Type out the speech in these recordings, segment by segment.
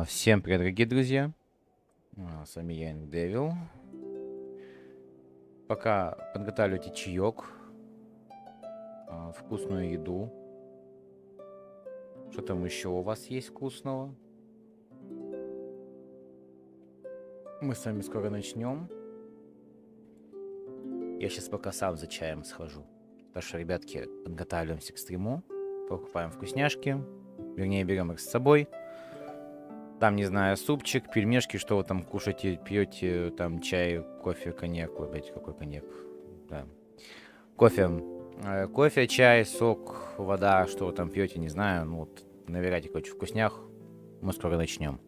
Всем привет, дорогие друзья. С вами я, Devil. Пока подготавливайте чаек, вкусную еду. Что там еще у вас есть вкусного? Мы с вами скоро начнем. Я сейчас пока сам за чаем схожу. Так что, ребятки, подготавливаемся к стриму. Покупаем вкусняшки. Вернее, берем их с собой. Там, не знаю, супчик, пельмешки, что вы там кушаете, пьете, там чай, кофе, коньяк. Ой, блядь, какой коньяк? Да. Кофе, чай, сок, вода, что вы там пьете, не знаю. Ну вот, набирайте, короче, вкуснях. Мы скоро начнем.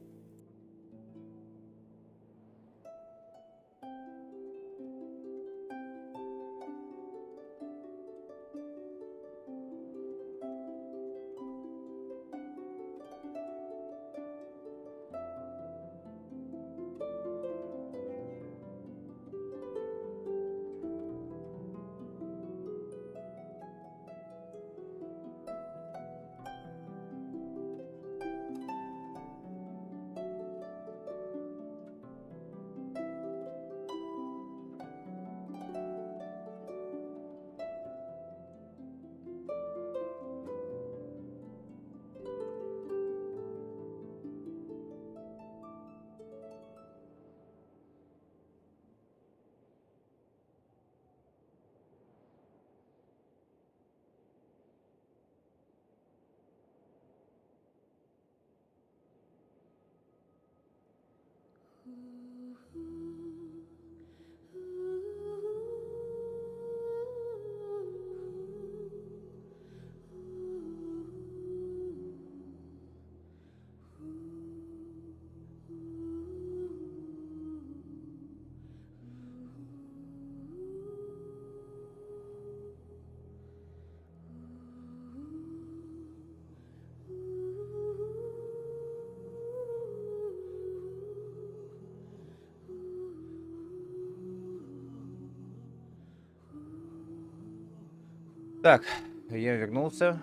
Так, я вернулся.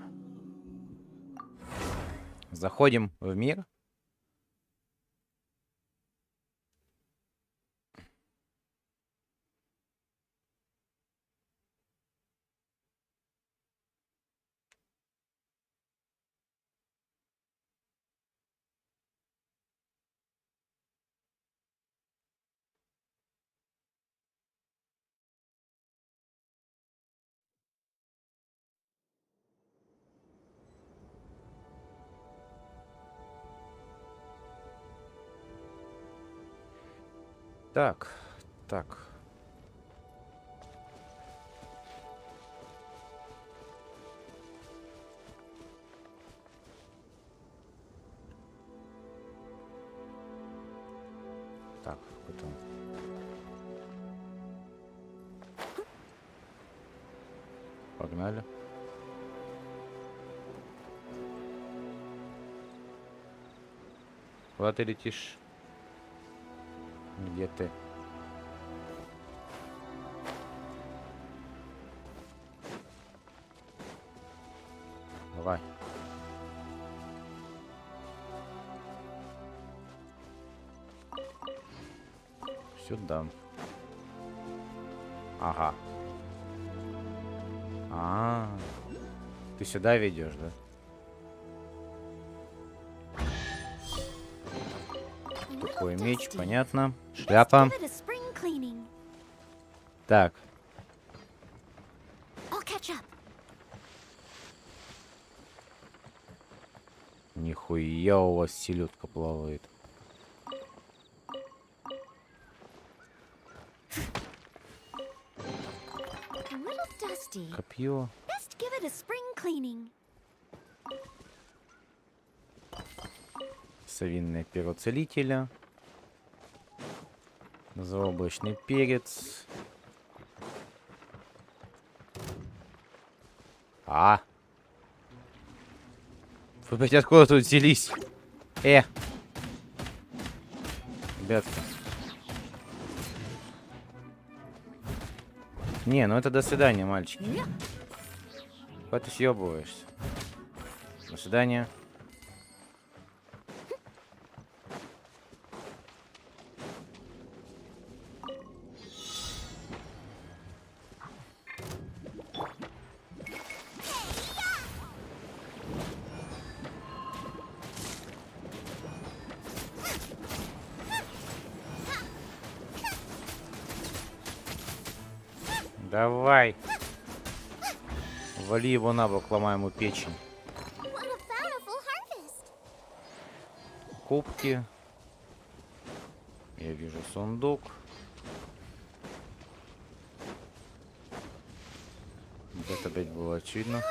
Заходим в мир. Так. Так, потом. Погнали. Куда ты летишь? Где ты? Давай. Сюда. Ага. Ты сюда ведешь, да? Такой меч, понятно. Шляпа. Так. Нихуя у вас селедка плавает. Копье. Совиное перо целителя. Заоблачный перец. Вы, блядь, откуда тут взялись? Ребятки. Не, ну это до свидания, мальчики. Куда ты съебываешься? До свидания. Давай. Вали его на бок, ломай ему печень. Кубки. Я вижу сундук. Вот это опять было очевидно.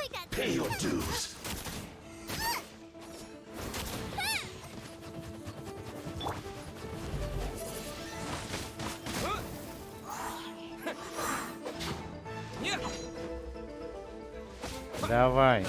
Давай.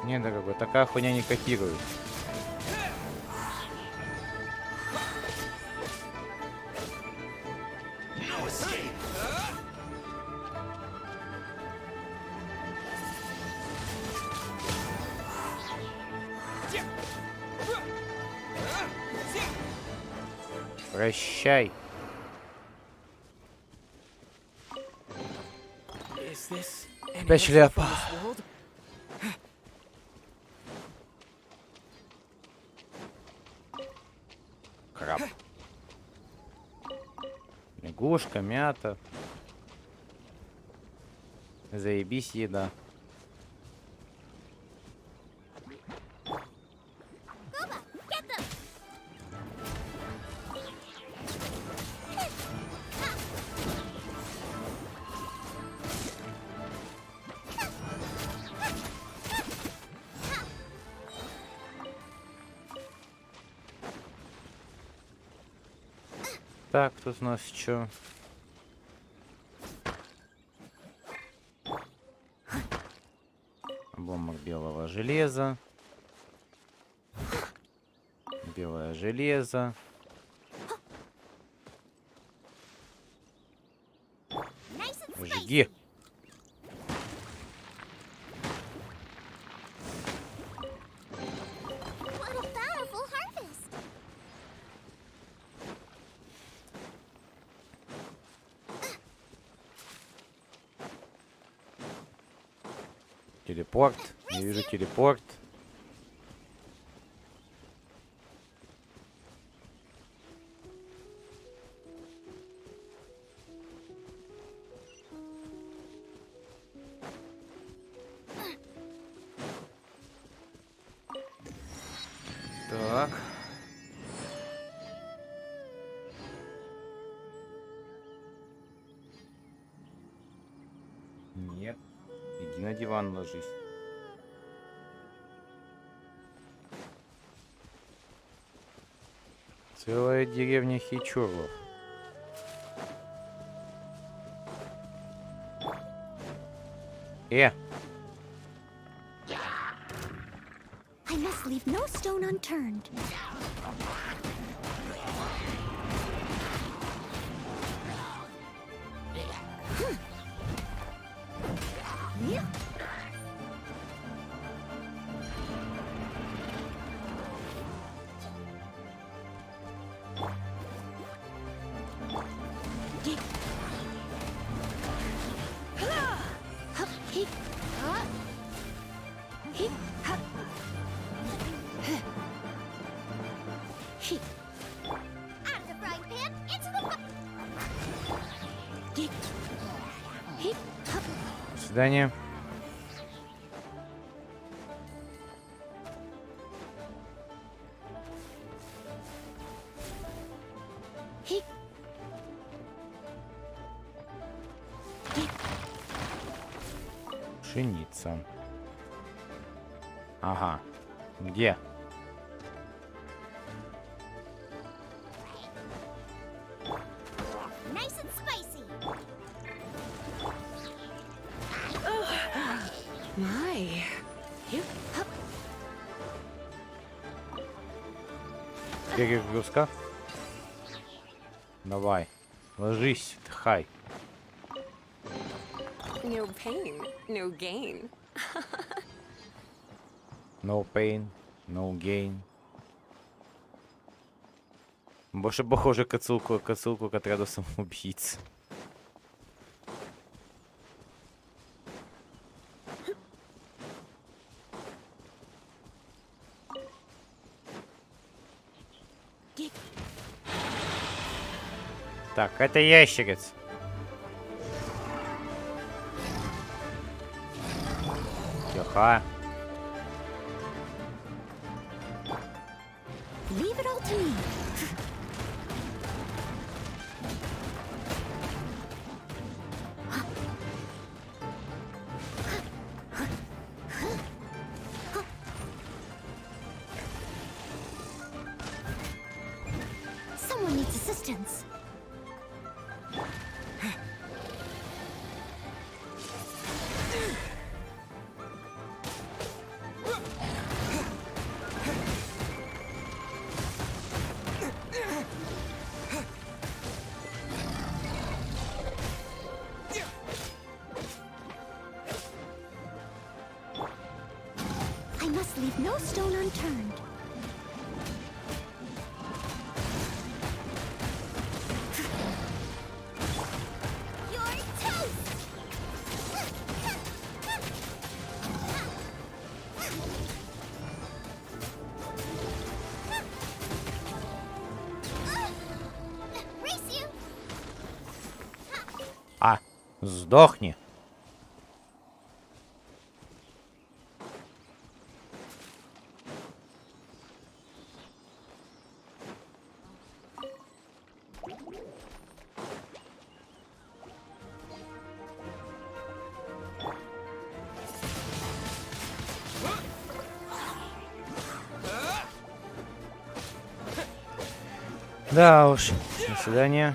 Не, дорогой, такая хуйня не копирует. Прощай. Опять шляпа. Краб. Лягушка, мята. Заебись еда. Так, тут у нас что? Обломок белого железа. Белое железо. Жги. Телепорт. Я вижу телепорт. Так. Нет. Иди на диван ложись. Целая деревня хичурлов. I must leave no stone unturned. До свидания. Пшеница. Ага. Где? Nice and spicy. My. Перегрузка. Давай. Ложись, отдыхай. No pain, no gain. No pain, no gain. Больше похоже к отсылку к отряду самоубийц. Так, это ящерица. Тихо. Leave it all to me. Someone needs assistance. I must leave no stone unturned. You're toast! Race you! А, сдохни. Да уж, до свидания.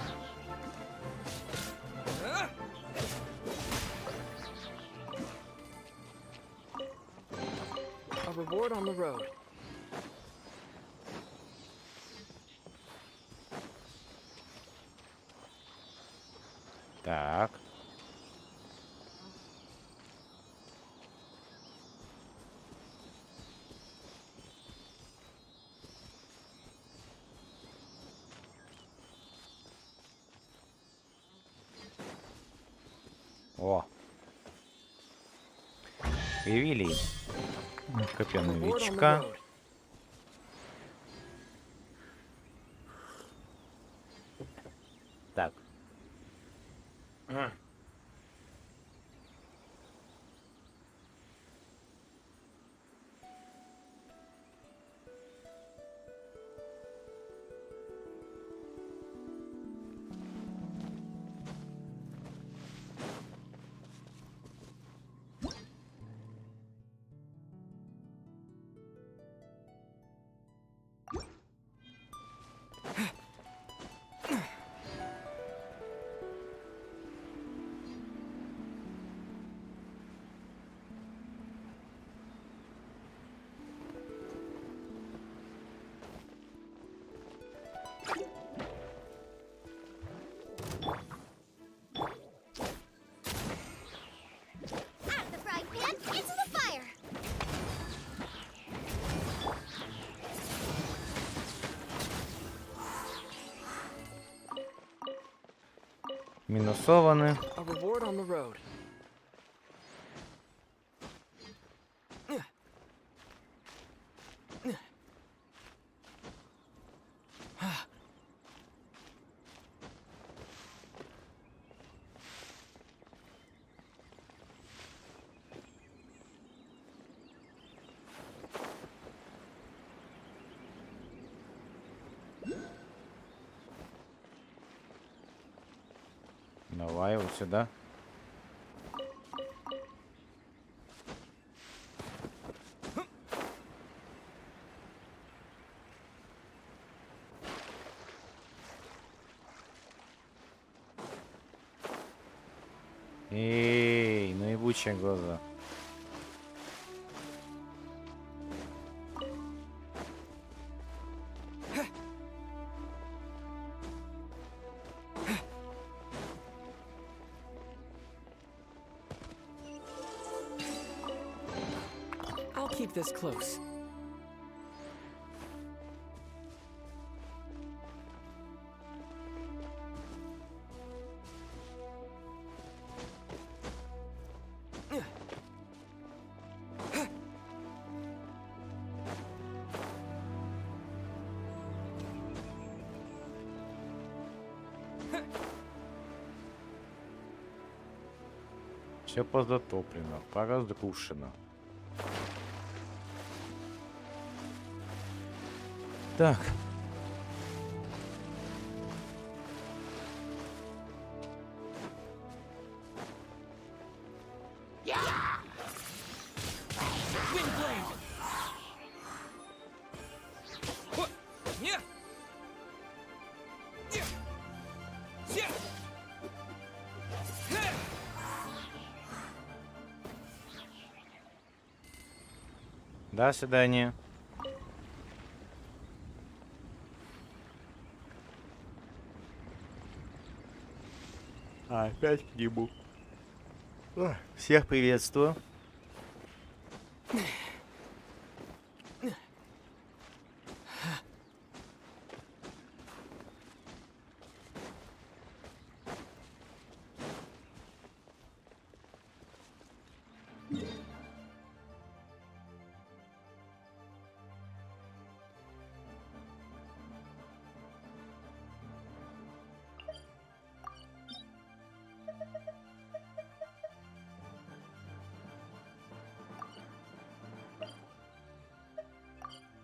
A reward on the road. Так. О. Привели. Копья A reward on the новичка. road. Так. Минусованы. A reward on the road. Давай вот сюда. Эй, ну ебучие глаза. I'll keep this close. Все подзатоплено, поразрушено. Так. До свидания. Опять к нему. Всех приветствую.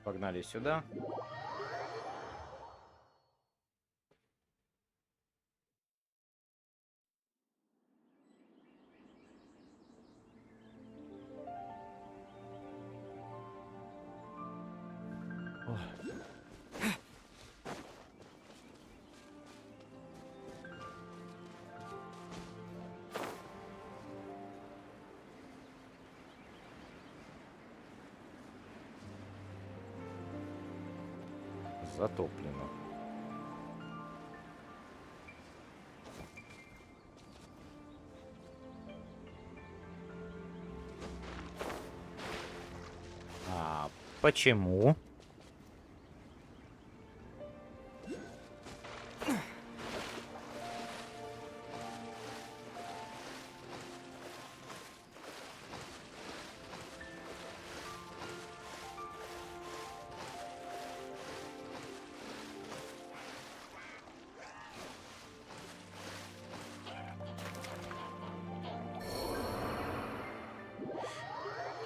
Погнали сюда. Затоплено. А почему?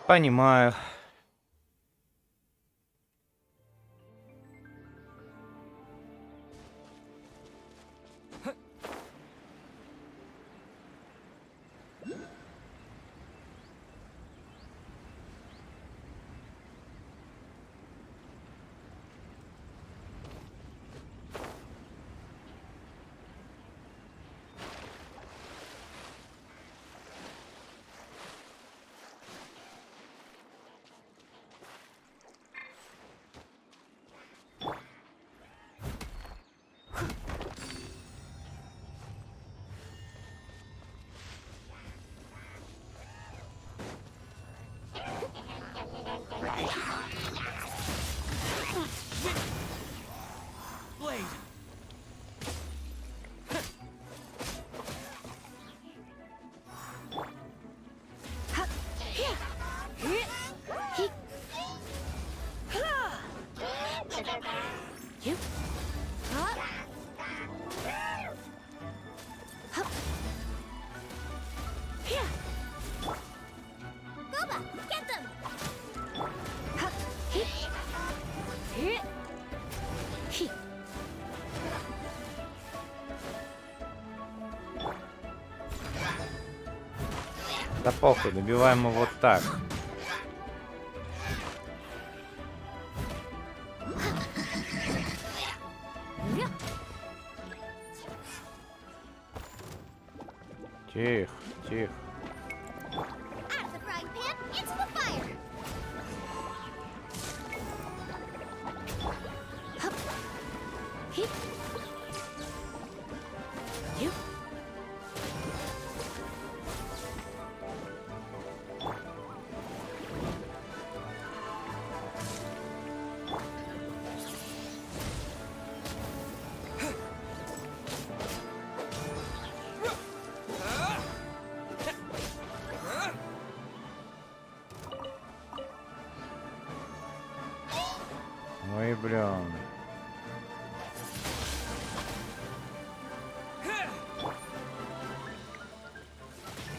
Понимаю. Да похуй, добиваем его вот так. Тихо, тихо. Out of the frying pan, into the fire. Hup. Hip. You. Ой, блин.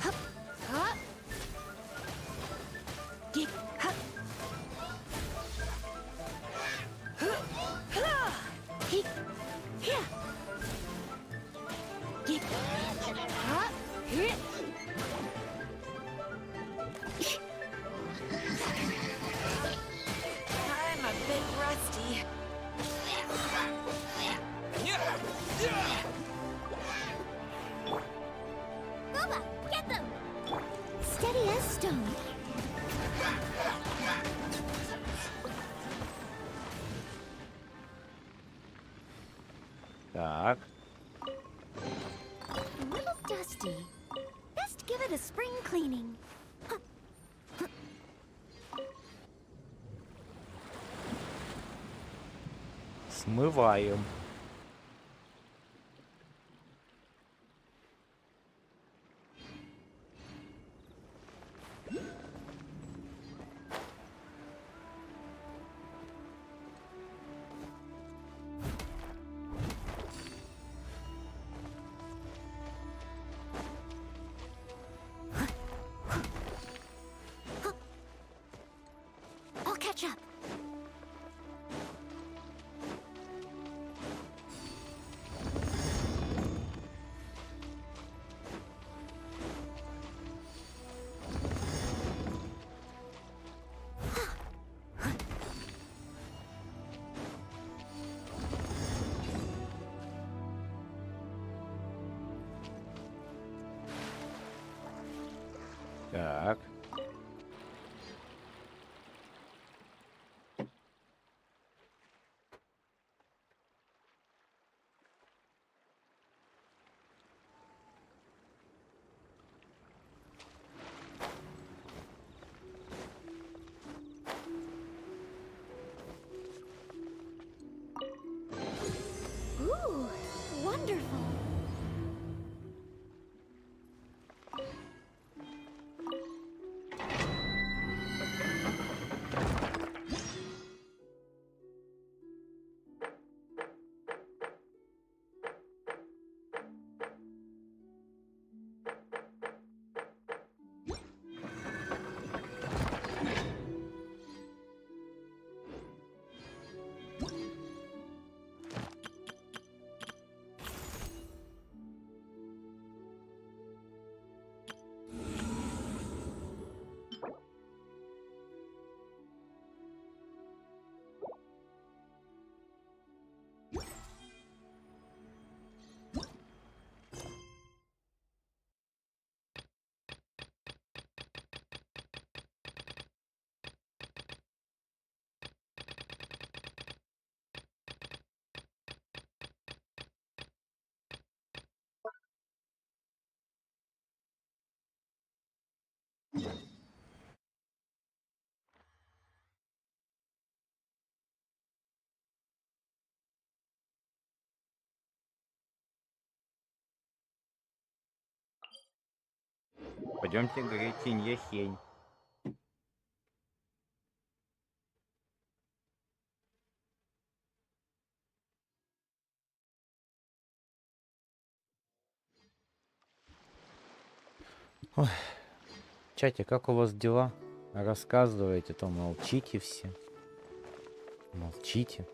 Hup. Hup. Get. Hup. Hip. Here. Get. Hup. Here. I'm a bit rusty. Bubba, get them. Steady as stone. Так. A little dusty. Best give it a spring cleaning. Смываем. I'll catch up. Так. Ooh, wonderful. Пойдемте говорить тень. Ой. В чате, как у вас дела? Рассказывайте, то молчите все. Молчите.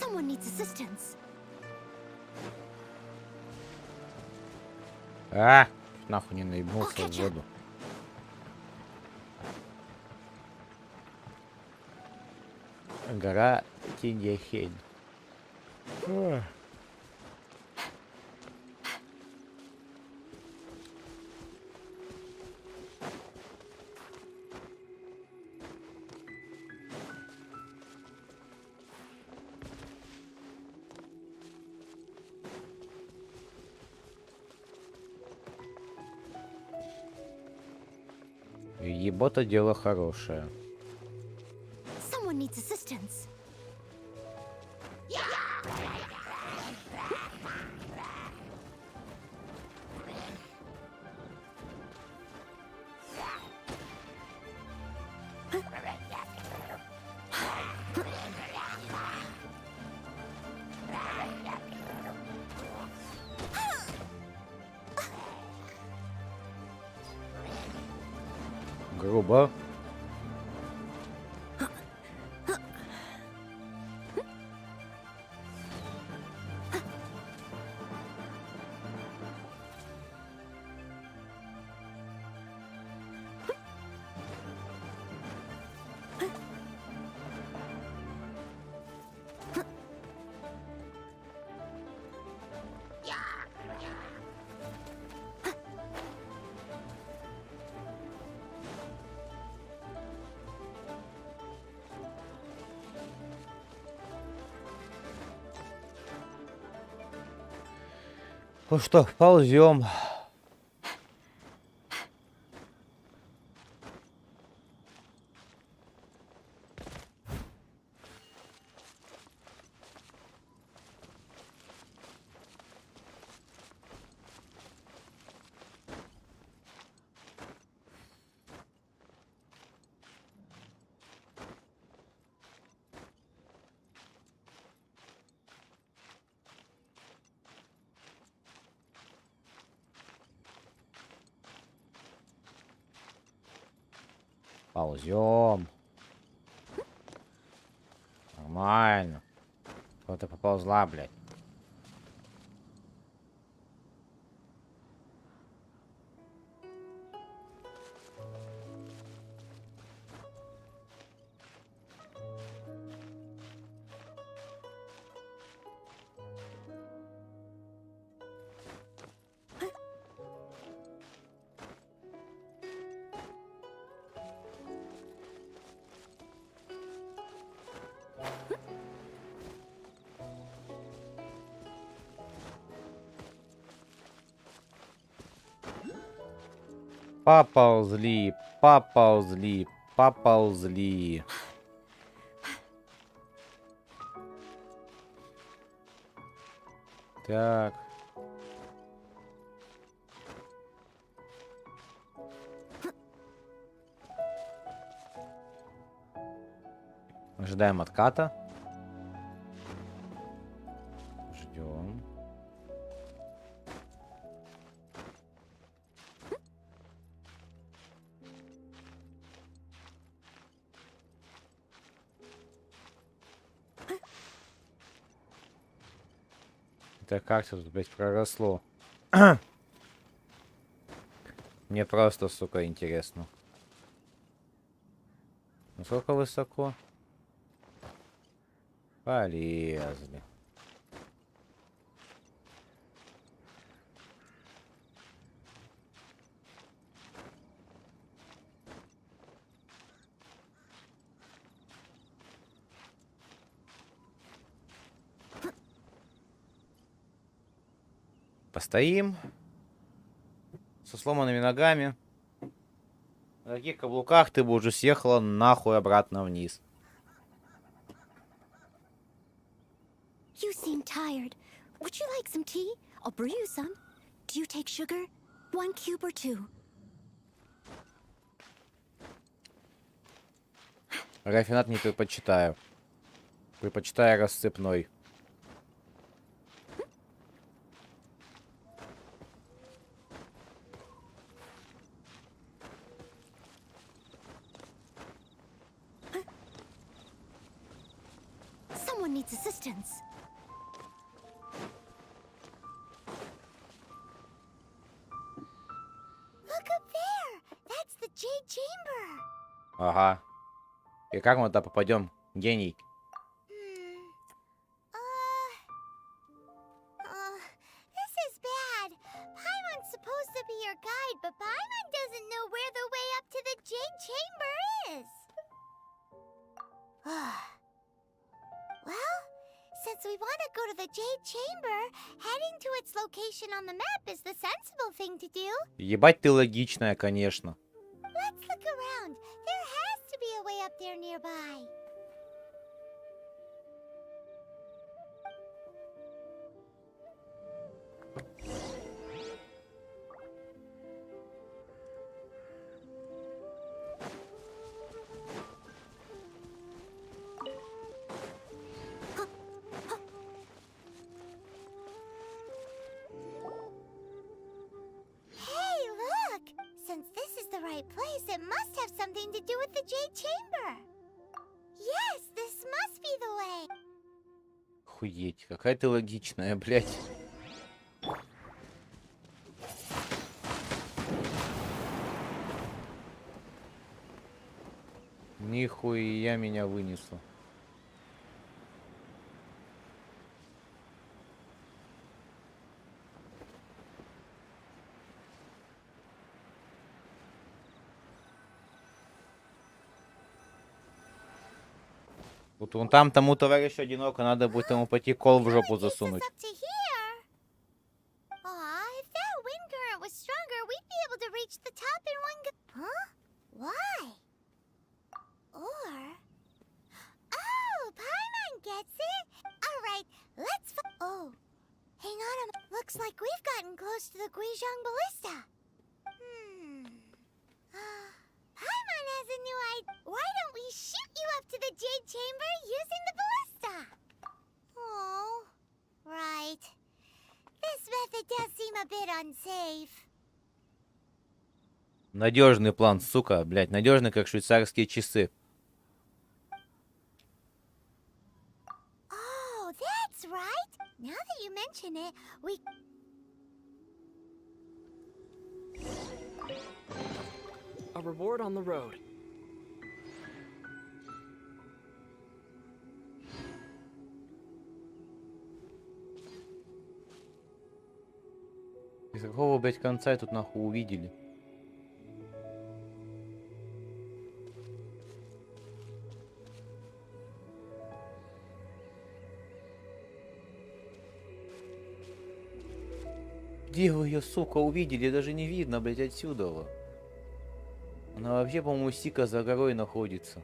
Someone needs assistance. А, нахуй не наебнулся в воду. Гора Тиньяхень. Ебота дело хорошее. Someone needs assistance. Грубо. Ну что, ползем. Ползем. Нормально. Куда-то поползла, блядь. Поползли, поползли, поползли. Так. Ожидаем отката. Ждем. Это как-то тут, блядь, проросло. Мне просто, сука, интересно. Насколько высоко? Полезли. Постоим. Со сломанными ногами. На таких каблуках ты бы уже съехала нахуй обратно вниз. You seem tired. Would you like some tea? I'll brew you some. Do you take sugar? 1 cube or 2? Рафинат не предпочитаю. Предпочитаю рассыпной. Someone needs assistance. Look up there. That's the Jade Chamber. Ага. И как мы туда попадем? Гений. This is bad. Paimon's supposed to be your guide, but Paimon doesn't know where the way up to the Jade Chamber is. Well, since we want to go to the Jade Chamber, heading to its location on the map is the sensible thing to do. Ебать ты логичная, конечно. Let's look around. There has to be a way up there nearby. Hey, look! Since this is the right place, it must have something to do with the Jade Chamber. Yes, this must be the way. Охуеть, какая ты логичная, блядь. Нихуя меня вынесло. Вот вон там тому товарищу одиноко, надо будет ему пойти кол в жопу засунуть. Up to here. Aw, if that wind current was stronger, we'd be able to reach the top in one go. Huh? Why? Or... Oh, Paimon gets it. All right, let's... Oh, hang on a looks like we've gotten close to the Guizhong Ballista. Paimon has a new idea. Why don't we shoot you up to the Jade Chamber using the ballista? Oh, right. This method does seem a bit unsafe. Надежный план, сука, блядь, надежный, как швейцарские часы. Oh, that's right. Now that you mention it, we... A reward on the road. Из какого, блядь, конца тут нахуй увидели? Где вы ее, сука, увидели? Даже не видно, блядь, отсюда. Она вообще, по-моему, сика за горой находится.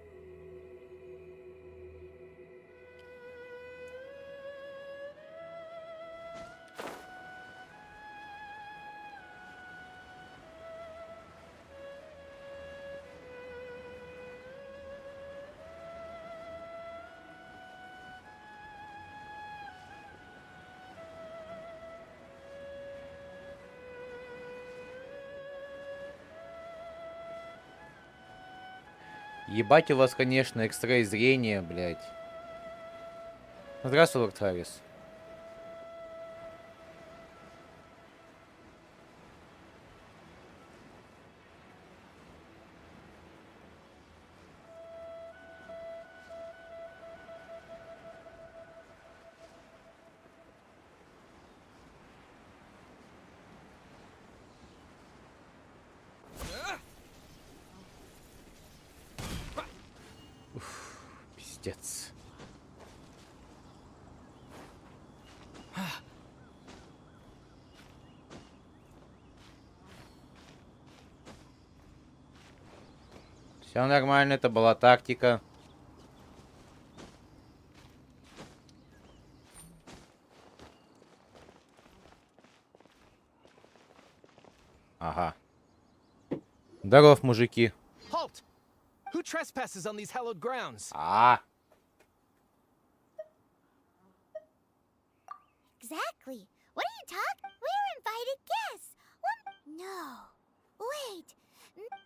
Ебать у вас, конечно, экстрей зрения, блядь. Здравствуй, лорд Харрис. Пиздец. Все нормально, это была тактика. Ага. Здоров, мужики. Halt! Who trespasses on these hallowed grounds? Exactly. What are you talking? We're invited guests. What? No. Wait.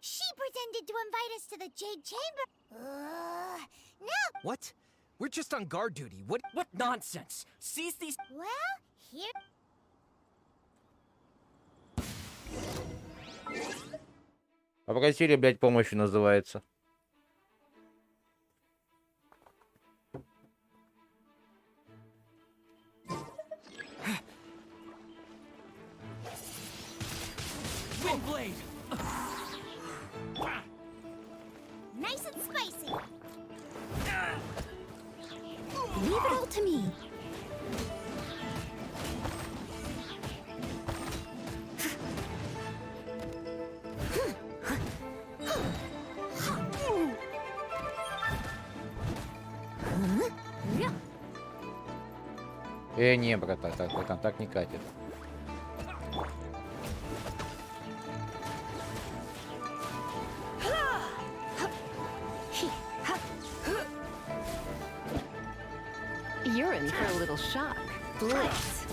She pretended to invite us to the Jade Chamber. No. What? We're just on guard duty. What? What nonsense! Seize these. Well, here. Попросили, блядь, помощи называется. Windblade! Nice and spicy. Leave it all to me. Не, брат, так не катит. You're in for a little shock. Blitz.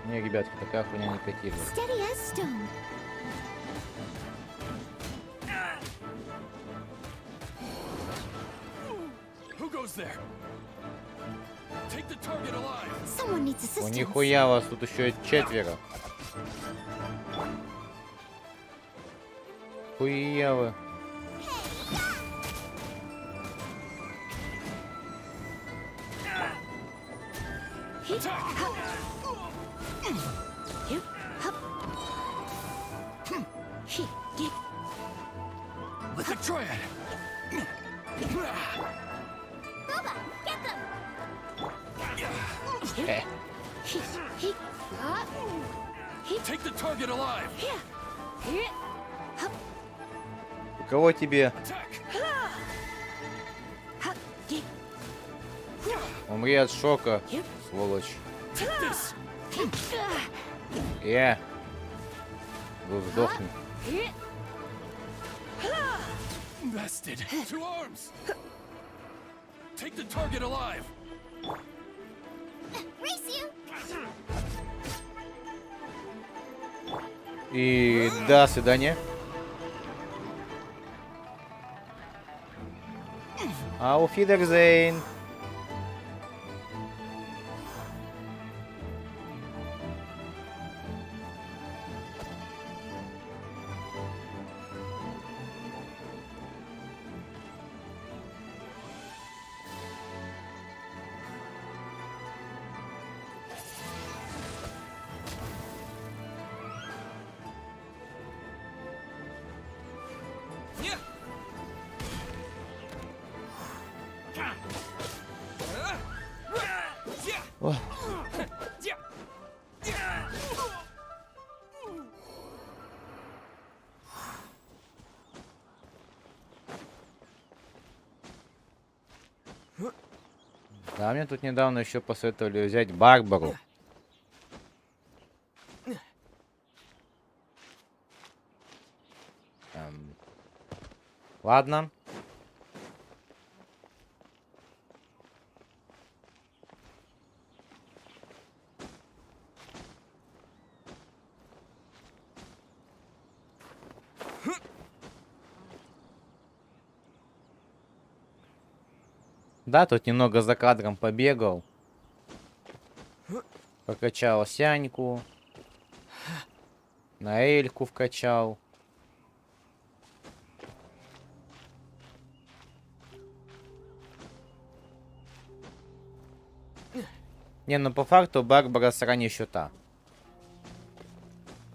Не, ребятки, такая хуйня не котирует. Steady as stone. Who goes there? Take the target alive. Someone needs О, assistance. нихуя, вас тут еще четверо. Хуя вы. Let the triad. Bubba, get them. Э, Take the target alive. кого тебе? Attack. Умри от шока, сволочь. Take this. Сдохни. Bested. To arms. Take the target alive. Race you. И до свидания. Auf Wiedersehen. Ой. Да, мне тут недавно еще посоветовали взять Барбару. Ладно. Да, тут немного за кадром побегал. Покачал Сяньку. На Эльку вкачал. Не, ну по факту Барбара срань счета.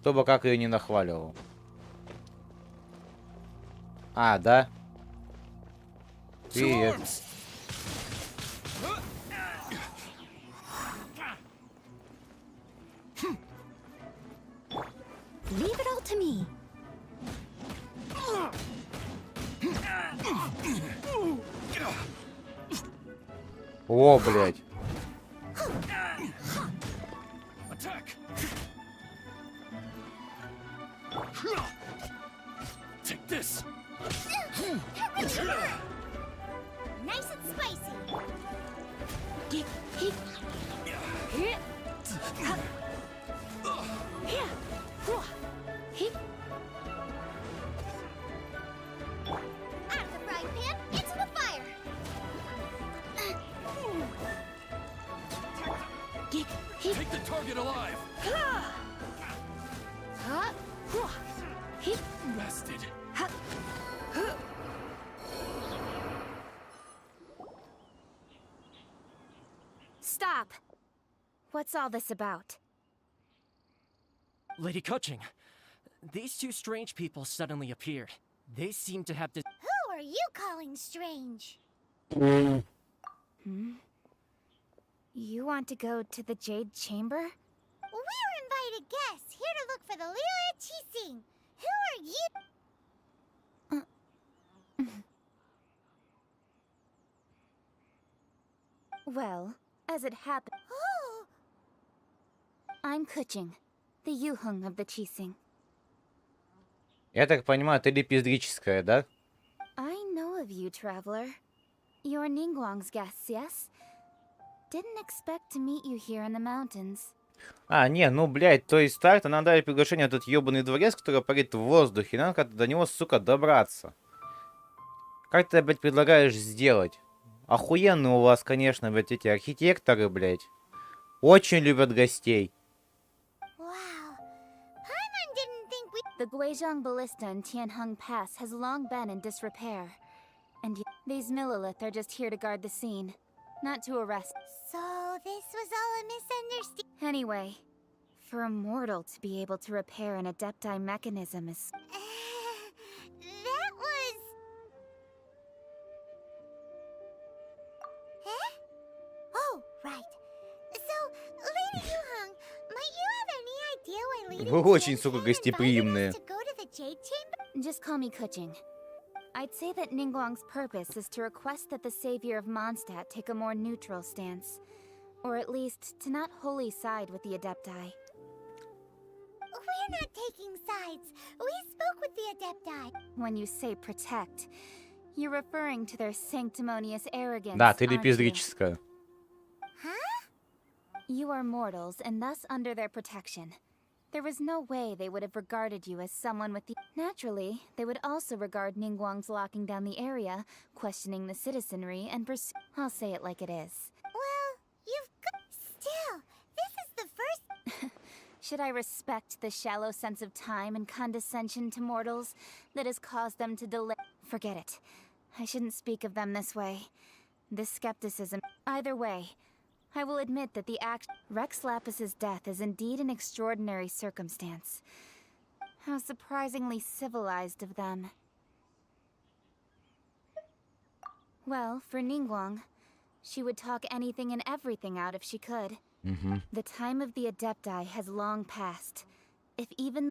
Кто бы как ее не нахваливал. А, да? Привет. Leave it all to me. О, блядь. Attack. Take this. Nice and spicy. target alive. Bested. Stop! What's all this about? Lady Coaching, these two strange people suddenly appeared. They seem to have Who are you calling strange? You want to go to the Jade Chamber? We're invited guests here to look for the Lila Chising. Who are you? Well, as it happened. Oh! I'm Kuching, the Yuhung of the Chising. Я так понимаю, ты лепездрическая, да? I know of you, traveler. You're Ningguang's guests, yes? Didn't expect to meet you here in the mountains. А, не, ну, блядь, то есть так-то нам дали приглашение на этот ёбаный дворец, который парит в воздухе. Нам как-то до него, сука, добраться. Как ты, блядь, предлагаешь сделать? Охуенные у вас, конечно, блядь, эти архитекторы, блядь. Очень любят гостей. Wow. Paimon didn't think we... The Guizhong Ballista in Tianheng Pass has long been in disrepair. And these Millilith are just here to guard the scene, not to arrest. So this was all a misunderstanding. Anyway, for a mortal to be able to repair an Adepti mechanism is... that was... Huh? Oh, right. So, Lady Yuhung, might you have any idea why Lady Вы очень, Tianchen сука, invited гостеприимные. us to go to the Jade Chamber? Just call me Kuching. I'd say that Ningguang's purpose is to request that the savior of Mondstadt take a more neutral stance. Or at least, to not wholly side with the Adepti. We're not taking sides. We spoke with the Adepti. When you say protect, you're referring to their sanctimonious arrogance, Да, ты aren't you? лепездрическая. Huh? You are mortals, and thus under their protection. There was no way they would have regarded you as someone with the... Naturally, they would also regard Ningguang's locking down the area, questioning the citizenry, and pursue... I'll say it like it is. Well, you've got... Still, this is the first... Should I respect the shallow sense of time and condescension to mortals that has caused them to delay... Forget it. I shouldn't speak of them this way. This skepticism... Either way, I will admit that the act... Rex Lapis's death is indeed an extraordinary circumstance. How surprisingly civilized of them. Well, for Ningguang, she would talk anything and everything out if she could. The time of the Adepti has long passed. If even...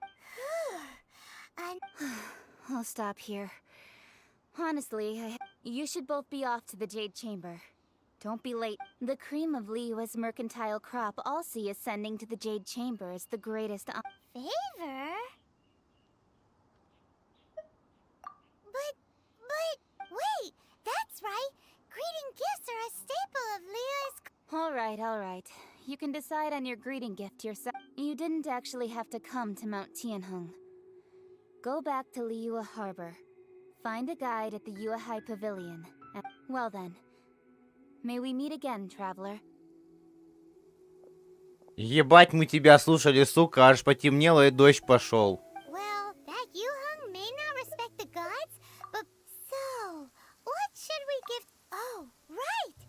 I'll stop here. Honestly, you should both be off to the Jade Chamber. Don't be late. The cream of Liyue's mercantile crop all see ascending to the Jade Chamber as the greatest favor? But, wait! That's right! Greeting gifts are a staple of Liyue's... Alright. You can decide on your greeting gift yourself. You didn't actually have to come to Mount Tianheng. Go back to Liyue Harbor. Find a guide at the Yuehai Pavilion. Well then. May we meet again, traveler. Ебать, мы тебя слушали, сука, аж потемнело и дождь пошел. Well, that Yuhung may not respect the gods, but so, what should we give? Oh, right!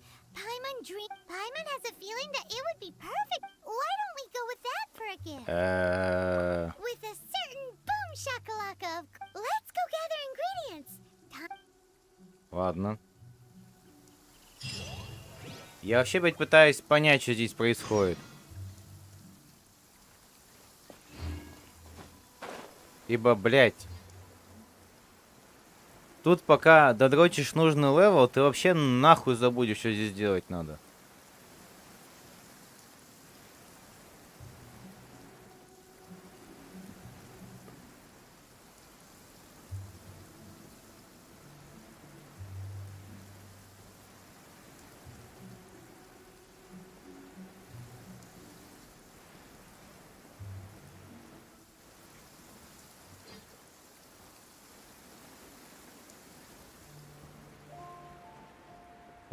Paimon has a feeling that it would be perfect. Why don't we go with that for a gift? With a certain boom shakalaka of... Let's go gather ingredients. Ладно. Я вообще, блядь, пытаюсь понять, что здесь происходит. Ибо, блядь, тут пока додрочишь нужный левел, ты вообще нахуй забудешь, что здесь делать надо.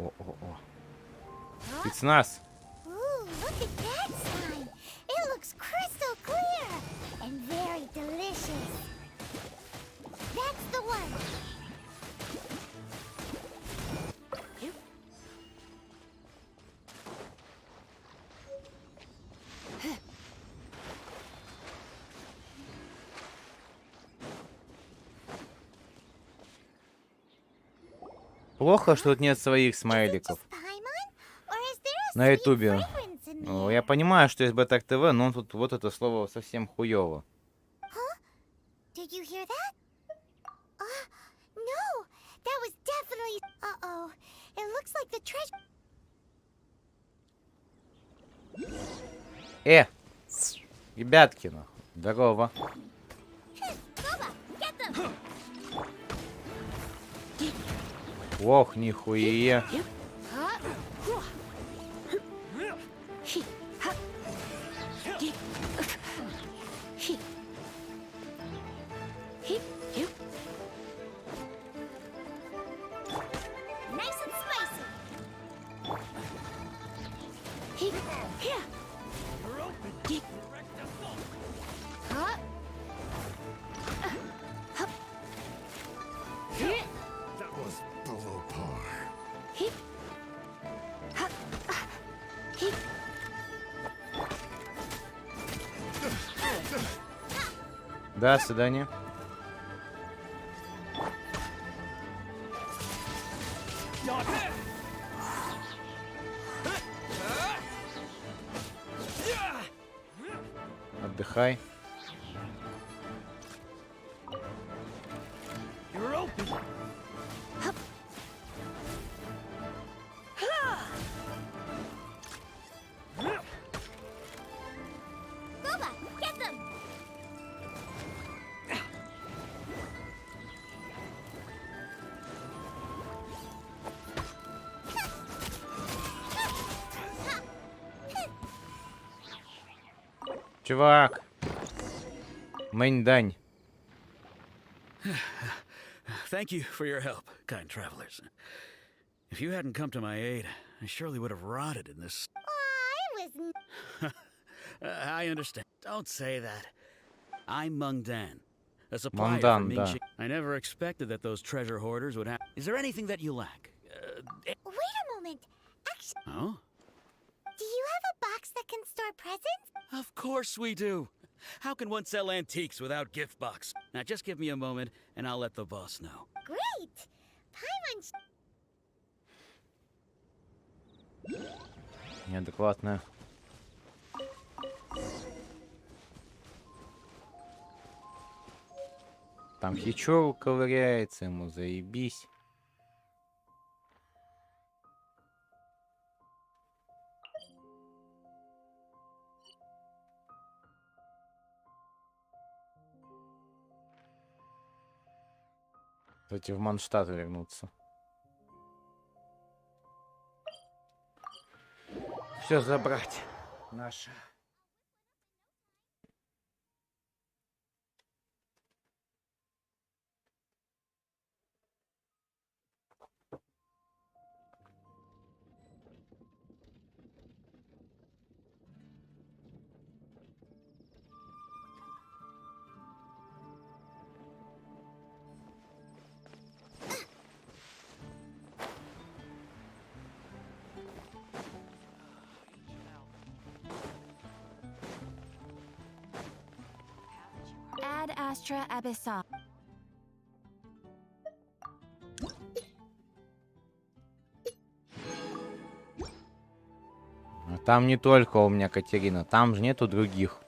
О. Спецназ. Ooh, look at that sign. It looks crystal clear and very delicious. That's the one. Плохо, что тут нет своих смайликов. На ютубе. Ну, я понимаю, что есть Бетак ТВ, но тут вот это слово совсем хуёво. Did you hear that? No, that was definitely. Uh-oh, it looks like the treasure. Ребятки, нахуй. Здорово. Ох, нихуя. Nice and spicy. That was below par. До свидания. Отдыхай. You're open. Boba, get them. Чувак. Мэнь-дань. Thank you for your help, kind travelers. If you hadn't come to my aid, I surely would have rotted in this. I was. I understand. Don't say that. I'm Mung Dan, a supplier Mandan, from da. Ning. I never expected that those treasure hoarders would have. Is there anything that you lack? Wait a moment. Actually, Oh? do you have a box that can store presents? Of course we do. How can one sell antiques without gift box? Now just give me a moment, and I'll let the boss know. Great. Paimon. Неадекватная. Там Хичору ковыряется, ему заебись. Кстати, в Манштат вернуться. Все забрать. Наше. Ad Astra Abyssal. А там не только у меня Катерина, там же нету других.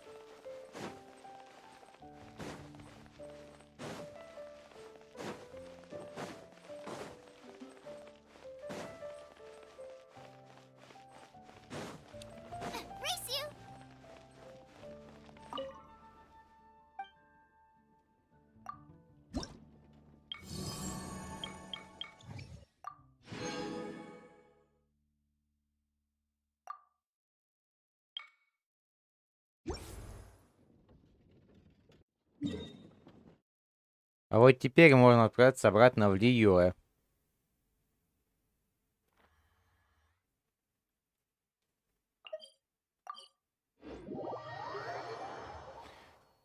Race you. А вот теперь можно отправиться обратно в Лиюэ.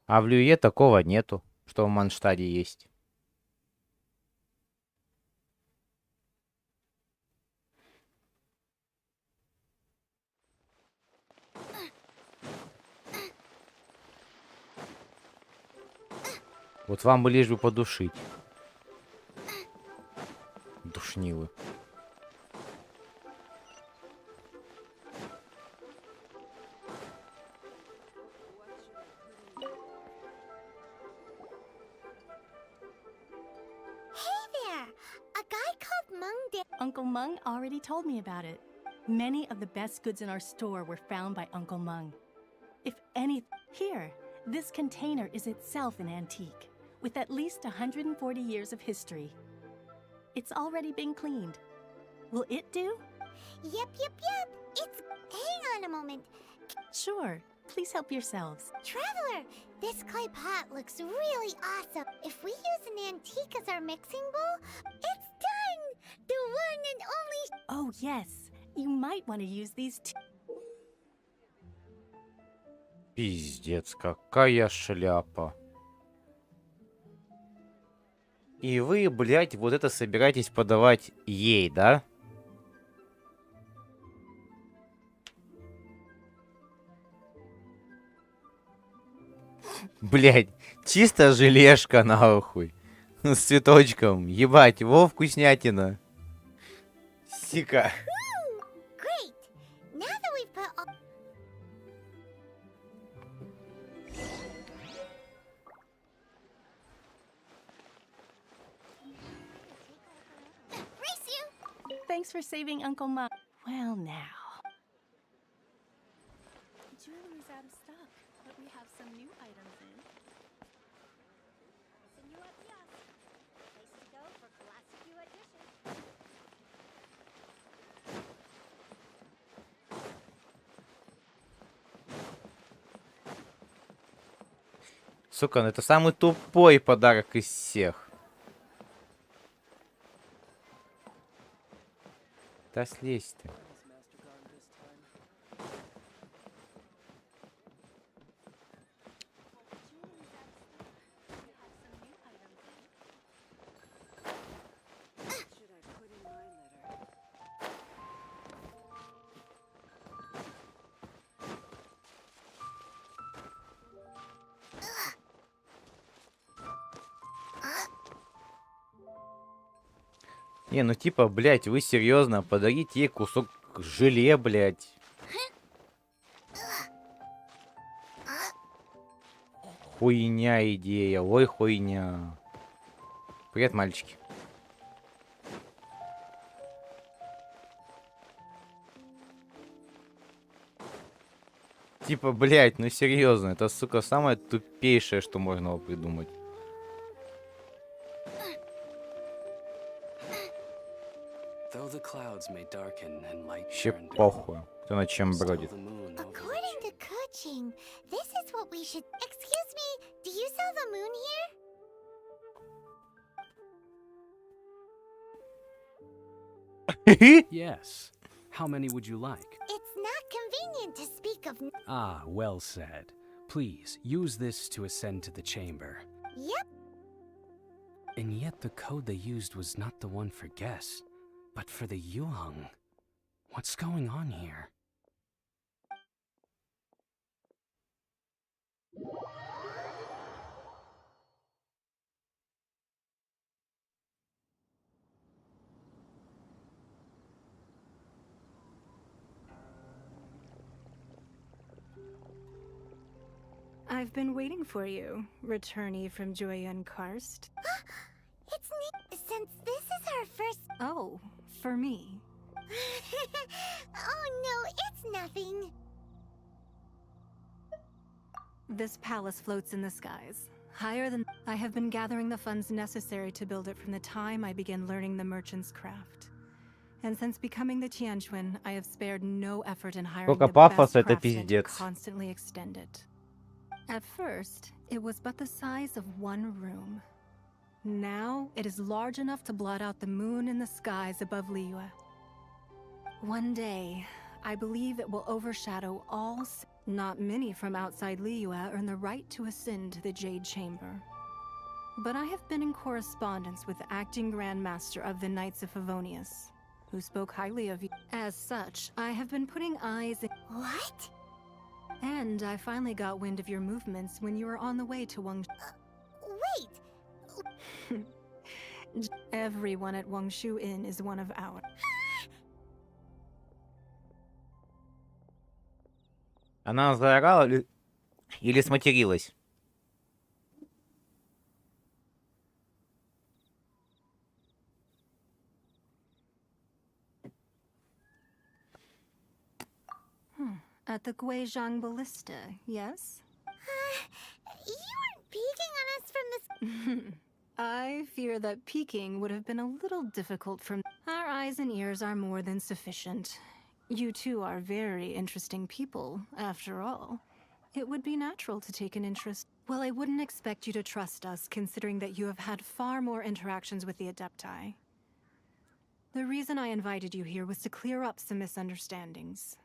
А в Люе такого нету, что в Манштаде есть. Вот вам бы лишь бы подушить. Душнилы. Hey there! A guy called Mung did. Uncle Mung already told me about it. Many of the best goods in our store were found by Uncle Mung. If any... Here, this container is itself an antique, with at least 140 years of history. It's already been cleaned. Will it do? Yep. It's. Hang on a moment. Sure. Please help yourselves. Traveler, this clay pot looks really awesome. If we use an antique as our mixing bowl, it's done! The one and only. Oh, yes. You might want to use these too. Пиздец, какая шляпа. И вы, блядь, вот это собираетесь подавать ей, да? Блядь, чисто желешка нахуй. С цветочком. Ебать, во вкуснятина. Сика. Woo! Great! Now that we've put all. Race you! Thanks for saving Uncle Mung. Well, now. Jewelry's out of stock, but we have some new items in. Place to go for classic new edition. Сука, ну это самый тупой подарок из всех. Да слезь ты. Не, ну типа, блядь, вы серьезно, подарите ей кусок желе, блядь. Хуйня идея, ой, хуйня. Привет, мальчики. Типа, блядь, ну серьезно, это, сука, самое тупейшее, что можно было придумать. Though the clouds may darken and light Вообще turn dim, похуй, кто над чем still бродит. the moon over According to Kuching, this is what we should. Excuse me, do you sell the moon here? Yes. How many would you like? It's not convenient to speak of. Ah, well said. Please, use this to ascend to the chamber. Yep. And yet the code they used was not the one for guests, but for the Yuheng. What's going on here? I've been waiting for you, returnee from Joyun Karst. It's neat since this is our first. Oh, for me. Oh no, it's nothing. This palace floats in the skies, higher than... I have been gathering the funds necessary to build it from the time I began learning the merchant's craft. And since becoming the Tianquan, I have spared no effort in hiring Сколько the пафоса, best это craftsmen to пиздец. constantly extend it. At first, it was but the size of one room. Now, it is large enough to blot out the moon in the skies above Liyue. One day, I believe it will overshadow all... Not many from outside Liyue earn the right to ascend to the Jade Chamber. But I have been in correspondence with the acting Grand Master of the Knights of Favonius, who spoke highly of you. As such, I have been putting eyes in... What? And I finally got wind of your movements when you were on the way to Wait! Everyone at Wangshu Inn is one of ours. Она заорала или сматерилась? At the Guizhang Ballista, yes? You weren't peeking on us from this... I fear that peeking would have been a little difficult from... Our eyes and ears are more than sufficient. You two are very interesting people, after all. It would be natural to take an interest. Well, I wouldn't expect you to trust us, considering that you have had far more interactions with the Adepti. The reason I invited you here was to clear up some misunderstandings.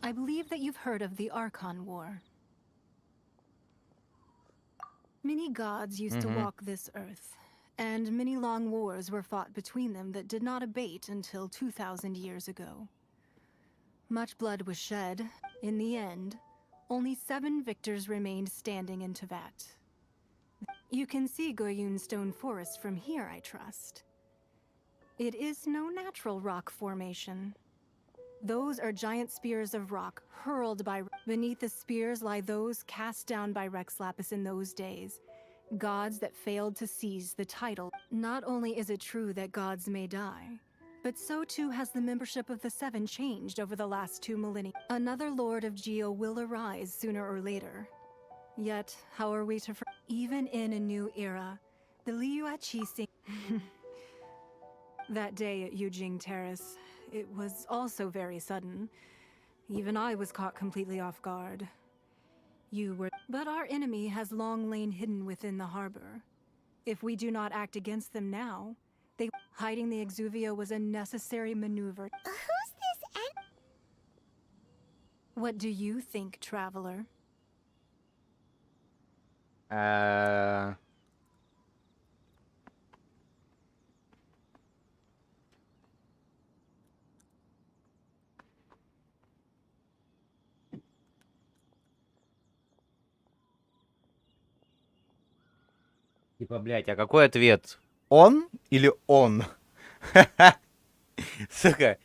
I believe that you've heard of the Archon War. Many gods used to walk this earth, and many long wars were fought between them that did not abate until 2,000 years ago. Much blood was shed. In the end, only 7 victors remained standing in Tevat. You can see Goyun Stone Forest from here, I trust. It is no natural rock formation. Those are giant spears of rock hurled by... Beneath the spears lie those cast down by Rex Lapis in those days. Gods that failed to seize the title. Not only is it true that gods may die, but so too has the membership of the 7 changed over the last 2 millennia. Another Lord of Geo will arise sooner or later. Yet, how are we to... Even in a new era, the Liyue Qixing... That day at Yujing Terrace, it was also very sudden. Even I was caught completely off guard. You were... But our enemy has long lain hidden within the harbor. If we do not act against them now, hiding the Exuvia was a necessary maneuver. Who's this What do you think, traveler? Типа, блядь, а какой ответ? Он или он? Сука.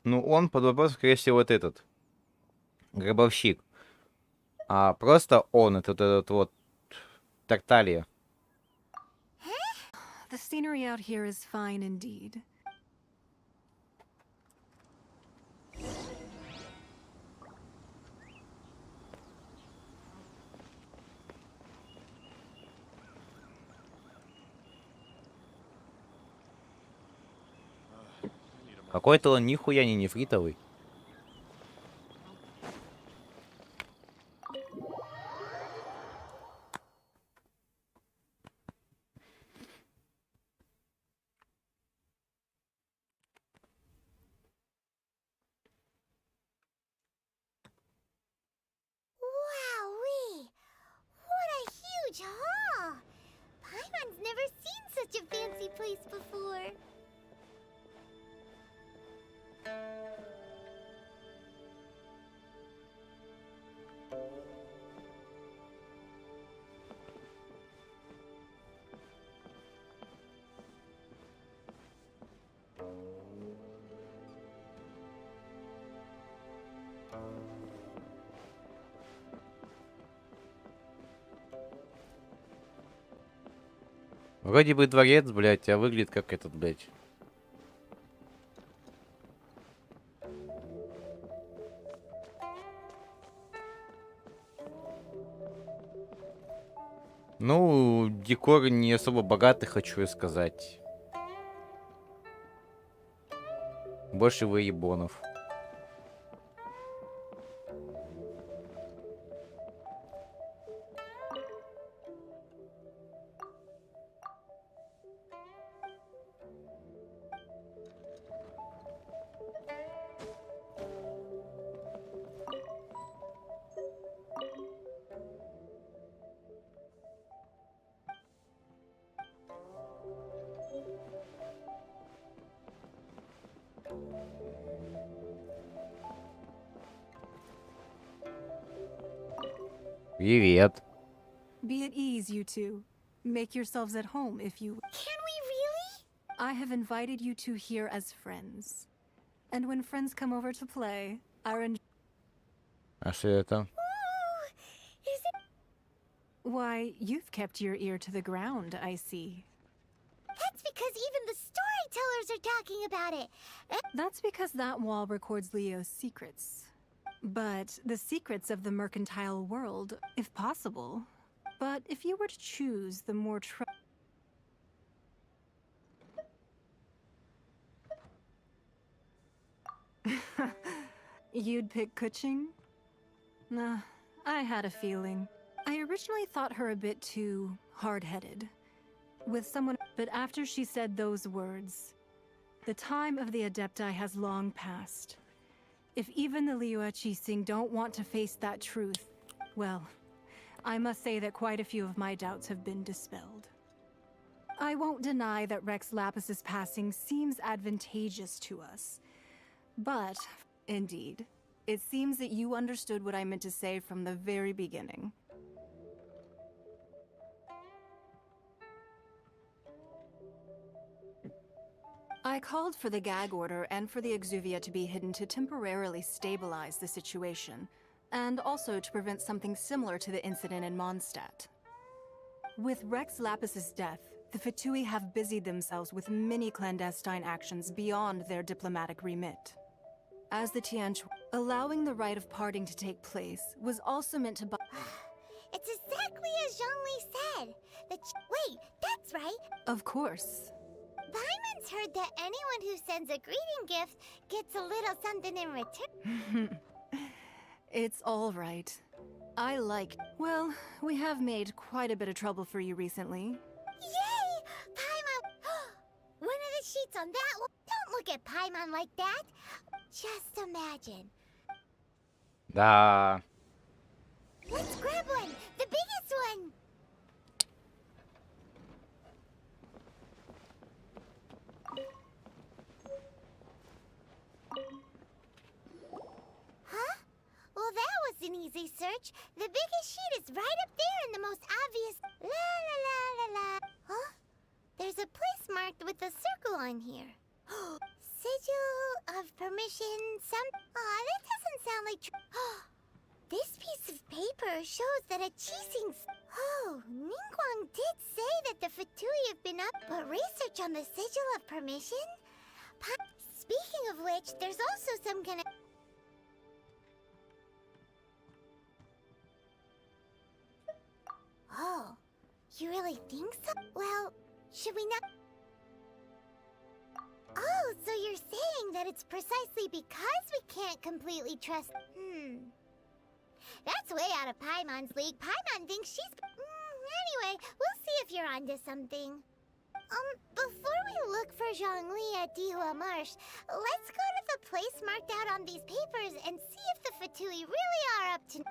Ну, он под вопрос, скорее всего, вот этот. Гробовщик. А просто он, этот вот Тарталья. The scenery out here is fine indeed. Какой-то он нихуя не нефритовый. Wowee! What a huge hall! Paimon's never seen such a fancy place before. Вроде бы дворец, блядь, а выглядит как этот, блядь. Ну, декор не особо богатый, хочу я сказать. Больше выебонов. Привет. Be at ease, you two. Make yourselves at home if you. Can we really? I have invited you two here as friends. And when friends come over to play, our. А что это? Ooh, is it? Why, you've kept your ear to the ground, I see. That's because even the storytellers are talking about it. That's because that wall records Leo's secrets. But the secrets of the mercantile world, if possible. But if you were to choose the more You'd pick Kuching? Nah, I had a feeling. I originally thought her a bit too hard-headed. With someone, but after she said those words, the time of the Adepti has long passed. If even the Liyue Qixing don't want to face that truth, well, I must say that quite a few of my doubts have been dispelled. I won't deny that Rex Lapis's passing seems advantageous to us. But, indeed, it seems that you understood what I meant to say from the very beginning. I called for the gag order and for the Exuvia to be hidden to temporarily stabilize the situation, and also to prevent something similar to the incident in Mondstadt. With Rex Lapis's death, the Fatui have busied themselves with many clandestine actions beyond their diplomatic remit. As the Tianquan, allowing the rite of parting to take place was also meant to It's exactly as Zhongli said. Wait, that's right. Of course. Paimon's heard that anyone who sends a greeting gift gets a little something in return. It's all right. Well, we have made quite a bit of trouble for you recently. Yay! Paimon! One of the sheets on that wall. Don't look at Paimon like that. Just imagine. Да. Let's grab one. The biggest one. Huh? Well, that was an easy search. The biggest sheet is right up there in the most obvious. La la la la la. Huh? There's a place marked with a circle on here. Sigil of permission. That doesn't sound like This piece of paper shows that a Qixing. Oh, Ningguang did say that the Fatui have been up, but research on the sigil of permission? Speaking of which, there's also some kind of. Oh, you really think so? Well, should we not? Oh, so you're saying that it's precisely because we can't completely trust. That's way out of Paimon's league. Paimon thinks she's. Anyway, we'll see if you're onto something. Before we look for Zhongli at Dihua Marsh, let's go to the place marked out on these papers and see if the Fatui really are up to.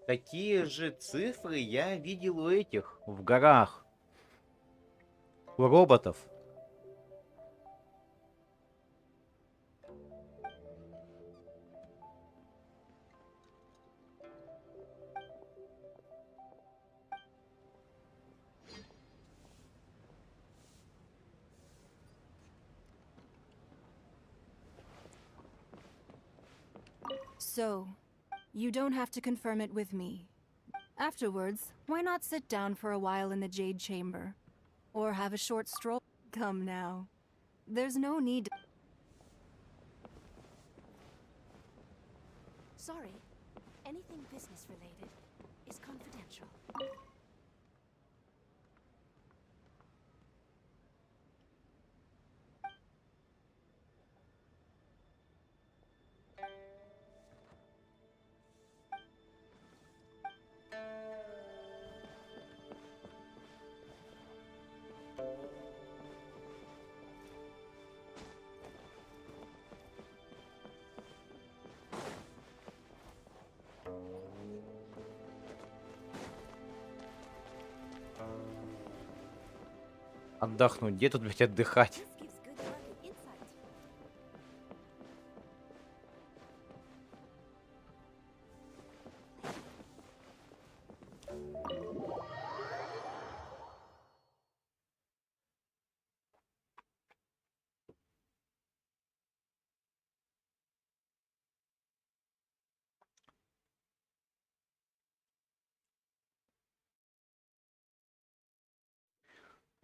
Такие же цифры я видел у этих в горах. У роботов. So, you don't have to confirm it with me. Afterwards, why not sit down for a while in the Jade Chamber? Or have a short stroll? Come now. There's no need. Sorry. Anything business related is confidential. Отдохнуть. Где тут, блядь, отдыхать? This gives good market insight.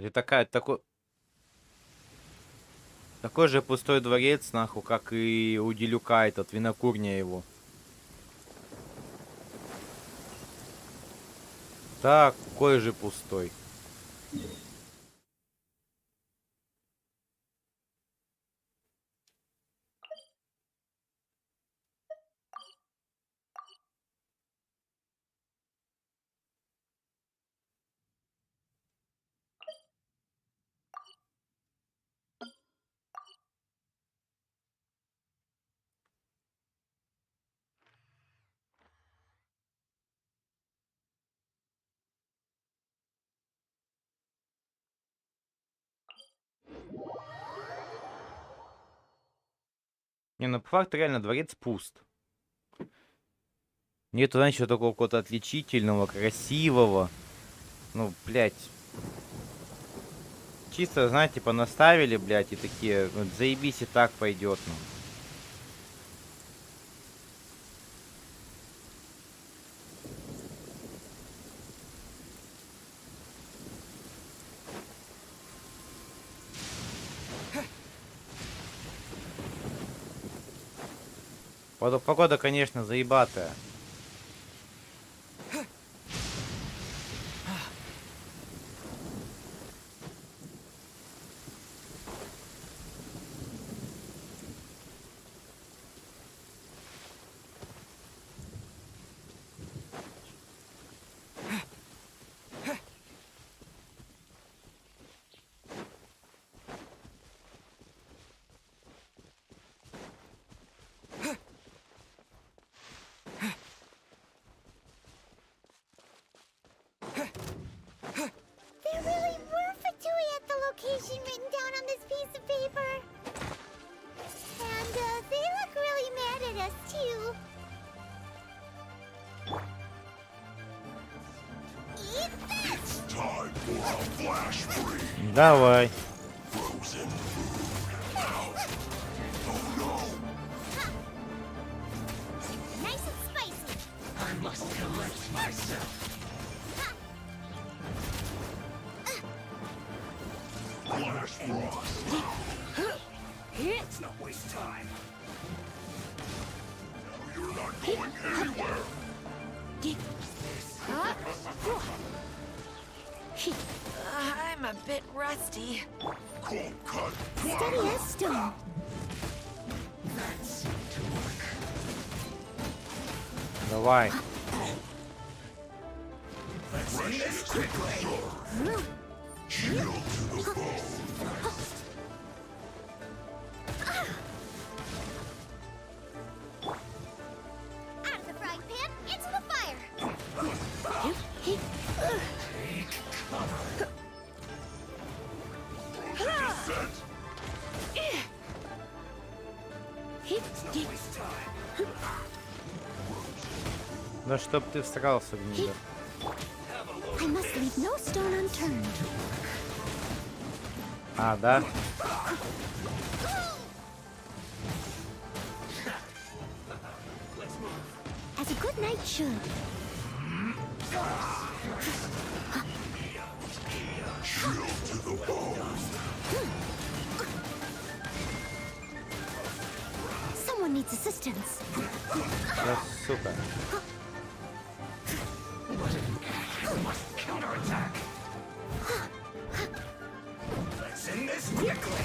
Это такой же пустой дворец, нахуй, как и у Делюка этот, винокурня его. Такой же пустой. Не, ну по факту реально дворец пуст. Нету, знаете, такого какого-то отличительного, красивого. Ну, блядь. Чисто, знаете, понаставили, блядь, и такие, ну, заебись, и так пойдет, ну. Погода, конечно, заебатая. There really were Fatui at the location written down on this piece of paper. And they look really mad at us too. Eat this! Time for a flash freeze. Давай. Frozen food out. Oh no. Nice and spicy. I must collect myself. Flash frost. Let's not waste time. You're not going anywhere. I'm a bit rusty. Cold cut. Steady as stone. That seemed to work. Давай. Let's do this quickly. Shield to the bone. Out of the frying pan, into the fire. Take cover. Frozen descent. Let's not waste time. Да чтоб ты всрался, гнида. I must leave no stone unturned. А, да? should. Shield to the bone. Someone needs assistance. Да, сука. Counterattack. Let's end this quickly.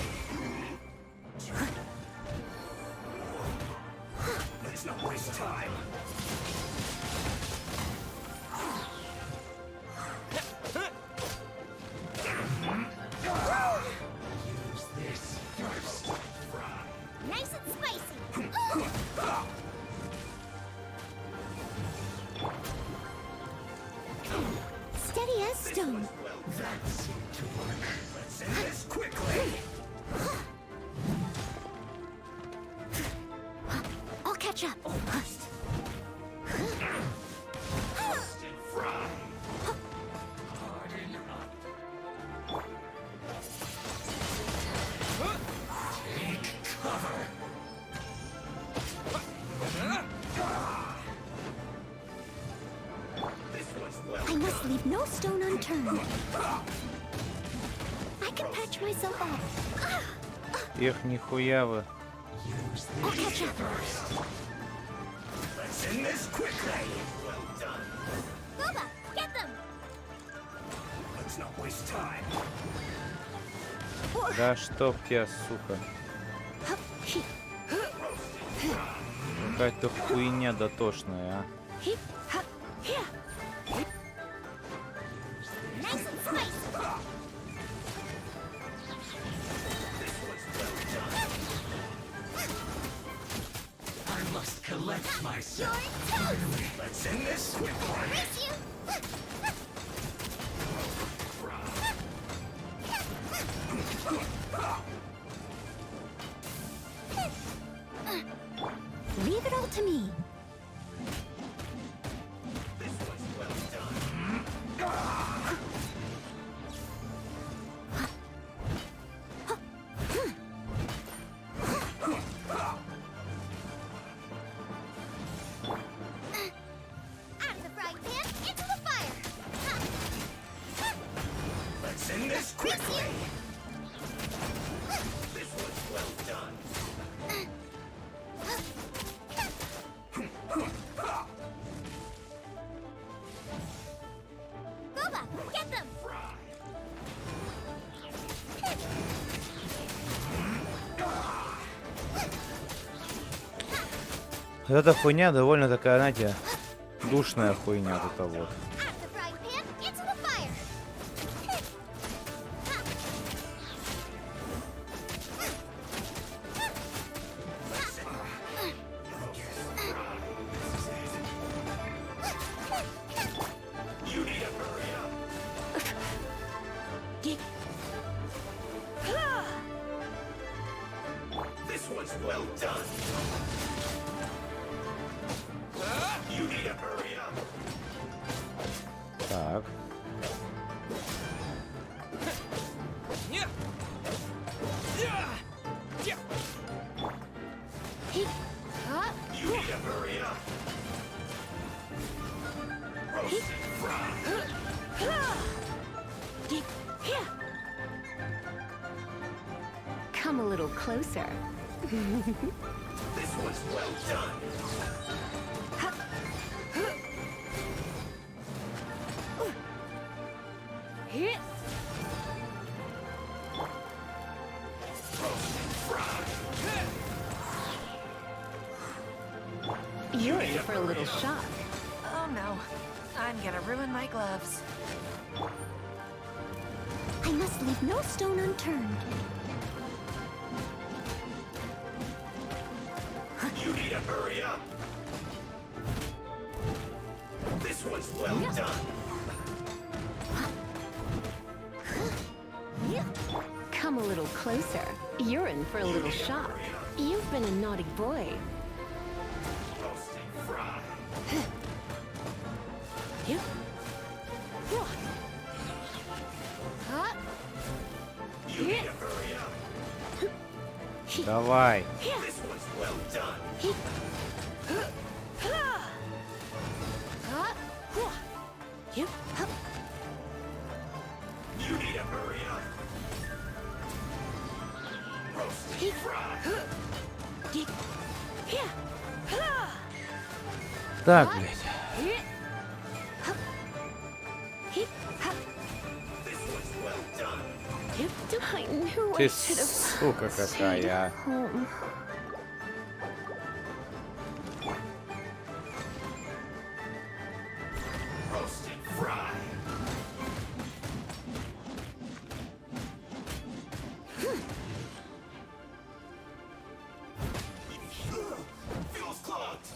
Let's not waste time. Use this first. Nice and spicy. Steady as stone. That seemed to work. Let's end this quickly. I'll catch up. Roast and fry. Harden up. Take cover. This one's well. I must leave no stone unturned. I can patch myself up. Эх, нихуя вы. Use I'll this catch up. first. Let's end this quickly. Well done. Boba, get them. Let's not waste time. Да чтоб тебя, сука. Какая-то хуйня дотошная, а. Nice and spicy. I must collect myself. You're toast. Let's end this quickly. Miss you. Leave it all to me. Out of the frying pan, into the fire. Let's end this quickly. This one's well done. Boba, get them. Вот эта хуйня довольно такая, знаете, душная хуйня вот эта вот. Out of the frying pan, into the fire. You need to hurry up. This one's well done. You need to hurry up. Так. You need to hurry up. Roast and fry. Come a little closer. This one's well done. You're in for a little shock. Oh no, I'm gonna ruin my gloves. I must leave no stone unturned. You need to hurry up. This one's well done. Come a little closer. You're in for a little shock. You've been a naughty boy. Roast and fry. You need to hurry up. Давай. This one's well done. Так, блядь. I knew Ты I should have сука stayed какая. home. Roasted fry. Feels clogged.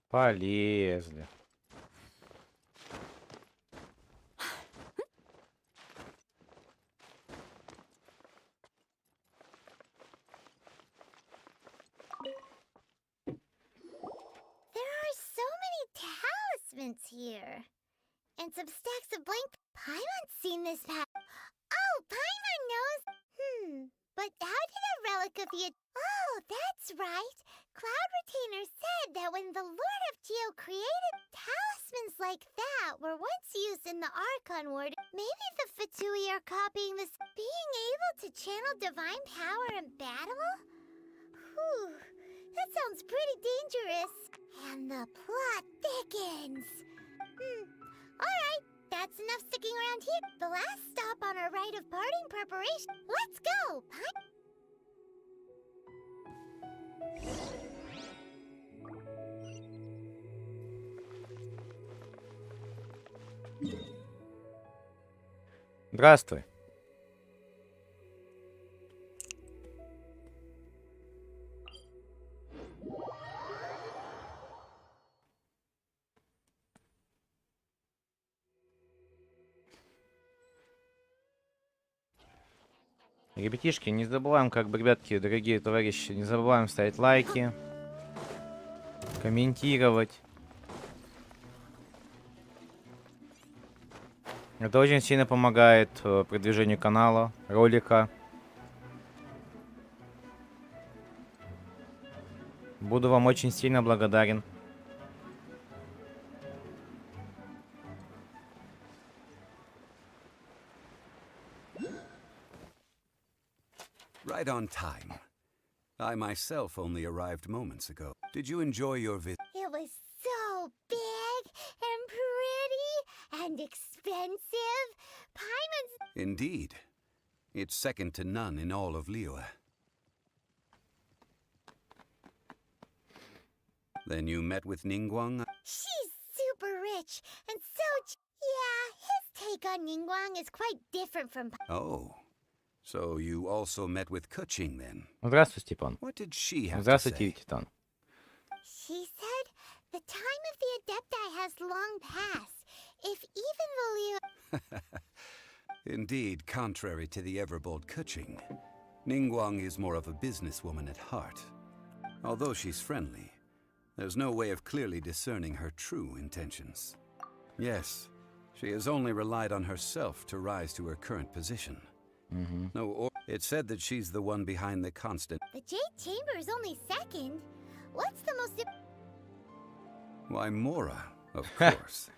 Полезли. There are so many talismans here. And some stacks of blank. Paimon's seen this Oh, Paimon knows. But how did a relic of you... Oh, that's right. Cloud Retainer said that when the Lord of Geo created talismans like that were once used in the Archon Ward. Maybe the Fatui are copying this. Being able to channel divine power in battle? Whew. That sounds pretty dangerous. And the plot thickens. Alright, that's enough sticking around here. The last stop on our rite of parting preparation. Let's go! Здравствуй. Ребятишки, не забываем, как бы, ребятки, дорогие товарищи, не забываем ставить лайки, комментировать. Это очень сильно помогает продвижению канала, ролика. Буду вам очень сильно благодарен. Right on time. I myself only arrived moments ago. Did you enjoy your visit? It was so big and pretty and expensive. Paimon's... Indeed. It's second to none in all of Liyue. Then you met with Ningguang? She's super rich and so... Yeah, his take on Ningguang is quite different from... Oh. So you also met with Keqing then? Здравствуй, Степан. What did she have to Здравствуйте, say? Титан. She said the time of the Adepti has long passed. If even the Liyue... Indeed, contrary to the ever-bold Keqing, Ningguang is more of a businesswoman at heart. Although she's friendly, there's no way of clearly discerning her true intentions. Yes, she has only relied on herself to rise to her current position. It's said that she's the one behind the constant... The Jade Chamber is only second. What's the most... Why, Mora, of course.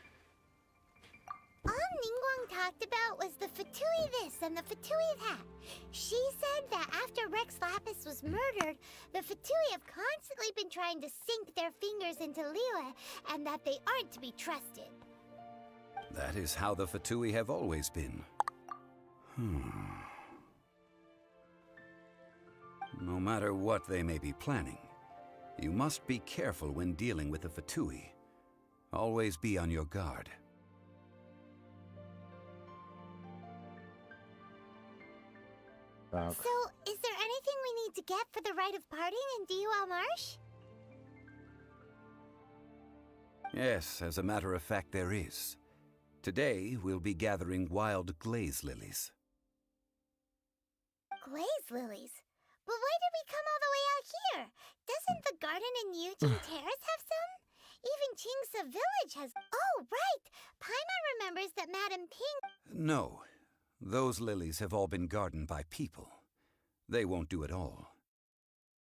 All Ningguang talked about was the Fatui this and the Fatui that. She said that after Rex Lapis was murdered, the Fatui have constantly been trying to sink their fingers into Liyue, and that they aren't to be trusted. That is how the Fatui have always been. No matter what they may be planning, you must be careful when dealing with the Fatui. Always be on your guard. So, is there anything we need to get for the rite of parting in Diwa Marsh? Yes, as a matter of fact, there is. Today, we'll be gathering wild glaze lilies. Glaze lilies? But why did we come all the way out here? Doesn't the garden in Yujing Terrace have some? Even Qingsa village has... Oh, right! Paimon remembers that Madame Ping... No. Those lilies have all been gardened by people. They won't do it all.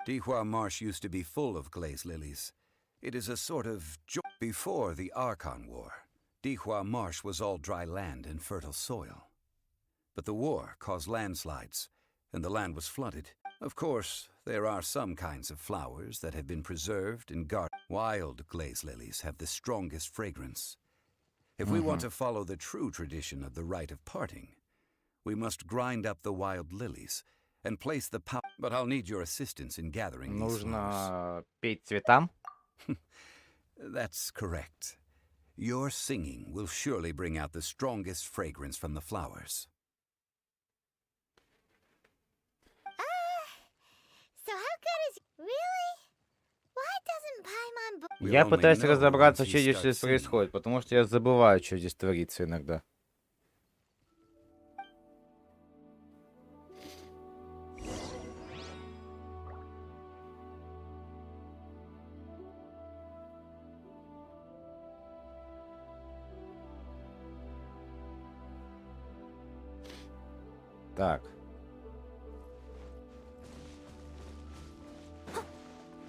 Dihua Marsh used to be full of glaze lilies, It is a sort of before the Archon War. Dihua Marsh was all dry land and fertile soil. But the war caused landslides, and the land was flooded. Of course, there are some kinds of flowers that have been preserved and guarded. Wild glaze lilies have the strongest fragrance. If we want to follow the true tradition of the rite of parting, we must grind up the wild lilies and place the but I'll need your assistance in gathering these flowers. Нужно петь цветам. That's correct. Your singing will surely bring out the strongest fragrance from the flowers. So how good is really? Why doesn't Paimon? Я пытаюсь разобраться, что здесь происходит, потому что я забываю, что здесь творится иногда. Так.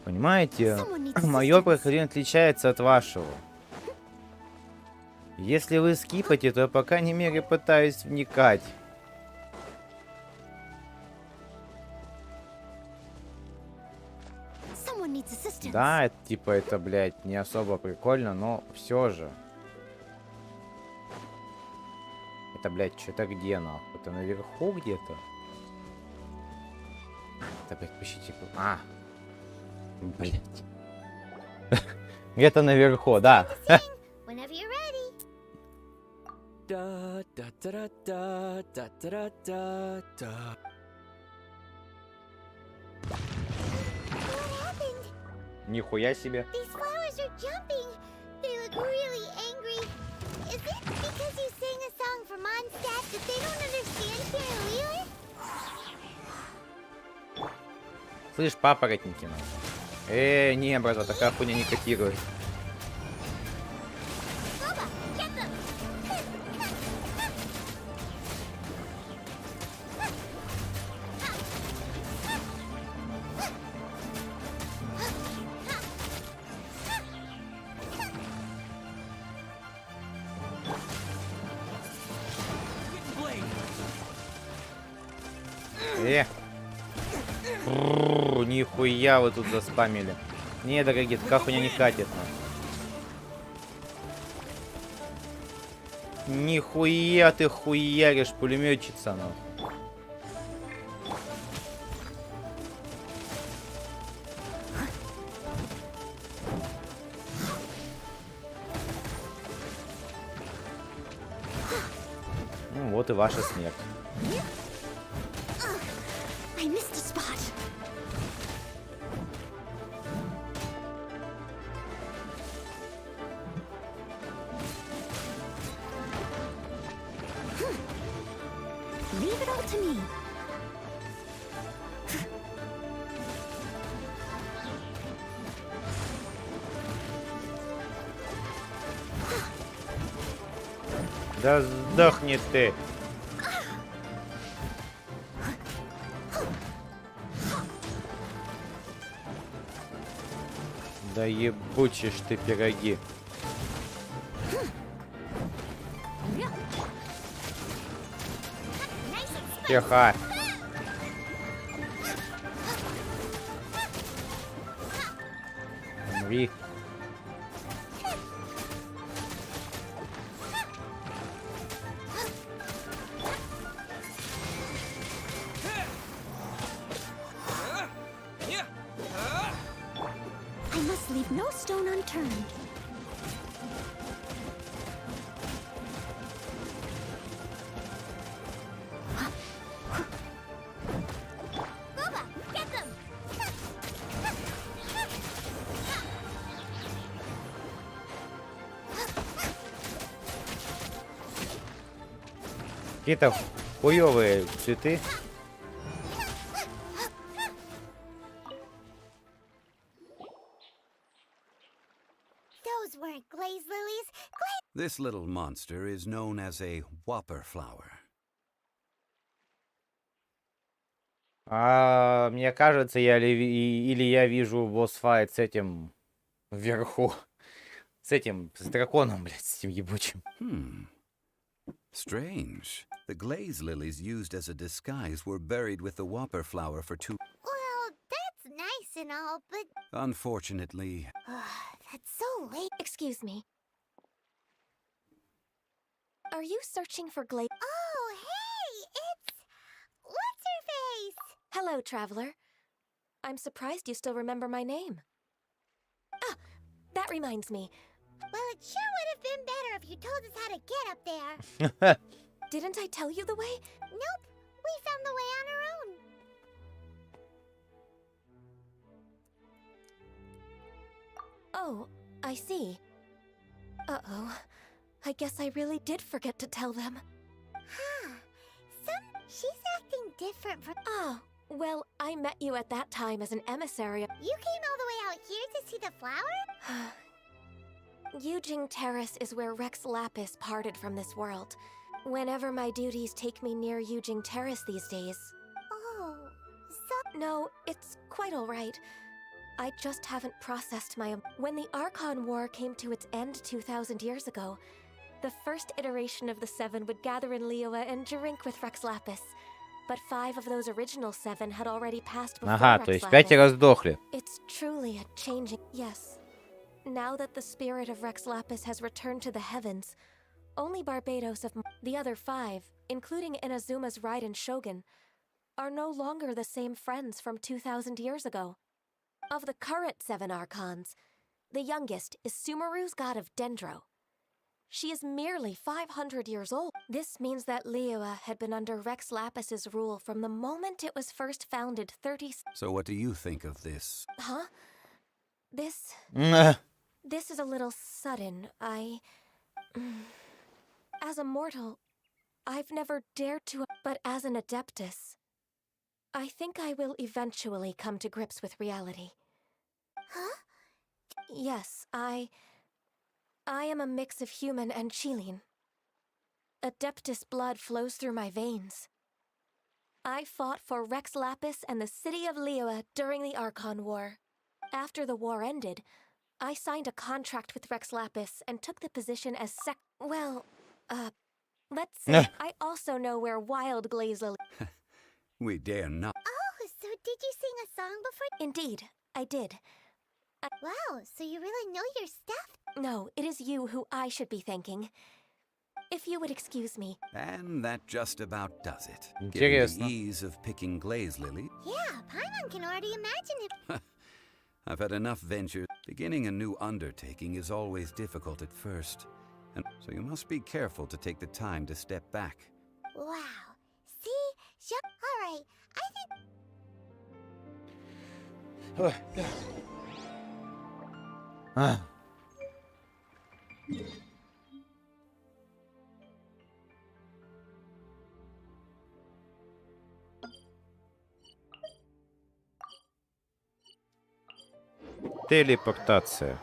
Понимаете, мое прохождение отличается от вашего. Если вы скипаете, то я по крайней мере пытаюсь вникать. Да, это, типа, это, блядь, не особо прикольно, но все же. Это, блядь, что-то где, нахуй? Это наверху где-то? Это, блядь, почти типа... А! Блядь. Где-то наверху, да. Нихуя себе. Слышь, папоротники. Не, брат, такая хуйня не котирует. Нихуя вы тут заспамили. Не, дорогие, такая хуйня не катит. Нихуя ты хуяришь, пулеметчица, нахуй. Ну вот и ваша смерть. Leave it all to me. Да сдохни ты. Да ебучишь ты пироги. Тихо. Умри. I must leave no stone unturned. Какие-то хуёвые цветы. Those weren't glaze lilies. This little monster is known as a whopper flower. Мне кажется, или я вижу босс-файт с этим Вверху. С этим, с драконом, блядь, с этим ебучим. Strange. The glaze lilies used as a disguise were buried with the whopper flower for 2. Well, that's nice and all, but Unfortunately, that's so late. Excuse me. Are you searching for Glade? Oh, hey, it's what's her face? Hello, traveler. I'm surprised you still remember my name. Ah, that reminds me. Well, it sure would have been better if you told us how to get up there. Didn't I tell you the way? Nope, we found the way on our own. Oh, I see. Uh-oh. I guess I really did forget to tell them. Huh. She's acting different from... Ah, well, I met you at that time as an emissary. You came all the way out here to see the flower? Yujing Terrace is where Rex Lapis parted from this world. Whenever my duties take me near Yujing Terrace these days. Oh, so... No, it's quite alright. I just haven't processed my... When the Archon War came to its end 2,000 years ago, the first iteration of the Seven would gather in Liyue and drink with Rex Lapis. But 5 of those original 7 had already passed before Ага, Rex то есть Lapis. 5 сдохли. It's truly a changing... Yes. Now that the spirit of Rex Lapis has returned to the heavens, only Barbados of the other 5, including Inazuma's Raiden Shogun, are no longer the same friends from 2,000 years ago. Of the current 7 Archons, the youngest is Sumeru's god of Dendro. She is merely 500 years old. This means that Liyue had been under Rex Lapis's rule from the moment it was first founded 30... So what do you think of this? Huh? This is a little sudden. As a mortal, I've never dared to... But as an Adeptus, I think I will eventually come to grips with reality. Huh? Yes, I am a mix of human and Chilean. Adeptus blood flows through my veins. I fought for Rex Lapis and the city of Liyue during the Archon War. After the war ended, I signed a contract with Rex Lapis and took the position as let's say I also know where Wild Glaze Lily... We dare not. Oh, so did you sing a song before? Indeed, I did. Wow, so you really know your stuff? No, it is you who I should be thanking. If you would excuse me. And that just about does it. Given Интересно. the ease of picking glaze lily, Yeah, Paimon can already imagine it. I've had enough ventures. Beginning a new undertaking is always difficult at first, and so you must be careful to take the time to step back. Wow. See? Alright, I think... Телепортация.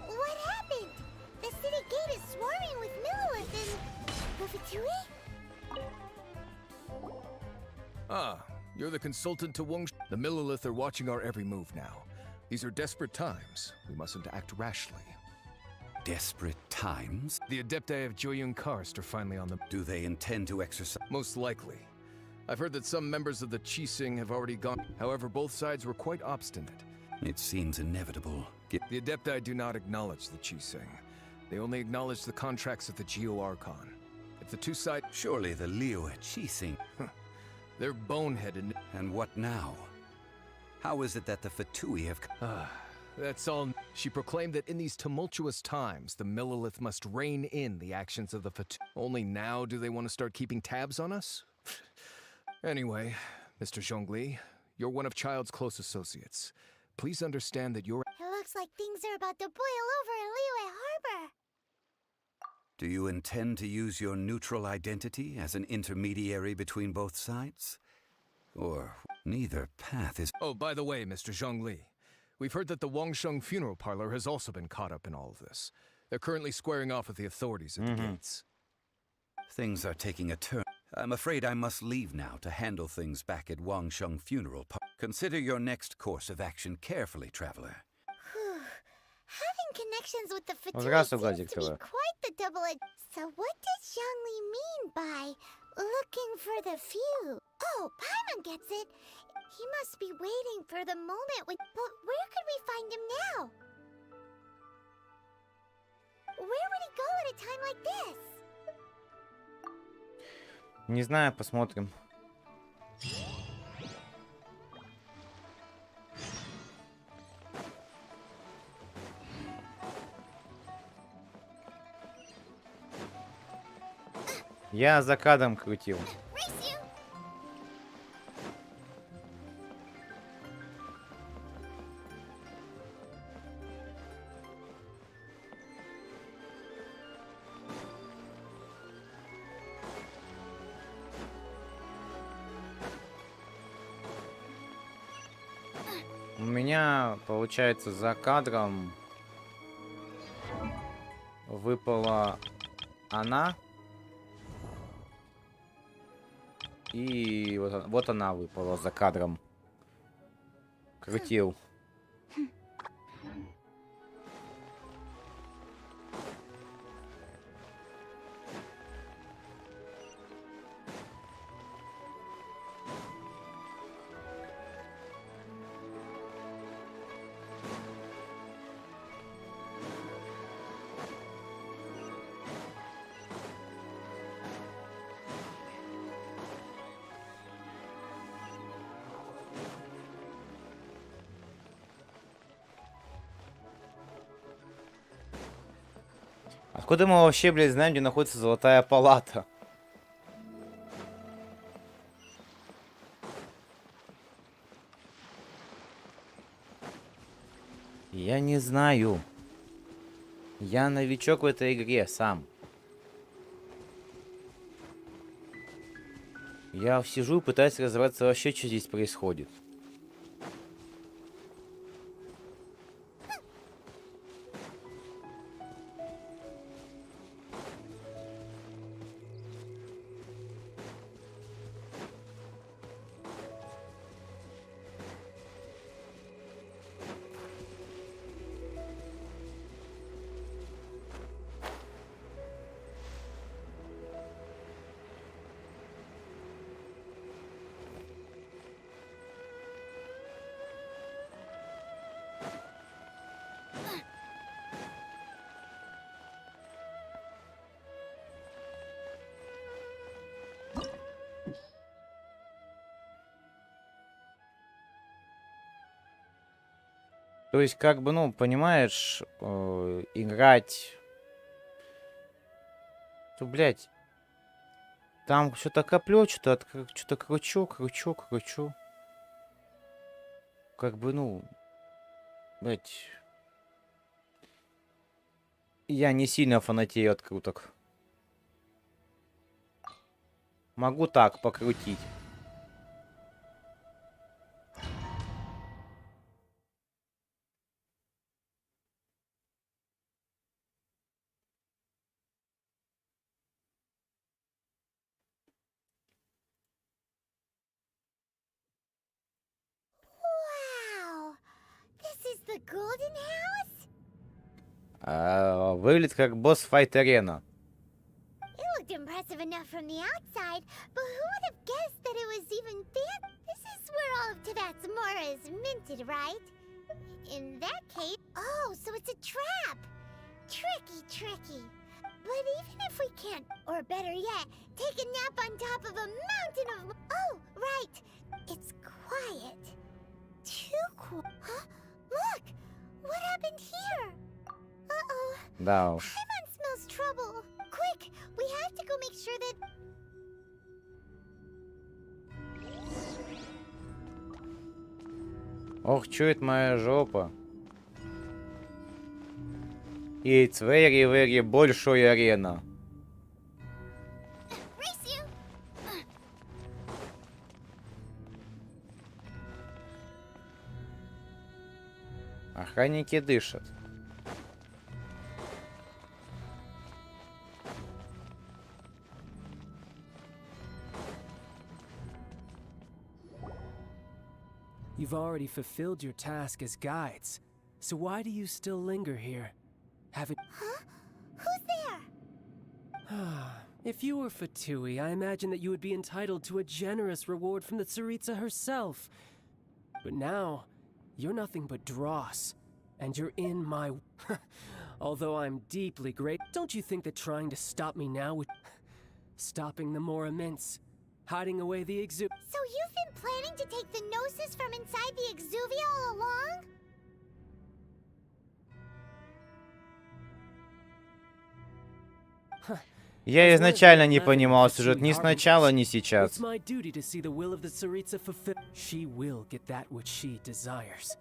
What happened? The city gate is swarming with Millowith and... Bufatui? Ah, you're the consultant to Wong. The Millilith are watching our every move now. These are desperate times. We mustn't act rashly. Desperate times? The Adepti of Joyun Karst are finally on the... Do they intend to exercise? Most likely. I've heard that some members of the Qixing have already gone. However, both sides were quite obstinate. It seems inevitable. The Adepti do not acknowledge the Qixing. They only acknowledge the contracts of the Geo Archon. If the two sides... Surely the Liyue Qixing... They're boneheaded. And what now? How is it that the Fatui have... That's all. She proclaimed that in these tumultuous times, the Millilith must rein in the actions of the Fatui. Only now do they want to start keeping tabs on us? Anyway, Mr. Zhongli, you're one of Child's close associates. Please understand that you're... It looks like things are about to boil over in Liyue Harbor. Do you intend to use your neutral identity as an intermediary between both sides? Or neither path is... Oh, by the way, Mr. Zhongli, we've heard that the Wangsheng funeral parlor has also been caught up in all of this. They're currently squaring off with the authorities at the gates. Things are taking a turn. I'm afraid I must leave now to handle things back at Wangsheng funeral parlor. Consider your next course of action carefully, traveler. Having connections with the Fatui Здравствуй, seems to be quite the double-edged. So what does Zhongli mean by looking for the few? Oh, Paimon gets it. He must be waiting for the moment when... But where could we find him now? Where would he go at a time like this? Не знаю, посмотрим. Я за кадром крутил. У меня, получается, за кадром выпала она. И вот она выпала за кадром. Крутил. Откуда мы вообще, блядь, знаем, где находится золотая палата? Я не знаю. Я новичок в этой игре сам. Я сижу и пытаюсь разобраться вообще, что здесь происходит. То есть, как бы, ну, понимаешь, играть... То, блядь, там что-то коплю, что-то кручу. Как бы, ну, блядь... Я не сильно фанатею от круток. Могу так покрутить. Wow! This is the Golden House? Выглядит как босс-файт арена. It looked impressive enough from the outside, but who would have guessed that it was even there? This is where all of Tibet's mora is minted, right? In that case... Oh, so it's a trap! Tricky. But even if we can't, or better yet, take a nap on top of a mountain of... Oh, right! It's quiet. Too quiet. Huh? Look! What happened here? Uh-oh. Да уж. Paimon smells trouble. Quick! We have to go make sure that... Ох, чует моя жопа. It's very, very большой арена. Race you. Охранники дышат. You've already fulfilled your task as guides, so why do you still linger here? Haven't... Huh? Who's there? If you were Fatui, I imagine that you would be entitled to a generous reward from the Tsaritsa herself. But now, you're nothing but dross, and you're in my... Although I'm deeply grateful, don't you think that trying to stop me now would... Stopping the more immense, hiding away the So you've been planning to take the gnosis from inside the Exuvia all along? Я изначально не понимал сюжет ни сначала, ни сейчас. It's my duty to see the will of the Tsaritsa fulfilled. She will get that which she desires.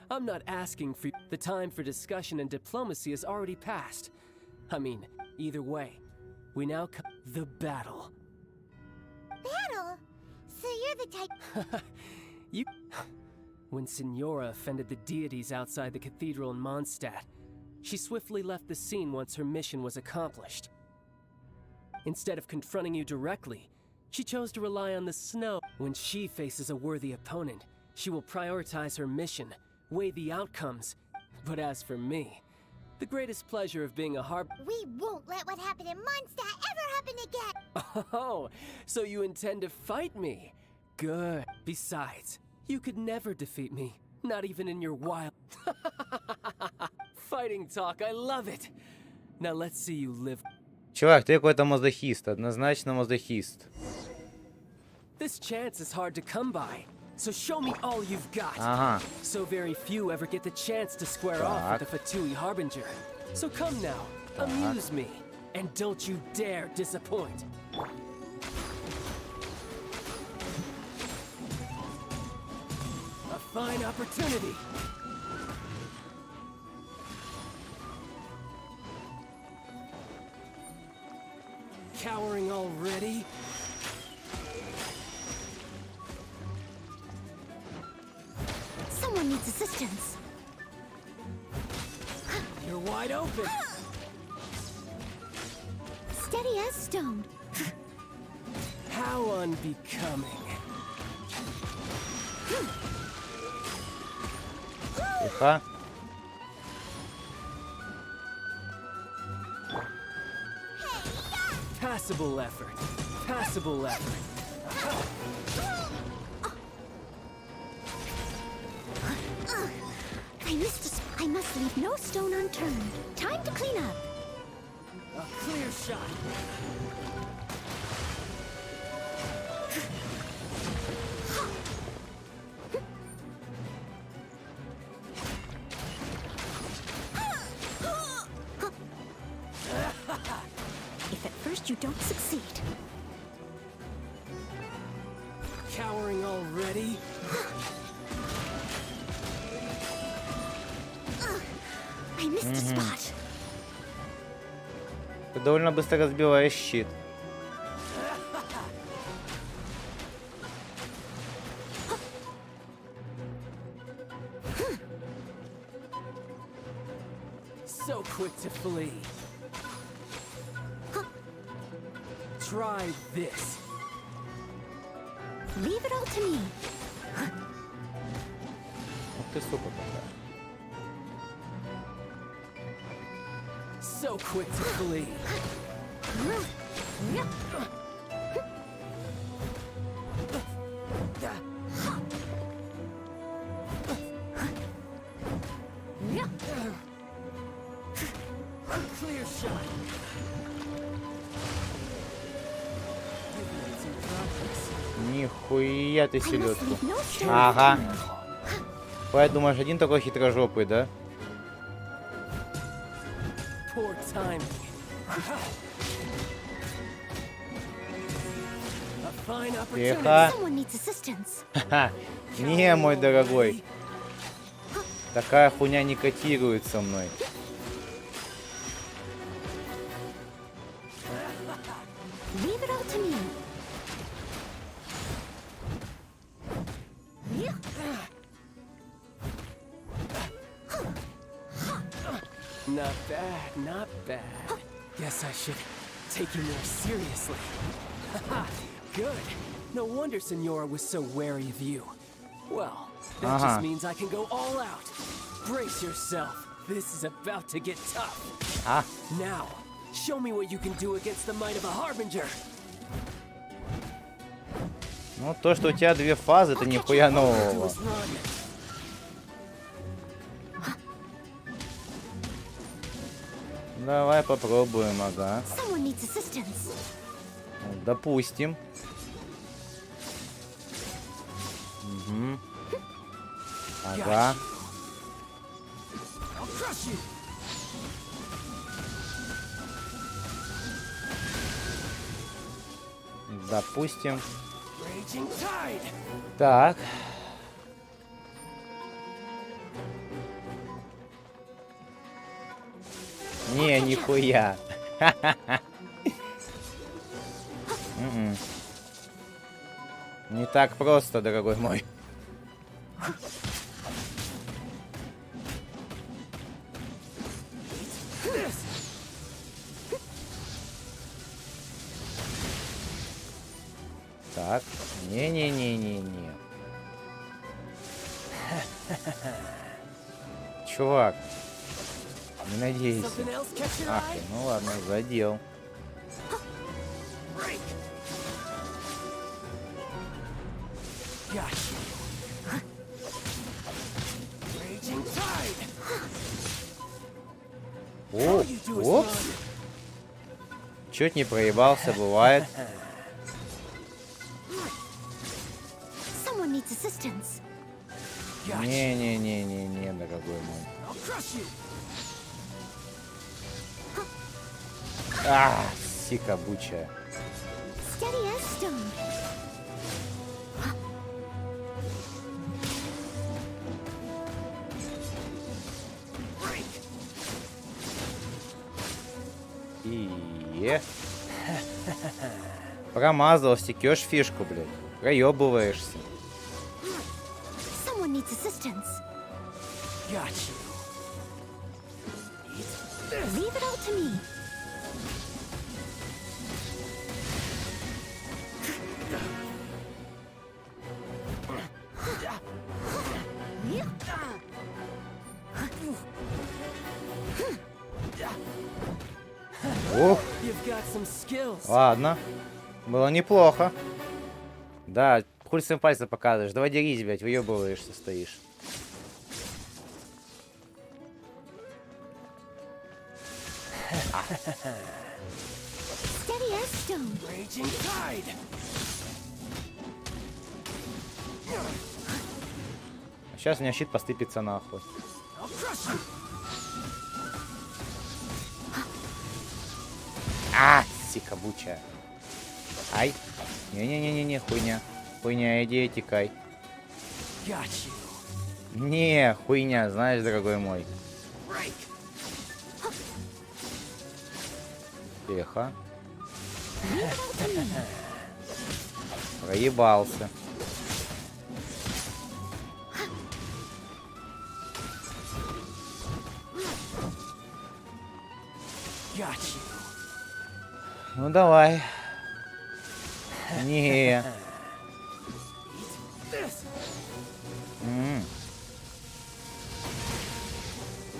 I'm not asking for... The time for discussion and diplomacy has already passed. I mean, either way, we now come... The battle. Battle? So you're the type... You... When Signora offended the deities outside the cathedral in Mondstadt, she swiftly left the scene once her mission was accomplished. Instead of confronting you directly, she chose to rely on the snow. When she faces a worthy opponent, she will prioritize her mission, weigh the outcomes. But as for me, the greatest pleasure of being a We won't let what happened in Mondstadt ever happen again! Oh, so you intend to fight me? Good. Besides, you could never defeat me, not even in your wild... Fighting talk, I love it. Now let's see you live. Чувак, ты какой-то мазохист, однозначно мазохист. This chance is hard to come by, so show me all you've got. Ага. So very few ever get the chance to square off with the Fatui Harbinger. So come now, amuse me, and don't you dare disappoint. A fine opportunity. Cowering already? Someone needs assistance. You're wide open. Steady as stone. How unbecoming. Тихо. Passable effort. Passable effort. I missed a I must leave no stone unturned. Time to clean up. A clear shot. If at first you don't succeed. Cowering already? I missed a spot. Ты довольно быстро разбиваешь щит. So quick to flee. Try this. Leave it all to me. Ух ты, сука какая. So quick to flee. A clear shot. Нихуя ты селедку. Ага. Хватит, думаешь, один такой хитрожопый, да? Poor timing. A Тихо. Someone needs assistance. Ха-ха. Не, мой дорогой. Такая хуйня не котирует со мной. Leave it all to me. Not bad, not bad. Guess I should take you more seriously. Haha, good. No wonder Senora was so wary of you. Well, that just means I can go all out. Brace yourself. This is about to get tough. Now, show me what you can do against the might of a Harbinger. Ну, то, что у тебя две фазы, это нихуя нового. Давай попробуем, ага. Допустим. Угу. Ага. Допустим. Так. Не, нихуя. Не так просто, дорогой мой. Так, не-не-не-не-не. Чувак, не надейся. Ах ты, ну ладно, задел. О, опс. Чуть не проебался, бывает. Не-не-не-не-не, дорогой мой. Сика бучая. Промазал, стекешь фишку, блядь. Проебываешься. Ух. Ладно. Было неплохо. Да, хуй своим пальцем показываешь. Давай дерись, блядь, выебываешься, стоишь. Сейчас у меня щит постыпется нахуй. Сика бучая. Ай. Не-не-не-не-не, хуйня. Хуйня, иди, текай. Не, хуйня, знаешь, дорогой мой. Тихо. Проебался. Ну давай. Не.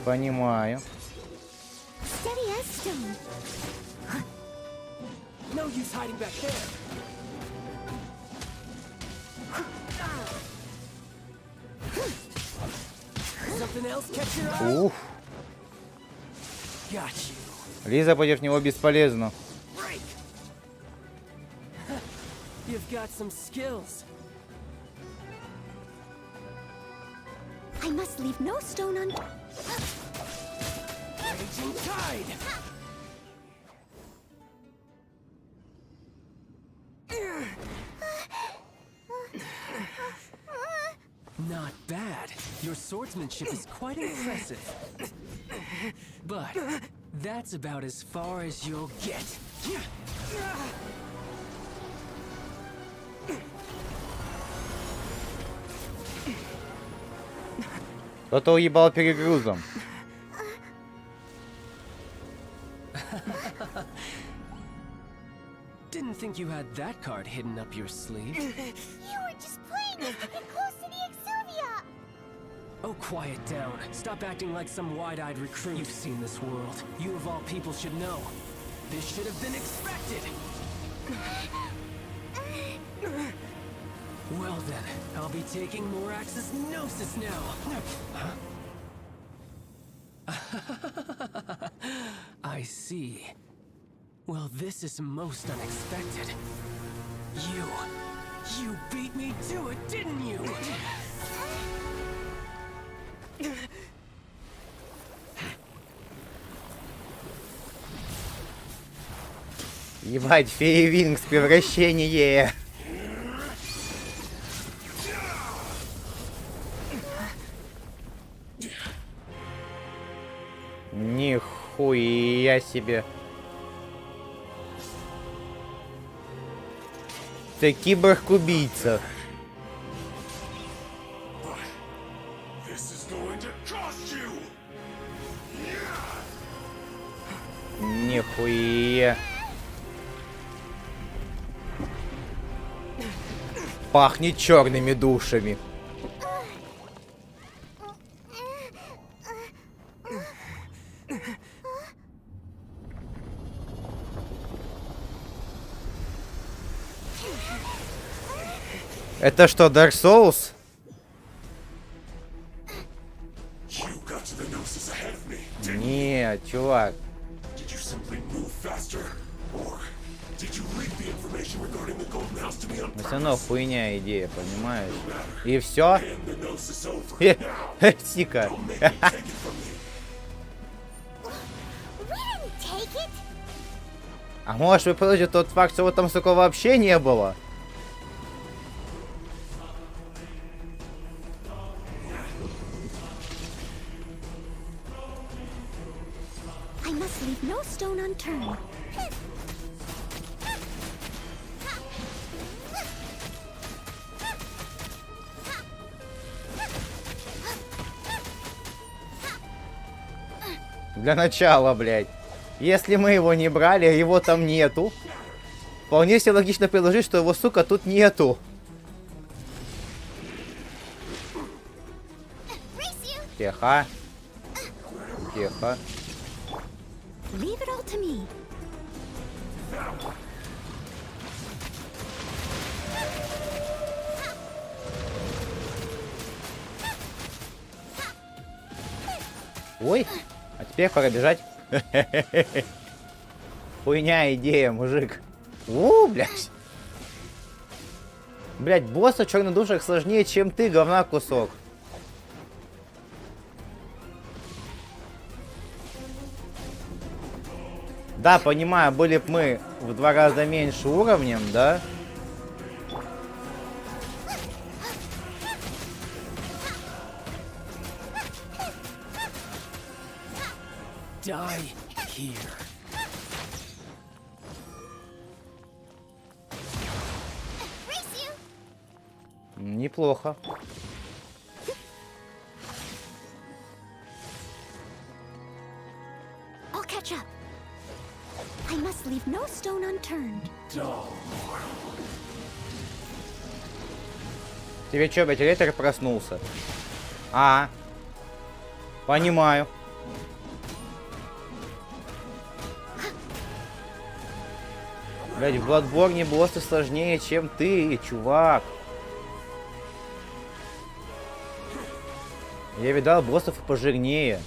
Понимаю. Уф. Лиза против него бесполезна. You've got some skills. I must leave no stone unturned. Raging tide. swordsmanship is quite impressive. But that's about as far as you'll get. Кто-то уебал перегрузом. Didn't think you had that card hidden up your sleeve. You were just playing us to get close to the Exuvia! Oh, quiet down. Stop acting like some wide-eyed recruit. You've seen this world. You of all people should know. This should have been expected. Well then, I'll be taking Morax's Gnosis now. Huh? I see. Well, this is most unexpected. You beat me to it, didn't you? Ебать, Феи Винкс, превращение. Нихуя себе. Ты киборг-убийца. Нихуя. Пахнет черными душами. Это что, Dark Souls? Нет, чувак. Но все равно хуйня идея, понимаешь? И все? Тика. А может вы получите тот факт, что вот там столько вообще не было? No stone unturned. Для начала, блядь. Если мы его не брали, его там нету. Вполне себе логично предложить, что его, сука, тут нету. Тихо. Тихо. Leave it all to me. Ой, а теперь пора бежать. Хуйня идея, мужик. Блядь. Блядь, босса в черных душах сложнее, чем ты, говна кусок. Да, понимаю, были бы мы в 2 раза меньше уровнем, да? Die here. Неплохо. I'll catch up. I must leave no stone unturned. Тебе чё, блядь, электр проснулся? Понимаю. Блядь, в Bloodborne боссы сложнее, чем ты, чувак. Я видал боссов пожирнее.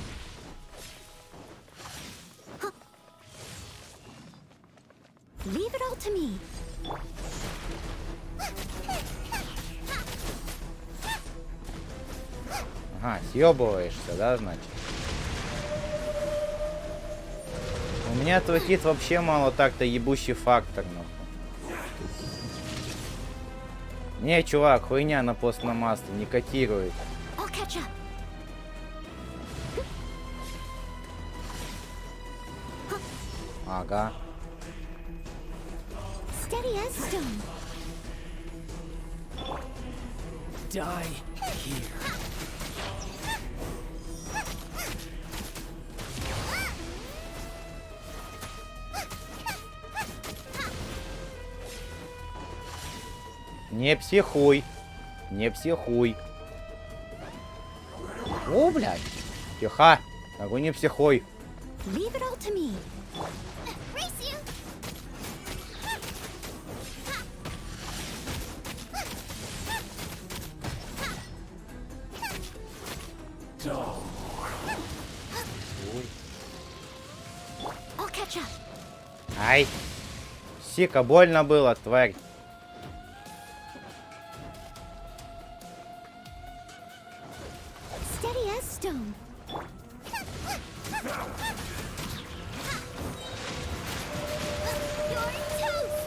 Leave it all to me. Ага, съебываешься, да, значит? У меня твой хит вообще мало так-то ебущий фактор, нахуй. Не, чувак, хуйня на постном масле не котирует. Ага. Steady as stone. Die here. Не психуй. Не психуй. О, блядь. Тихо. Могу не психуй. Leave it all to me. Race you. I'll catch up. Ай. Сика, больно было, тварь. Steady as stone. You're toast.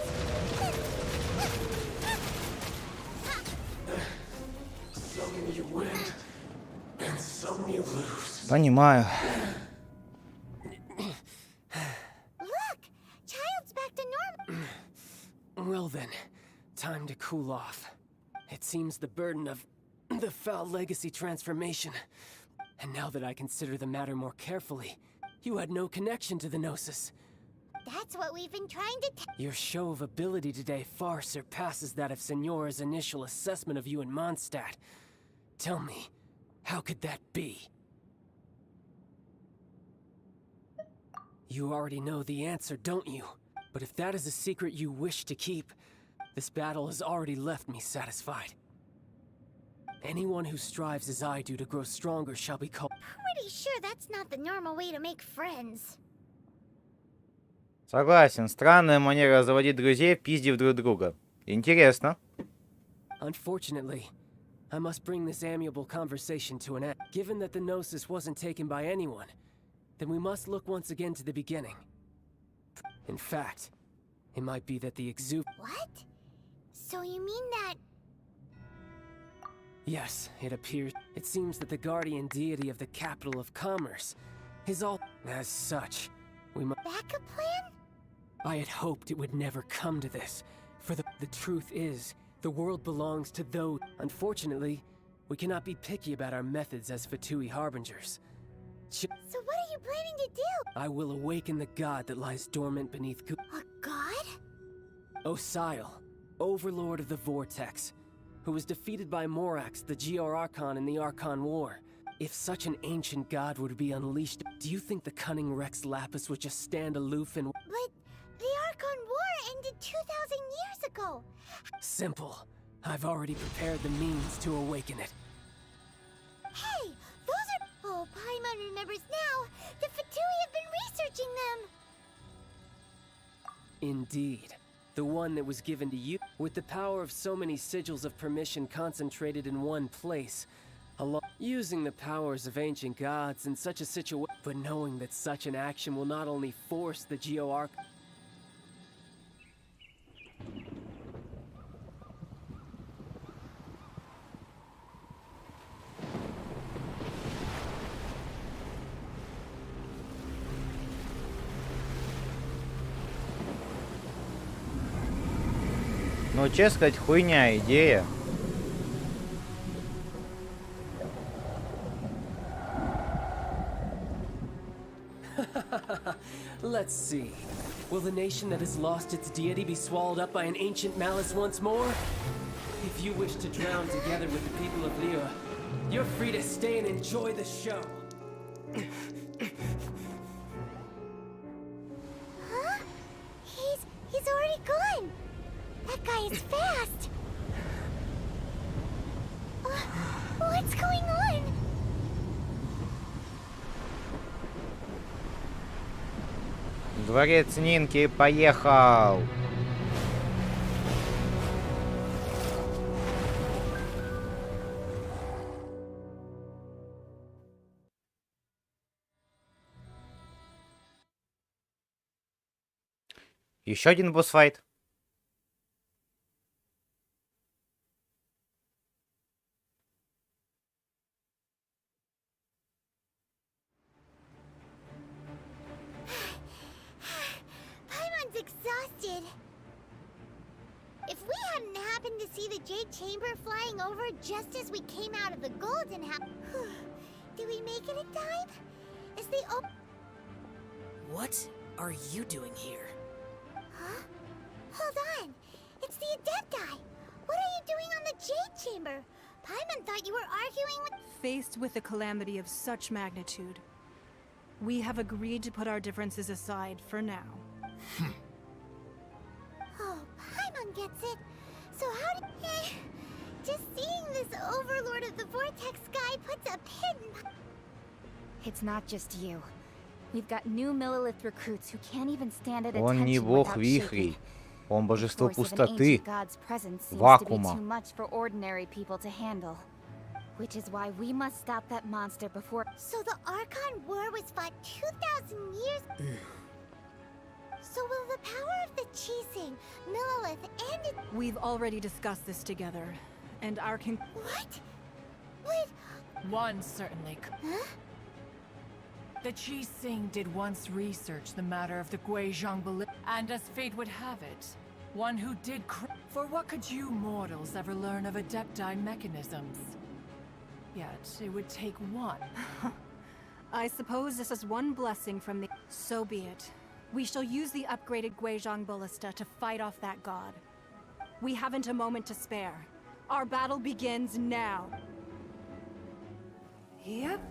Some you win, and some you lose. Понимаю. Look, child's back to normal. Well then, time to cool off. It seems the burden of the foul legacy transformation. And now that I consider the matter more carefully, you had no connection to the Gnosis. That's what we've been trying to Your show of ability today far surpasses that of Signora's initial assessment of you in Mondstadt. Tell me, how could that be? You already know the answer, don't you? But if that is a secret you wish to keep, this battle has already left me satisfied. Anyone who strives as I do to grow stronger shall be called. Pretty sure that's not the normal way to make friends. Согласен. Странная манера заводить друзей, пиздив друг друга. Интересно. Unfortunately, I must bring this amiable conversation to an end. Given that the Gnosis wasn't taken by anyone, then we must look once again to the beginning. In fact, it might be that the What? So you mean that... Yes, it appears. It seems that the guardian deity of the capital of commerce is all. As such, we must. Backup plan? I had hoped it would never come to this, for the truth is, the world belongs to those. Unfortunately, we cannot be picky about our methods as Fatui harbingers. So what are you planning to do? I will awaken the god that lies dormant beneath. A god? Osial, overlord of the vortex, who was defeated by Morax, the Geor Archon in the Archon War. If such an ancient god were to be unleashed, do you think the cunning Rex Lapis would just stand aloof and... But the Archon War ended 2,000 years ago. Simple. I've already prepared the means to awaken it. Hey, those are... Oh, Paimon remembers now. The Fatui have been researching them. Indeed. The one that was given to you, with the power of so many sigils of permission concentrated in one place, using the powers of ancient gods in such a situation, but knowing that such an action will not only force the Geoarch. Ну, честно сказать, хуйня идея. Let's see. Will the nation that has lost its deity be swallowed up by an ancient malice once more? If you wish to drown together with the people of Liyue, you're free to stay and enjoy the show. Huh? He's already gone. That guy is fast. What's going on? Дворец Нинки поехал. Еще один босс-файт. did. If we hadn't happened to see the Jade Chamber flying over just as we came out of the Golden House... Did we make it in time? Is the What are you doing here? Huh? Hold on. It's the Adepti. What are you doing on the Jade Chamber? Paimon thought you were arguing with... Faced with a calamity of such magnitude, we have agreed to put our differences aside for now. Oh, Paimon gets it. So how did... Just seeing this Overlord of the Vortex guy puts a pin in... It's not just you. We've got new Millilith recruits who can't even stand at Он не attention бог without вихрей. shaking. Он The божество force of an пустоты. ancient god's presence seems to be Вакуума. too much for ordinary people to handle. Which is why we must stop that monster before... So the Archon War was fought 2,000 years... So will the power of the Chising, Millilith, and... We've already discussed this together, and our What? Wait... One certainly. Huh? The Chi Sing did once research the matter of the Guizhong Ballista, and as fate would have it, one who did for what could you mortals ever learn of Adepti mechanisms? Yet, it would take one. I suppose this is one blessing from the... So be it. We shall use the upgraded Guizhong Ballista to fight off that god. We haven't a moment to spare. Our battle begins now. Yep.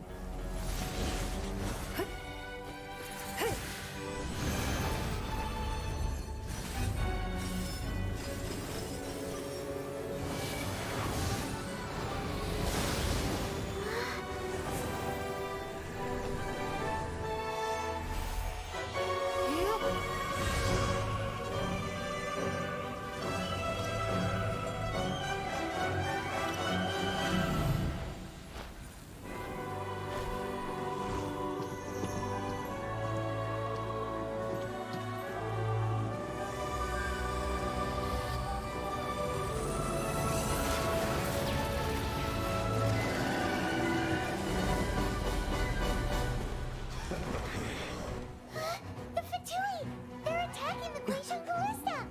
The Fatui! They're attacking the Guizhong Ballista!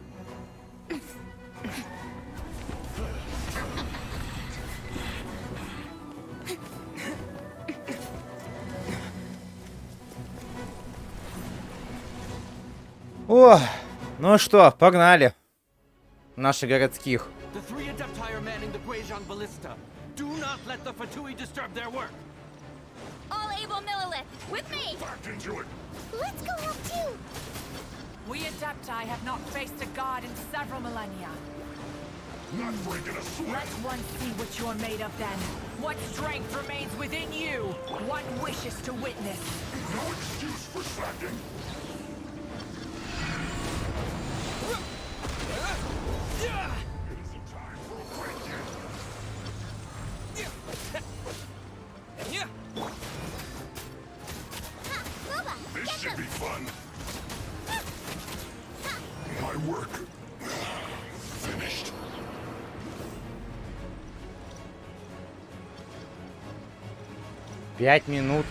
О, ну что, погнали. Наши городских. The three Adepti are manning the Guizhong Ballista. Do not let the Fatui disturb their work. All able Millilith, with me! Back into it. Let's go help too! We Adepti have not faced a god in several millennia. Not breaking a sweat. Let one see what you're made of then. What strength remains within you? One wishes to witness. No excuse for slacking. It isn't time for a fight yet. Ha! Boba! This Get should them! be fun. My work finished. Пять минут.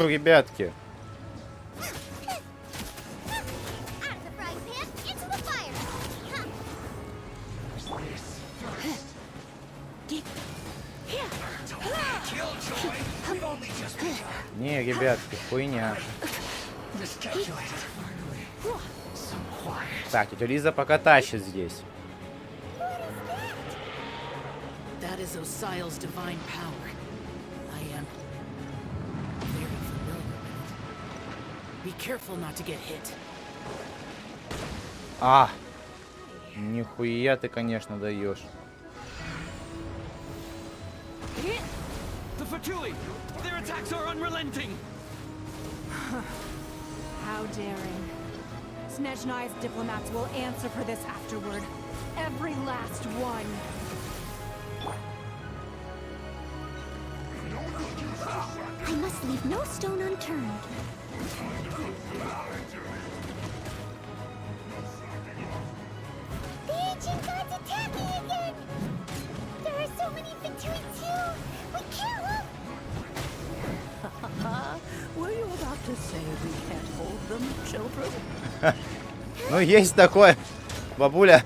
Ребятки. Out of the frying pan, into the fire! Ha! Не, ребятки, хуйня. Так, тетя Лиза пока тащит здесь. That is Osial's divine power. I am very familiar with it. Be careful not to get hit. А, нихуя ты, конечно, даешь. The Fatui! Their attacks are unrelenting! How daring. Snezhnai's diplomats will answer for this afterward. Every last one. I must leave no stone unturned. The ancient god's attacking again! There are so many Ну, есть такое, бабуля.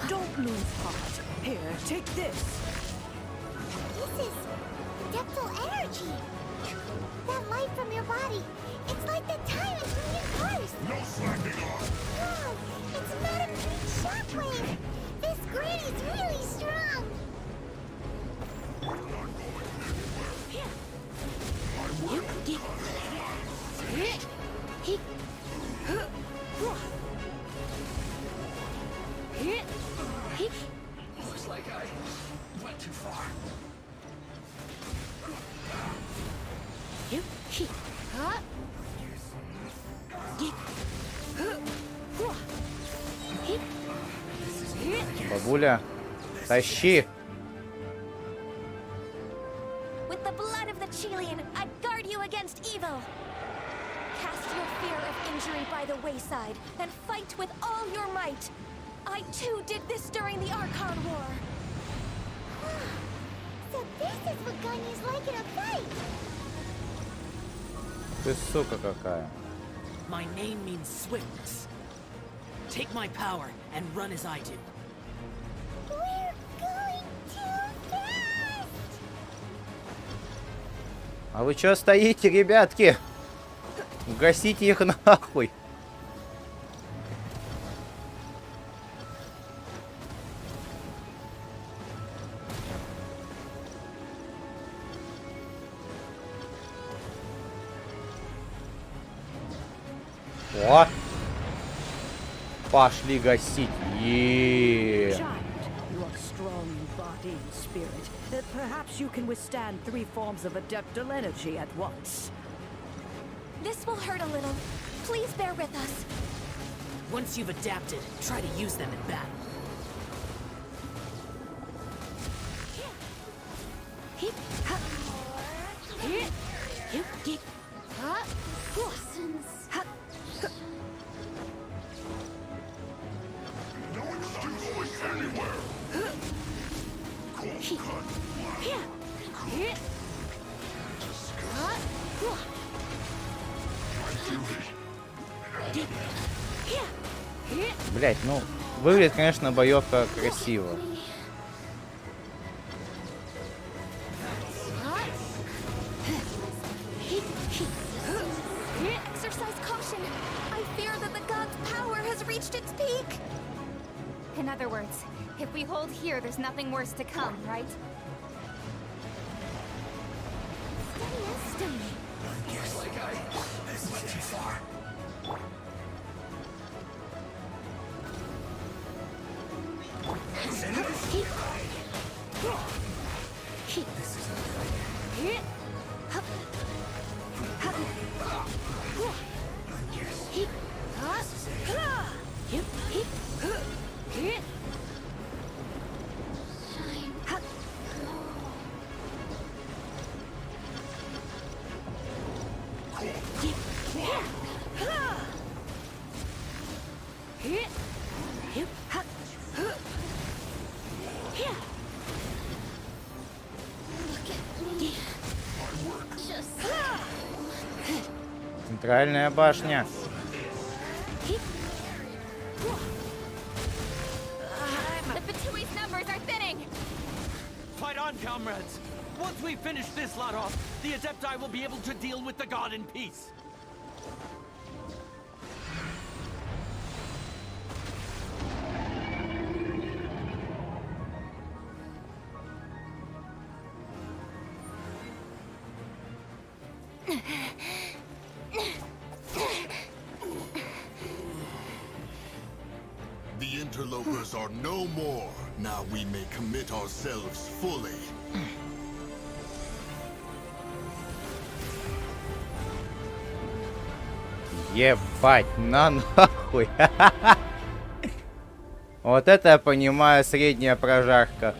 Don't lose heart. Here, take this. This is adeptal energy. That light from your body. It's like the tyrant from your curse. No slacking off. God, it's Madam Green Shockwave. This granny's really strong. Looks like I went too far. Бабуля, тащи. With the blood of the Chilean, I guard you against evil. Cast your fear of injury by the wayside and fight with all your might. I too did this during the Archon War. So this is what Ganya's like in a fight. Ты сука какая. My name means swiftness. Take my power and run as I do. We're going too fast. А вы чё стоите, ребятки? Гасите их нахуй. О! Пошли гасить. Е-е-е. Child, you are strong in body and spirit. Perhaps you can withstand 3 forms of adeptal energy at once. This will hurt a little. Please bear with us. Once you've adapted, try to use them in battle. No excuse going anywhere. Cold cut. Блять, ну, выглядит, конечно, боевка красиво. Exercise caution. I fear that the god's power has reached its peak. In other words, if we hold here, there's nothing worse to come, right? Looks like I went too far. Центральная башня. The Patui's numbers are thinning! Fight on, comrades! Once we finish this lot off, the Adepti will be able to deal with the god in peace. The interlopers are no more. Now we may commit ourselves fully. Ебать, на нахуй. Вот это я понимаю, средняя прожарка.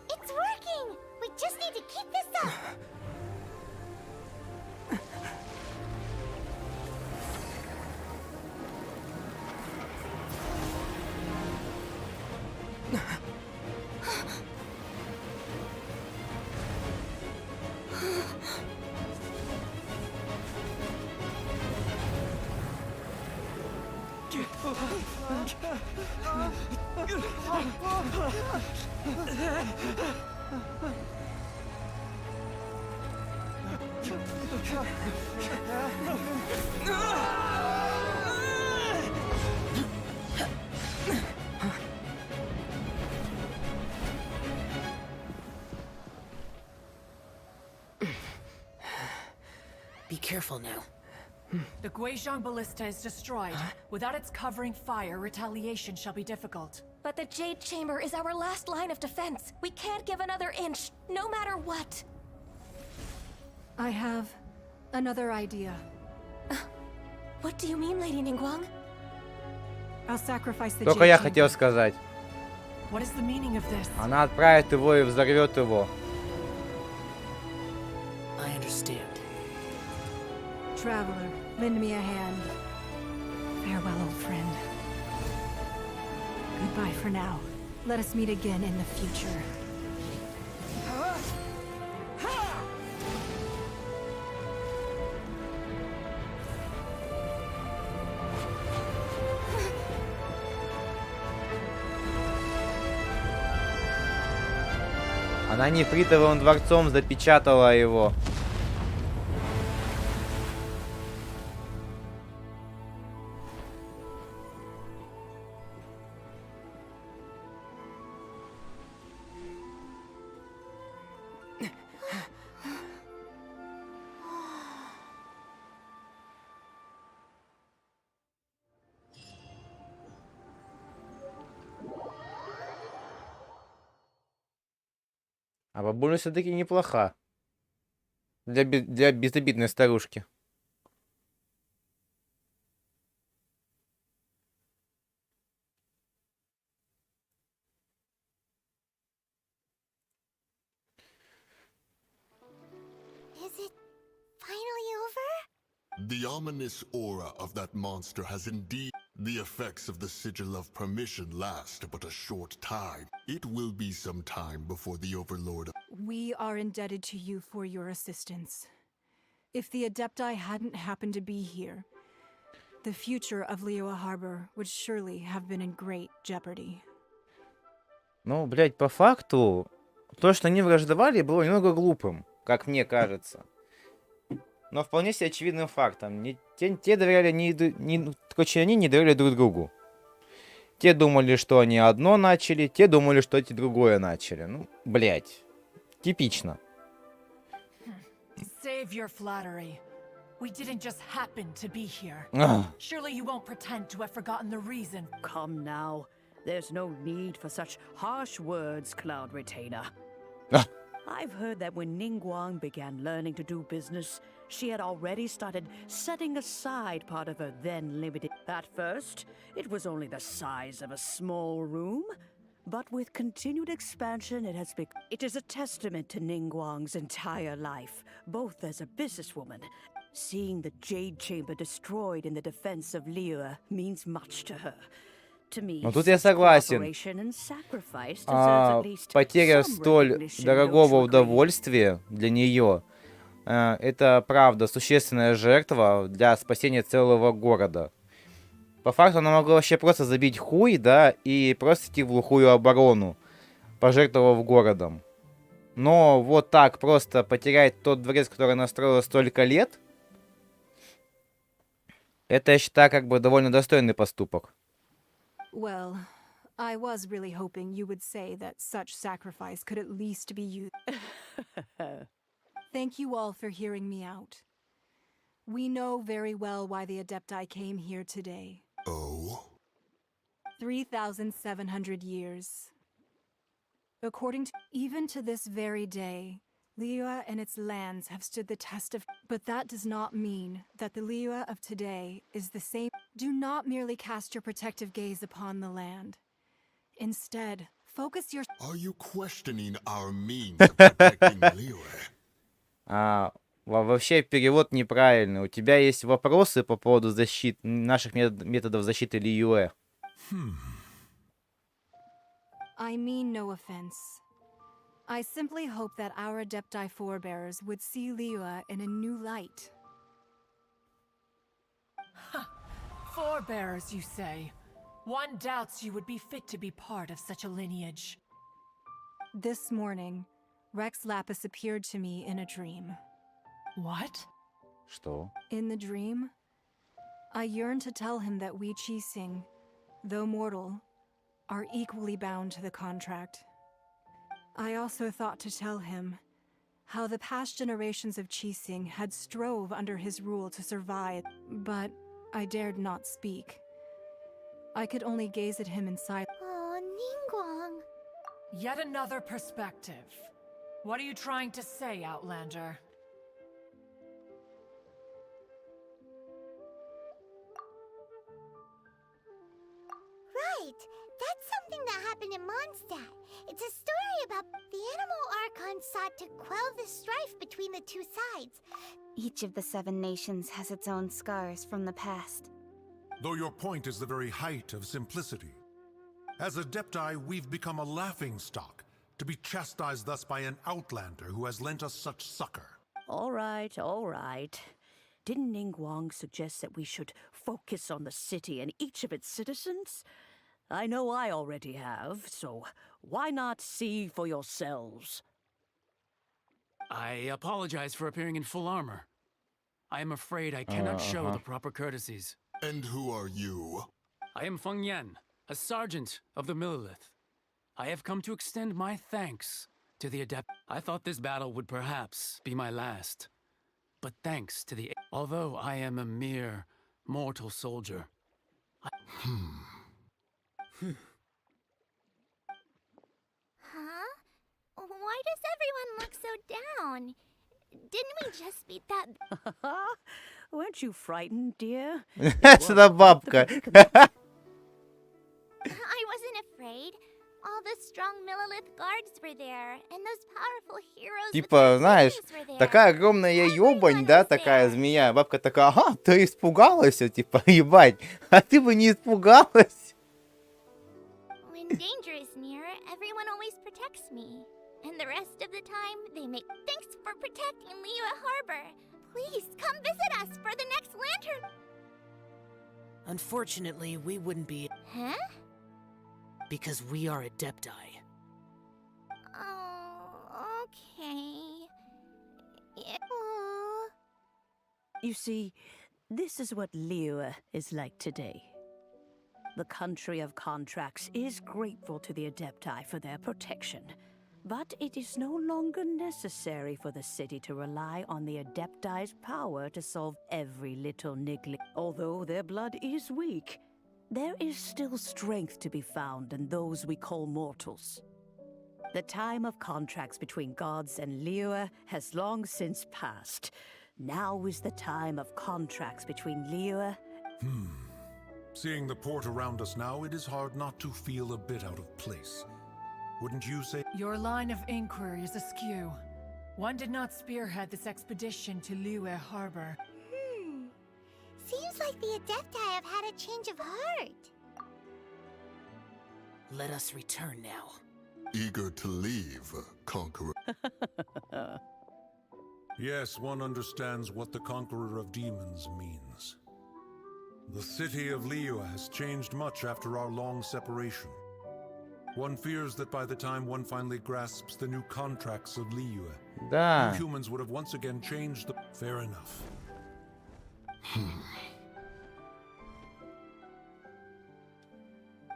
It's working. We just need to keep this up. Be careful now. The Guizhong ballista is destroyed. Without its covering fire, retaliation shall be difficult. But the Jade Chamber is our last line of defense. We can't give another inch, no matter what. I have another idea. What do you mean, Lady Ningguang? I'll sacrifice the Только Jade я Chamber. хотел сказать. What is the meaning of this? Она отправит его и взорвет его. I understand. Traveler, lend me a hand. Farewell, old friend. Goodbye for now. Let us meet again in the future. Она нефритовым дворцом запечатала его. А бабуля все-таки неплоха. Для безобидной старушки. Is it finally over? The ominous aura of that monster has indeed. The effects of the sigil of permission last but a short time. It will be some time before the Overlord. We are indebted to you for your assistance. If the Adepti hadn't happened to be here, the future of Liyue Harbor would surely have been in great jeopardy. Ну, блядь, по факту, то, что они враждовали, было немного глупым, как мне кажется. Но вполне себе очевидным фактом. Те доверяли, короче, они не доверяли друг другу. Те думали, что они одно начали, те думали, что эти другое начали. Ну, блядь. Типично. Save your flattery. We didn't just happen to be here. Surely you won't pretend to have forgotten the reason. Come now. There's no need for such harsh words, Cloud Retainer. I've heard that when Ningguang began learning to do business, she had already started setting aside part of her then limited. At first, it was only the size of a small room, but with continued expansion, it is a testament to Ningguang's entire life, both as a businesswoman. Seeing the Jade Chamber destroyed in the defense of Liyue means much to her. Ну тут я согласен. Потеря столь дорогого удовольствия для нее, это правда существенная жертва для спасения целого города. По факту она могла вообще просто забить хуй, да, и просто идти в глухую оборону, пожертвовав городом. Но вот так просто потерять тот дворец, который она строила столько лет, это, я считаю, как бы довольно достойный поступок. Well, I was really hoping you would say that such sacrifice could at least be used. Thank you all for hearing me out. We know very well why the Adepti came here today. Oh? 3,700 years. According to, even to this very day, Liyue and its lands have stood the test of, but that does not mean that the Liyue of today is the same. Do not merely cast your protective gaze upon the land. Instead, focus your... Are you questioning our means of protecting Liyue? Вообще перевод неправильный. У тебя есть вопросы по поводу защиты, наших методов защиты Лiyue? I mean no offense. I simply hope that our Adepti forebears would see Liyue in a new light. Forebears, you say? One doubts you would be fit to be part of such a lineage. This morning, Rex Lapis appeared to me in a dream. What? Что? In the dream, I yearned to tell him that we Qixing, though mortal, are equally bound to the contract. I also thought to tell him how the past generations of Qixing had strove under his rule to survive, but I dared not speak. I could only gaze at him in silence. Oh, Ningguang. Yet another perspective. What are you trying to say, Outlander? Right. That's something that happened in Mondstadt. It's a story about the animal Archon sought to quell the strife between the two sides. Each of the 7 nations has its own scars from the past. Though your point is the very height of simplicity. As Adepti, we've become a laughingstock, to be chastised thus by an outlander who has lent us such succor. All right, all right. Didn't Ningguang suggest that we should focus on the city and each of its citizens? I know I already have, so why not see for yourselves? I apologize for appearing in full armor. I am afraid I cannot show the proper courtesies. And who are you? I am Feng Yan, a sergeant of the Millelith. I have come to extend my thanks to the Adept. I thought this battle would perhaps be my last. But thanks to the... Although I am a mere mortal soldier. Huh? Why does everyone look so down? Didn't we just beat that? Weren't you frightened, dear? Сюда бабка. I wasn't afraid. All the strong Millelith guards were there, and those powerful heroes with Типа, their знаешь, wings were there. такая огромная ёбань, да, такая змея. Бабка такая, ага, ты испугалась, типа, ебать. А ты бы не испугалась. When danger is near, everyone always protects me. And the rest of the time, they make... Thanks for protecting Liyue Harbor. Please, come visit us for the next lantern. Unfortunately, we wouldn't be... Huh? Because we are Adepti. Oh, okay. Yeah. You see, this is what Liyue is like today. The country of contracts is grateful to the Adepti for their protection. But it is no longer necessary for the city to rely on the Adepti's power to solve every little niggly. Although their blood is weak, there is still strength to be found in those we call mortals. The time of contracts between gods and Liyue has long since passed. Now is the time of contracts between Liyue... Seeing the port around us now, it is hard not to feel a bit out of place. Wouldn't you say? Your line of inquiry is askew. One did not spearhead this expedition to Liyue Harbor. Seems like the Adepti have had a change of heart. Let us return now. Eager to leave, Conqueror. Yes, one understands what the Conqueror of Demons means. The city of Liyue has changed much after our long separation. One fears that by the time one finally grasps the new contracts of Liyue, Да. you humans would have once again changed the... Fair enough.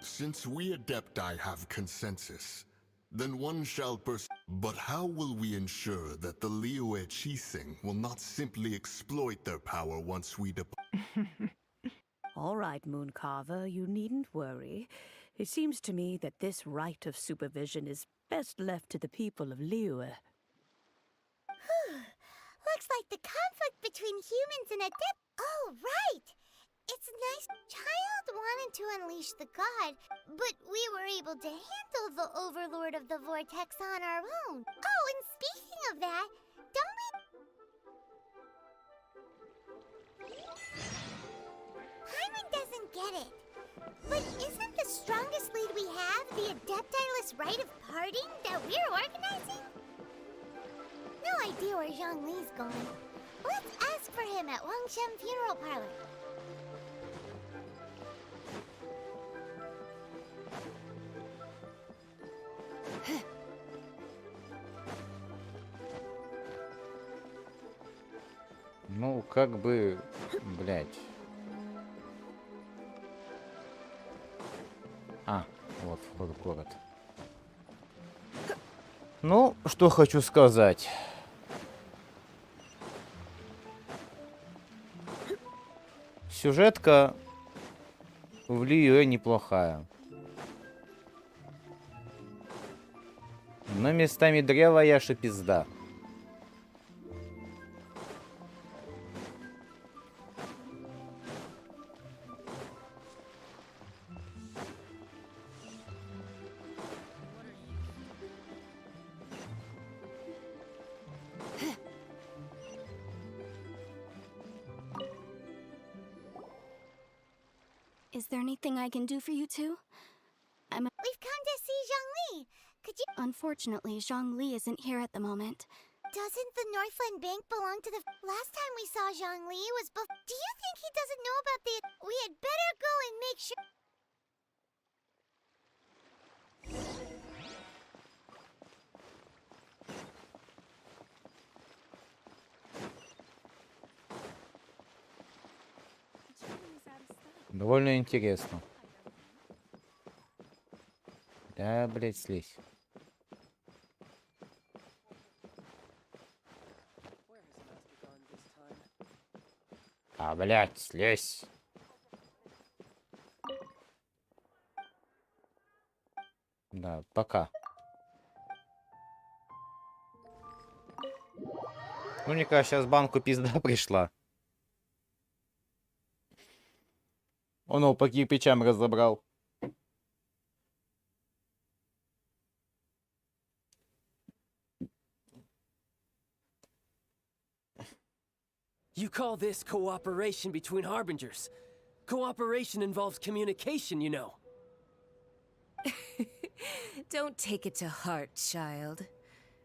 Since we Adepti have consensus, then one shall But how will we ensure that the Liyue Qixing will not simply exploit their power once we depart? All right, Mooncarver, you needn't worry. It seems to me that this right of supervision is best left to the people of Liyue. Looks like the conflict between humans and Adept... Oh, right! It's nice. Child wanted to unleash the god, but we were able to handle the Overlord of the Vortex on our own. Oh, and speaking of that, don't we... Hyman doesn't get it. But isn't the strongest lead we have the Adepti-less rite of parting that we're organizing? No idea where Zhongli's going. Let's ask for him at Wangshen Funeral Parlor. Ну, как бы, блядь. А, вот вход в город. Ну, что хочу сказать. Сюжетка в Лиюэ неплохая. Но местами древо яши пизда. Is there anything I can do for you two? We've come to see Zhongli. Could you? Unfortunately, Zhongli isn't here at the moment. Doesn't the Northland Bank belong to the? Last time we saw Zhongli was before. Do you think he doesn't know about the? We had better go and make sure. Довольно интересно. Да, блядь, слезь. А, блядь, слезь. Да, пока. Ну, мне кажется, сейчас банку пизда пришла. Он его по кирпичам разобрал. You call this cooperation between harbingers? Cooperation involves communication, you know. Don't take it to heart, child.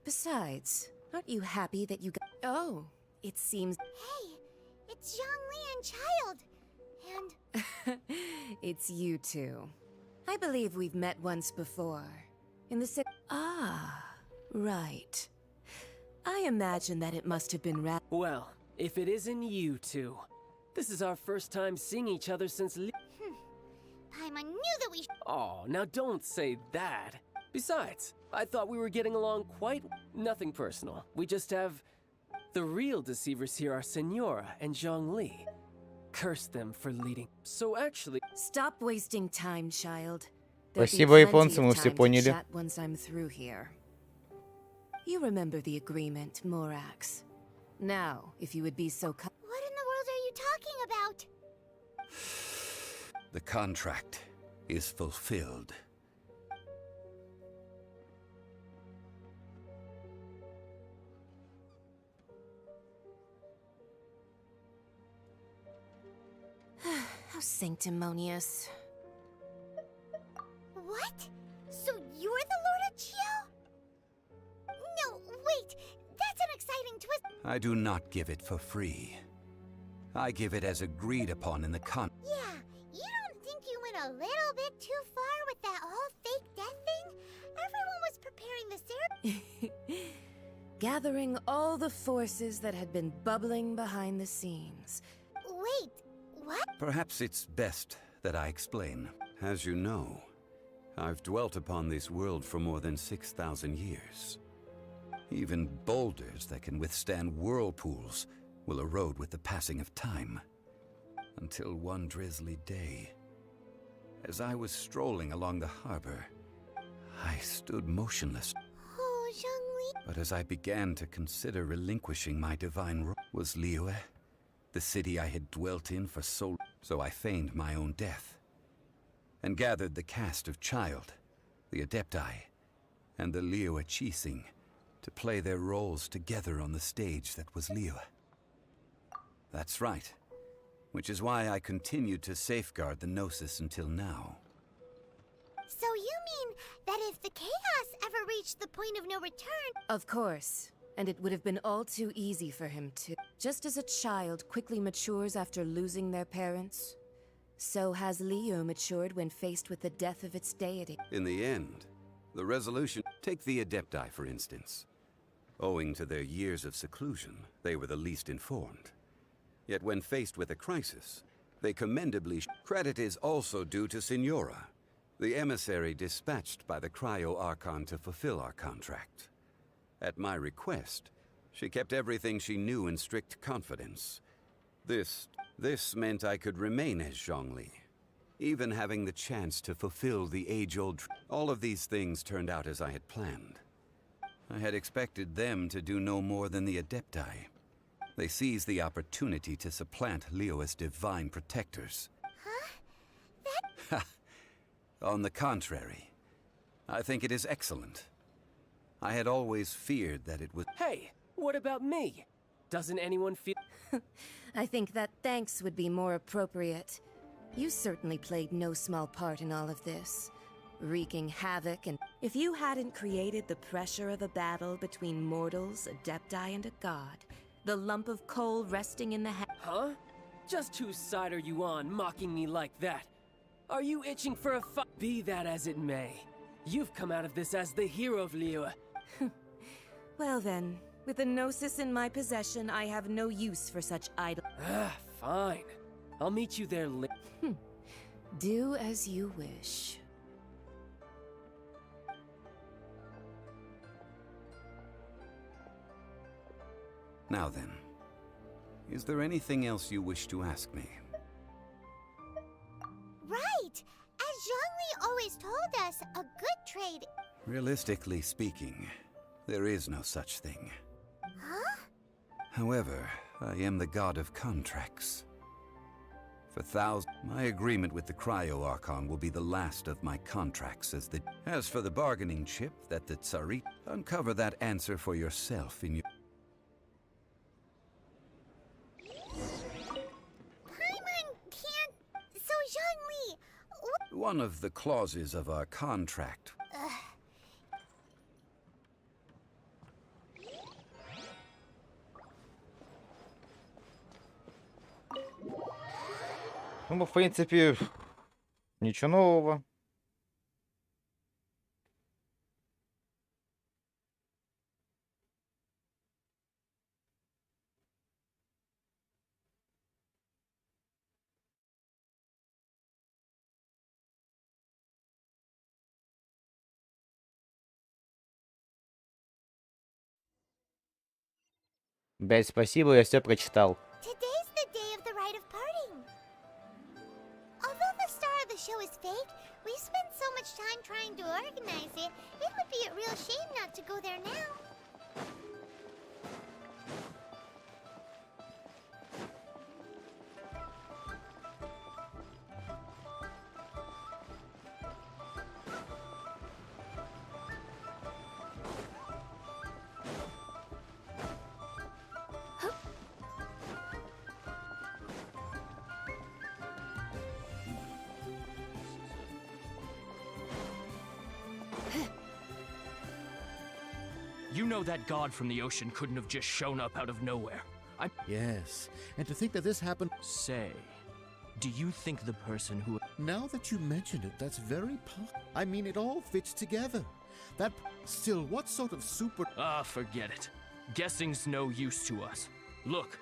Besides, aren't you happy that you got... Oh, it seems... Hey, it's Zhongli and Child. And... It's you two. I believe we've met once before. In the city... Ah, right. I imagine that it must have been Well, if it isn't you two. This is our first time seeing each other since... Paimon knew that we... Oh, now don't say that. Besides, I thought we were getting along quite... Nothing personal. We just have... The real deceivers here are Senora and Zhongli. Curse them for leading. So actually... Stop wasting time, child. Спасибо, японцы, мы все поняли. Once I'm through here. You remember the agreement, Morax. Now, if you would be so kind... What in the world are you talking about? The contract is fulfilled. How sanctimonious. What? So you're the Lord of Chiao? No, wait. That's an exciting twist. I do not give it for free. I give it as agreed upon in the Yeah, you don't think you went a little bit too far with that whole fake death thing? Everyone was preparing the ceremony. Gathering all the forces that had been bubbling behind the scenes. Wait, what? Perhaps it's best that I explain. As you know, I've dwelt upon this world for more than 6,000 years. Even boulders that can withstand whirlpools will erode with the passing of time. Until one drizzly day, as I was strolling along the harbor, I stood motionless. Oh, Zhongli. But as I began to consider relinquishing my divine role, was Liyue, the city I had dwelt in for so I feigned my own death, and gathered the cast of Child, the Adepti, and the Liyue Qixing to play their roles together on the stage that was Liyue. That's right, which is why I continued to safeguard the Gnosis until now. So you mean that if the chaos ever reached the point of no return... Of course, and it would have been all too easy for him to. Just as a child quickly matures after losing their parents, so has Liyue matured when faced with the death of its deity. In the end, the resolution... Take the Adepti, for instance. Owing to their years of seclusion, they were the least informed. Yet when faced with a crisis, they commendably credit is also due to Signora, the emissary dispatched by the Cryo Archon to fulfill our contract. At my request, she kept everything she knew in strict confidence. This meant I could remain as Zhongli, even having the chance to fulfill the age-old... All of these things turned out as I had planned. I had expected them to do no more than the Adepti. They seized the opportunity to supplant Leo as divine protectors. Huh? On the contrary, I think it is excellent. I had always feared that it would... Hey, what about me? Doesn't anyone feel... I think that thanks would be more appropriate. You certainly played no small part in all of this, wreaking havoc, and if you hadn't created the pressure of a battle between mortals, Adepti, and a god, the lump of coal resting in the Huh? Just whose side are you on, mocking me like that? Are you itching for a fight? Be that as it may, you've come out of this as the hero of Liyue. Well then, with a Gnosis in my possession, I have no use for such idle... Fine. I'll meet you there Do as you wish. Now then, is there anything else you wish to ask me? Right! As Zhongli always told us, a good trade... Realistically speaking, there is no such thing. Huh? However, I am the god of contracts. For thousands, my agreement with the Cryo Archon will be the last of my contracts As for the bargaining chip that the Tsarit... Uncover that answer for yourself in your... Paimon can't... So Zhongli... One of the clauses of our contract... Ну, в принципе, ничего нового. Блять, спасибо, я все прочитал. Today's the day of the rite of parting. Although the star of the show is fake, we spent so much time trying to organize it, it would be a real shame not to go there now. You know that god from the ocean couldn't have just shown up out of nowhere. Yes, and to think that this happened... Say, do you think the person who... Now that you mention it, that's very I mean, it all fits together. That... Still, what sort of super... Ah, forget it. Guessing's no use to us. Look.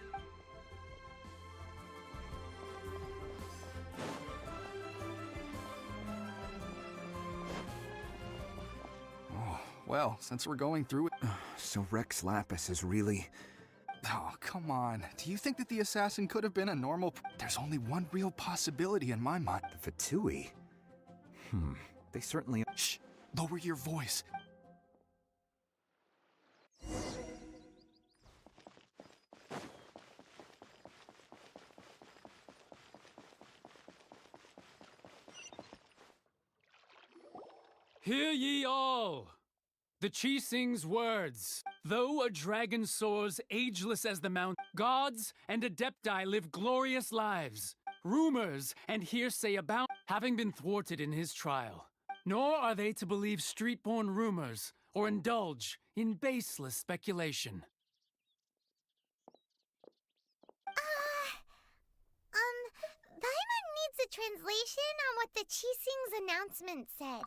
Well, since we're going through it... So Rex Lapis is really... Oh, come on. Do you think that the assassin could have been a normal... There's only one real possibility in my mind. The Fatui? They certainly... Shh! Lower your voice. Hear ye all! The Qixing's words. Though a dragon soars ageless as the mount, gods and Adepti live glorious lives. Rumors and hearsay abound, having been thwarted in his trial. Nor are they to believe street-born rumors or indulge in baseless speculation. Paimon needs a translation on what the Qixing's announcement said.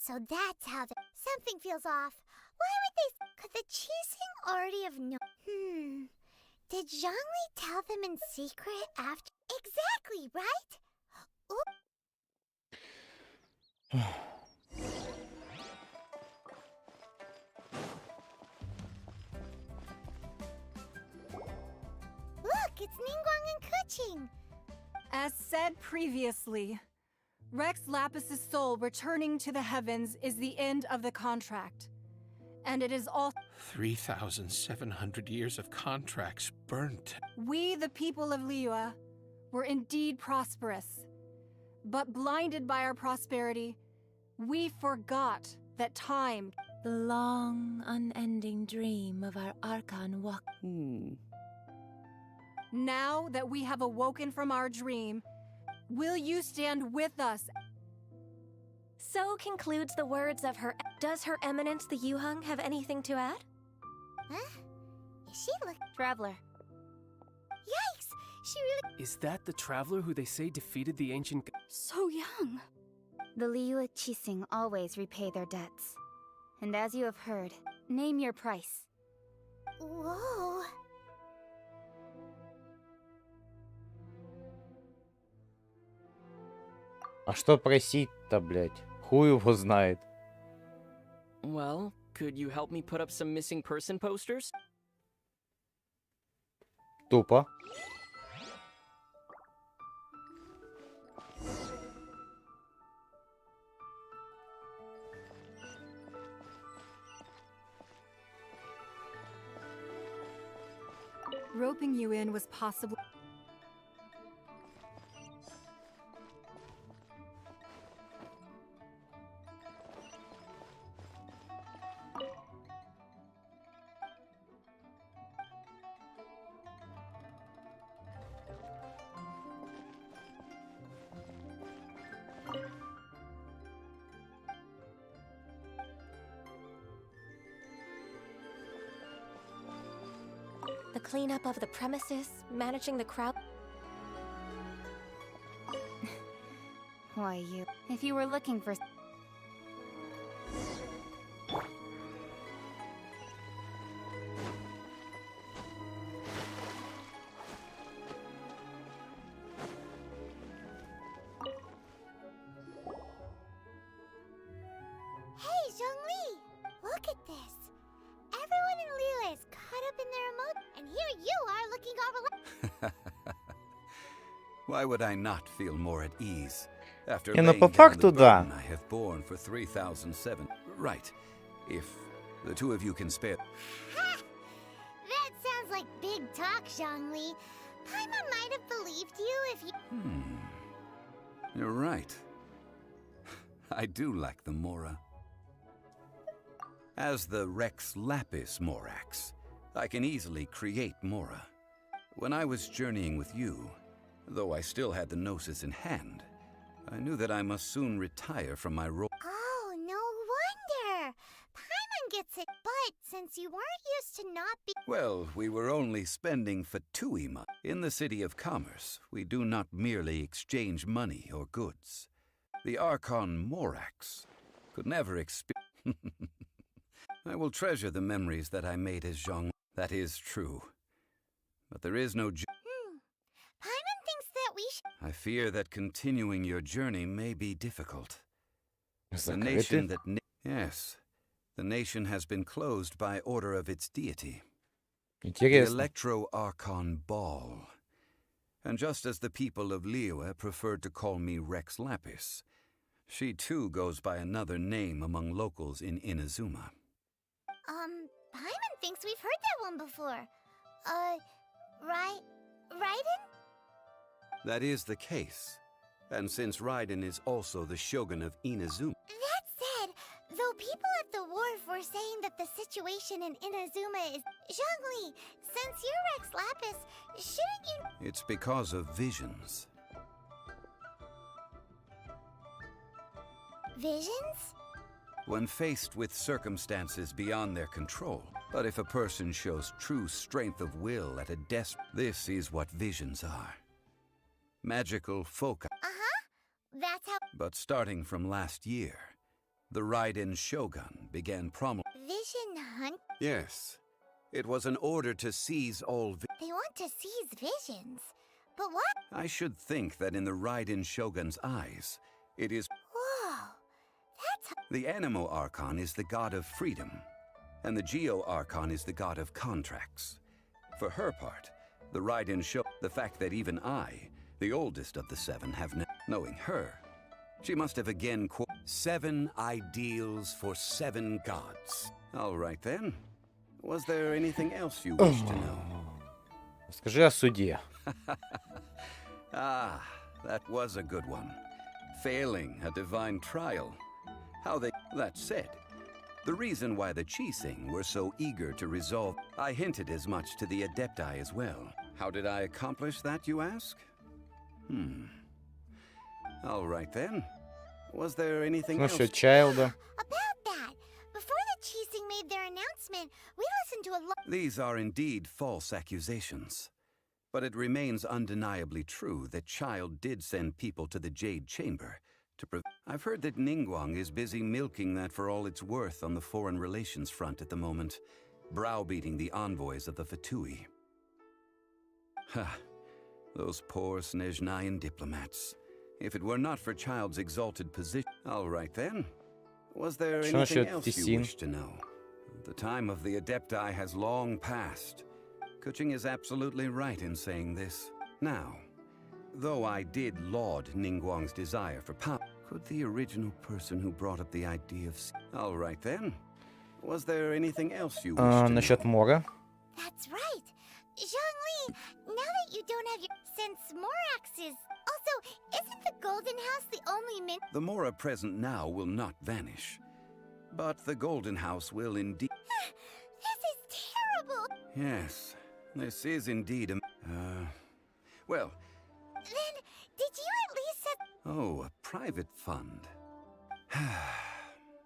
So that's how something feels off. Why would they... Could the Qixing already have known? Did Zhongli tell them in secret after? Exactly, right? Look, it's Ningguang and Kuching. As said previously, Rex Lapis's soul returning to the heavens is the end of the contract. And it is all 3,700 years of contracts burnt. we, the people of Liyue, were indeed prosperous. But blinded by our prosperity, we forgot that time, The long, unending dream of our Archon walk. Now that we have awoken from our dream, will you stand with us? So concludes the words of her. Does Her Eminence the Yuheng have anything to add? Huh? Is she look? Traveler. Yikes! She really. Is that the traveler who they say defeated the ancient? So young. The Liyue Qixing always repay their debts. And as you have heard, name your price. Whoa. А что просить-то, блядь? Хуй его знает. Well, could you help me put up some missing person posters? Тупо. Roping you in was possible. The cleanup of the premises, managing the crowd. Why, you. If you were looking for. Hey, Zhongli! Look at this. Everyone in Liyue is caught up in their emotions, and here you are looking all relaxed. Why would I not feel more at ease after Не, ну laying по down the факту да. burden I have borne for 3,007? Right. If the two of you can spare. Ha! That sounds like big talk, Zhongli. Paimon might have believed you if you. You're right. I do like the Mora. As the Rex Lapis Morax, I can easily create Mora. When I was journeying with you, though I still had the Gnosis in hand, I knew that I must soon retire from my role. Oh, no wonder. Paimon gets it, but since you weren't used to not be. Well, we were only spending Fatuima. In the city of commerce, we do not merely exchange money or goods. The Archon Morax could never experience. I will treasure the memories that I made as Zhong. That is true. But there is no. Paimon thinks that we should. I fear that continuing your journey may be difficult. The Закрыты? nation that. Yes. The nation has been closed by order of its deity. The Интересно. Electro-Archon Ball. And just as the people of Liyue preferred to call me Rex Lapis, she too goes by another name among locals in Inazuma. Paimon thinks we've heard that one before. Raiden? That is the case. And since Raiden is also the shogun of Inazuma. That said, though people at the wharf were saying that the situation in Inazuma is. Zhongli, since you're Rex Lapis, shouldn't you. It's because of visions. Visions? When faced with circumstances beyond their control. But if a person shows true strength of will at a this is what visions are. Magical foci. That's how. But starting from last year, the Raiden Shogun began Vision hunt? Yes. It was an order to seize all They want want to seize visions. But what? I should think that in the Raiden Shogun's eyes, it is... Whoa, that's... The Animo Archon is the god of freedom, and the Geo Archon is the god of contracts. For her part, the Raiden show the fact that even I, the oldest of the seven, have knowing her, she must have again 7 ideals for 7 gods. All right then. Was there anything else you wish to know? Скажи о суде. Ah, that was a good one. Failing a divine trial. How they... That said, the reason why the Qixing were so eager to resolve... I hinted as much to the Adepti as well. How did I accomplish that, you ask? All right then. Was there anything else? Чайлда. About that, before the Qixing made their announcement, we listened to a lot. These are indeed false accusations. But it remains undeniably true that Child did send people to the Jade Chamber to I've heard that Ningguang is busy milking that for all it's worth on the foreign relations front at the moment, browbeating the envoys of the Fatui. Ha! Those poor Snezhnayan diplomats. If it were not for Child's exalted position... All right then. Was there anything else you wish to know? The time of the Adepti has long passed. Kuching is absolutely right in saying this. Now, though I did laud Ningguang's desire for power, could the original person who brought up the idea of... All right then. Was there anything else you wish to know? Насчет Мора. That's right. Zhongli, now that you don't have your... Since Morax is... Also, isn't the Golden House the only min... The Mora present now will not vanish. But the Golden House will indeed... This is terrible! Yes, this is indeed a... Well... Then, did you at least set... Oh, a private fund.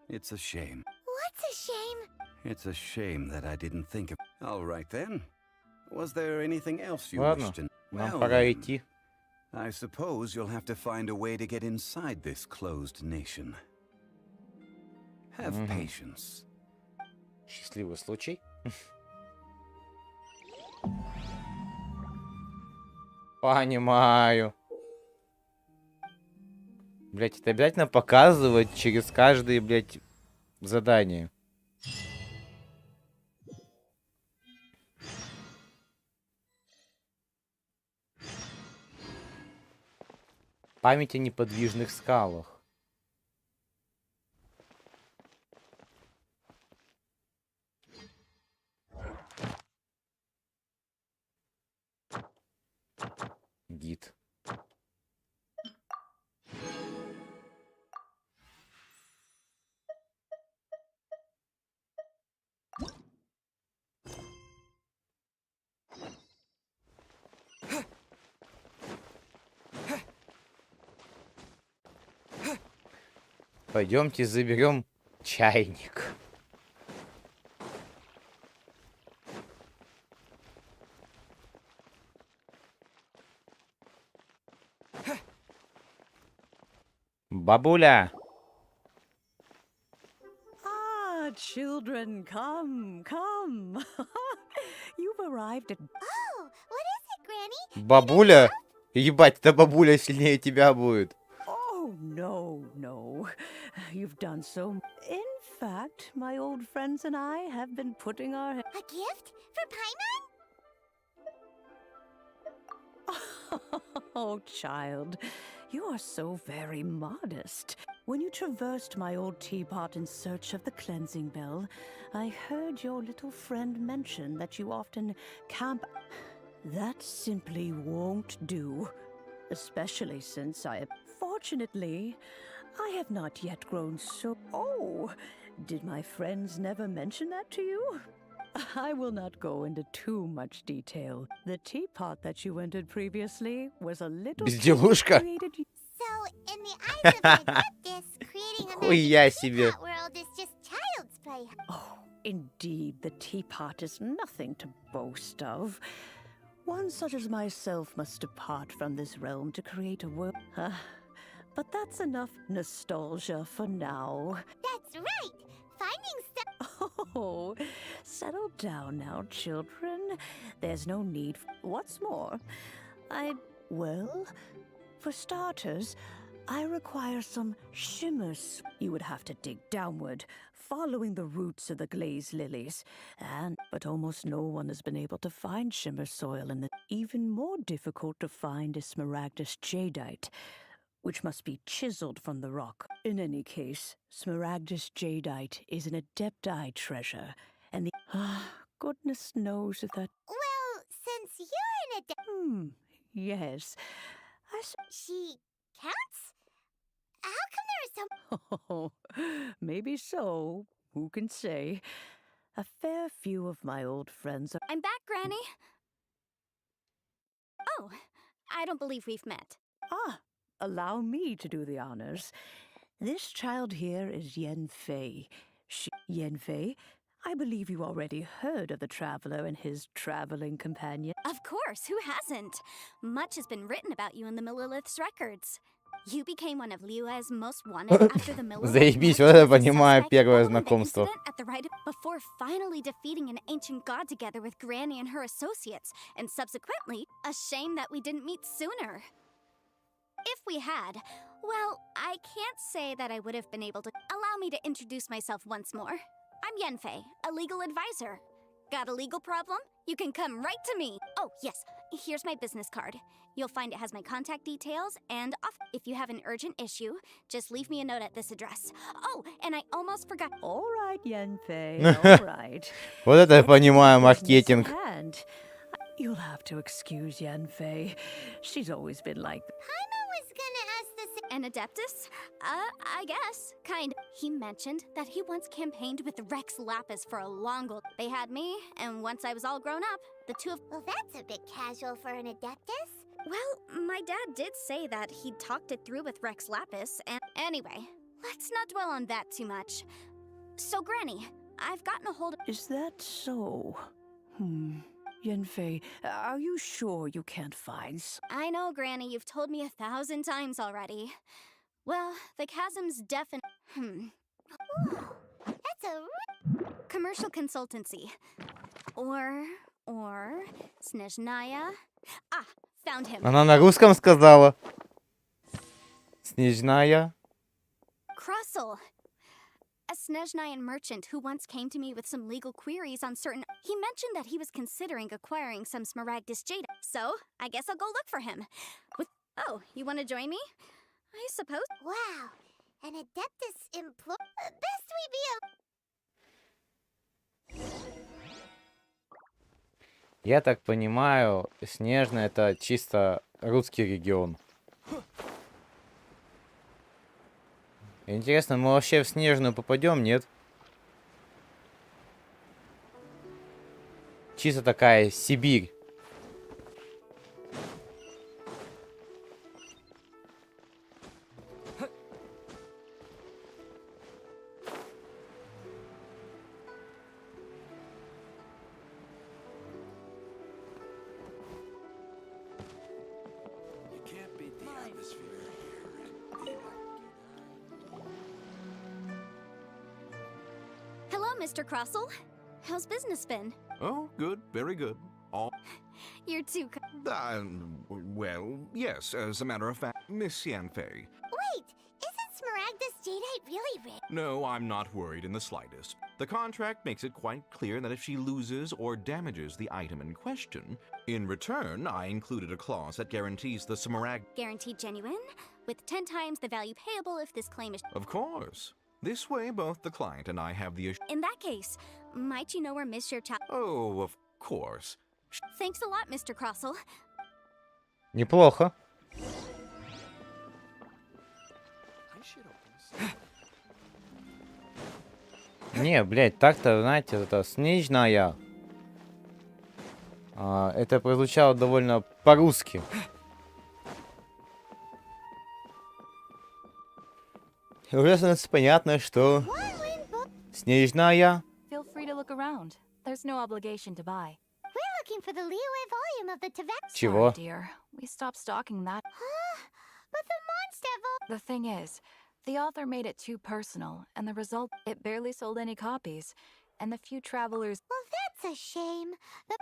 It's a shame. What's a shame? It's a shame that I didn't think of... All right then. Was there anything else you wish to know? Нам пора идти. I suppose you'll have to find a way to get inside this closed nation. Have patience. Счастливый случай. Понимаю. Блять, это обязательно показывать через каждое, блять, задание. Память о неподвижных скалах. Гид. Пойдемте заберем чайник. Бабуля. Ah, children, come, come. You've arrived at... Oh, what is it, Granny? Бабуля? Ебать, эта бабуля сильнее тебя будет. Oh, no, no. You've done so... In fact, my old friends and I have been putting our... A gift? For Paimon? Oh, child, you are so very modest. When you traversed my old teapot in search of the cleansing bell, I heard your little friend mention that you often camp... That simply won't do. Especially since I... Fortunately, I have not yet grown so... Oh, did my friends never mention that to you? I will not go into too much detail. The teapot that you entered previously was a little... Безделушка. So, in the eyes of the Adeptus, creating a Хуя magic себе. teapot world is just child's play. Oh, indeed, the teapot is nothing to boast of. One such as myself must depart from this realm to create a world. But that's enough nostalgia for now. That's right! Finding stuff... Oh, settle down now, children. There's no need. What's more, well, for starters, I require some shimmers. You would have to dig downward, following the roots of the glazed lilies. But almost no one has been able to find shimmer soil, and even more difficult to find is smaragdus jadeite, which must be chiseled from the rock. In any case, smaragdus jadeite is an adepti treasure, and goodness knows if that. Well, since you're an adept. Yes. She counts? How come there are so. Oh, maybe so. Who can say? A fair few of my old friends are. I'm back, Granny. Oh, I don't believe we've met. Allow me to do the honors. This child here is Yen Fei. Yen Fei, I believe you already heard of the traveler and his traveling companion. Of course, who hasn't? Much has been written about you in the Millilith's records. You became one of Liyue's most wanted after the Millilith. Заебись, вот это понимаю первое знакомство. Before finally defeating an ancient god together with Granny and her associates, and subsequently, a shame that we didn't meet sooner. If we had, well, I can't say that I would have been able to. Allow me to introduce myself once more. I'm Yenfei, a legal advisor. Got a legal problem? You can come right to me. Oh, yes, here's my business card. You'll find it has my contact details and if you have an urgent issue, just leave me a note at this address. Oh, and I almost forgot. All right, Yenfei, all right. Вот это я понимаю маркетинг. You'll have to excuse Yenfei. She's always been like. Paimon was gonna ask this. An adeptus? I guess. Kind. He mentioned that he once campaigned with Rex Lapis for a long while. They had me, and once I was all grown up, the two of. Well, that's a bit casual for an adeptus. Well, my dad did say that he'd talked it through with Rex Lapis, and anyway, let's not dwell on that too much. So, Granny, I've gotten a hold of. Is that so? Yenfei, are you sure you can't find? I know, Granny, you've told me 1,000 times already. Well, the chasm's That's a commercial consultancy. Or Snezhnaya. Found him. Она на русском сказала. Снежная. Krustle. A Snezhnayan merchant who once came to me with some legal queries on certain. He mentioned that he was considering acquiring some smaragdus jade. So, I guess I'll go look for him. Oh, you want to join me? I suppose. Wow, an adeptus employee. Best we be. Я так понимаю, Снежная это чисто русский регион. Интересно, мы вообще в Снежную попадем, нет? Чисто такая Сибирь. Hello, Mr. Krustle. How's business been? Oh, good, very good. All. You're too. Well, yes, as a matter of fact, Miss Yanfei. Wait, isn't smaragdus jadeite really rare? No, I'm not worried in the slightest. The contract makes it quite clear that if she loses or damages the item in question, in return, I included a clause that guarantees the Guaranteed genuine, with 10 times the value payable if this claim is. Of course. This way, both the client and I have the In that case, might you know where Miss Shirta? Oh, of course. Thanks a lot, Mr. Krustle. Неплохо. Не, блядь, так-то, знаете, это Снежная. Это прозвучало довольно по-русски. Уже становится понятно, что Снежная. Feel free to look around. There's no obligation to buy. We're looking for the Liyue volume of the Tibet. Чего? Sorry, dear. We stopped stocking that. But the monster. The thing is, the author made it too personal, and the result, it barely sold any copies. and the few travelers. Well, that's a shame.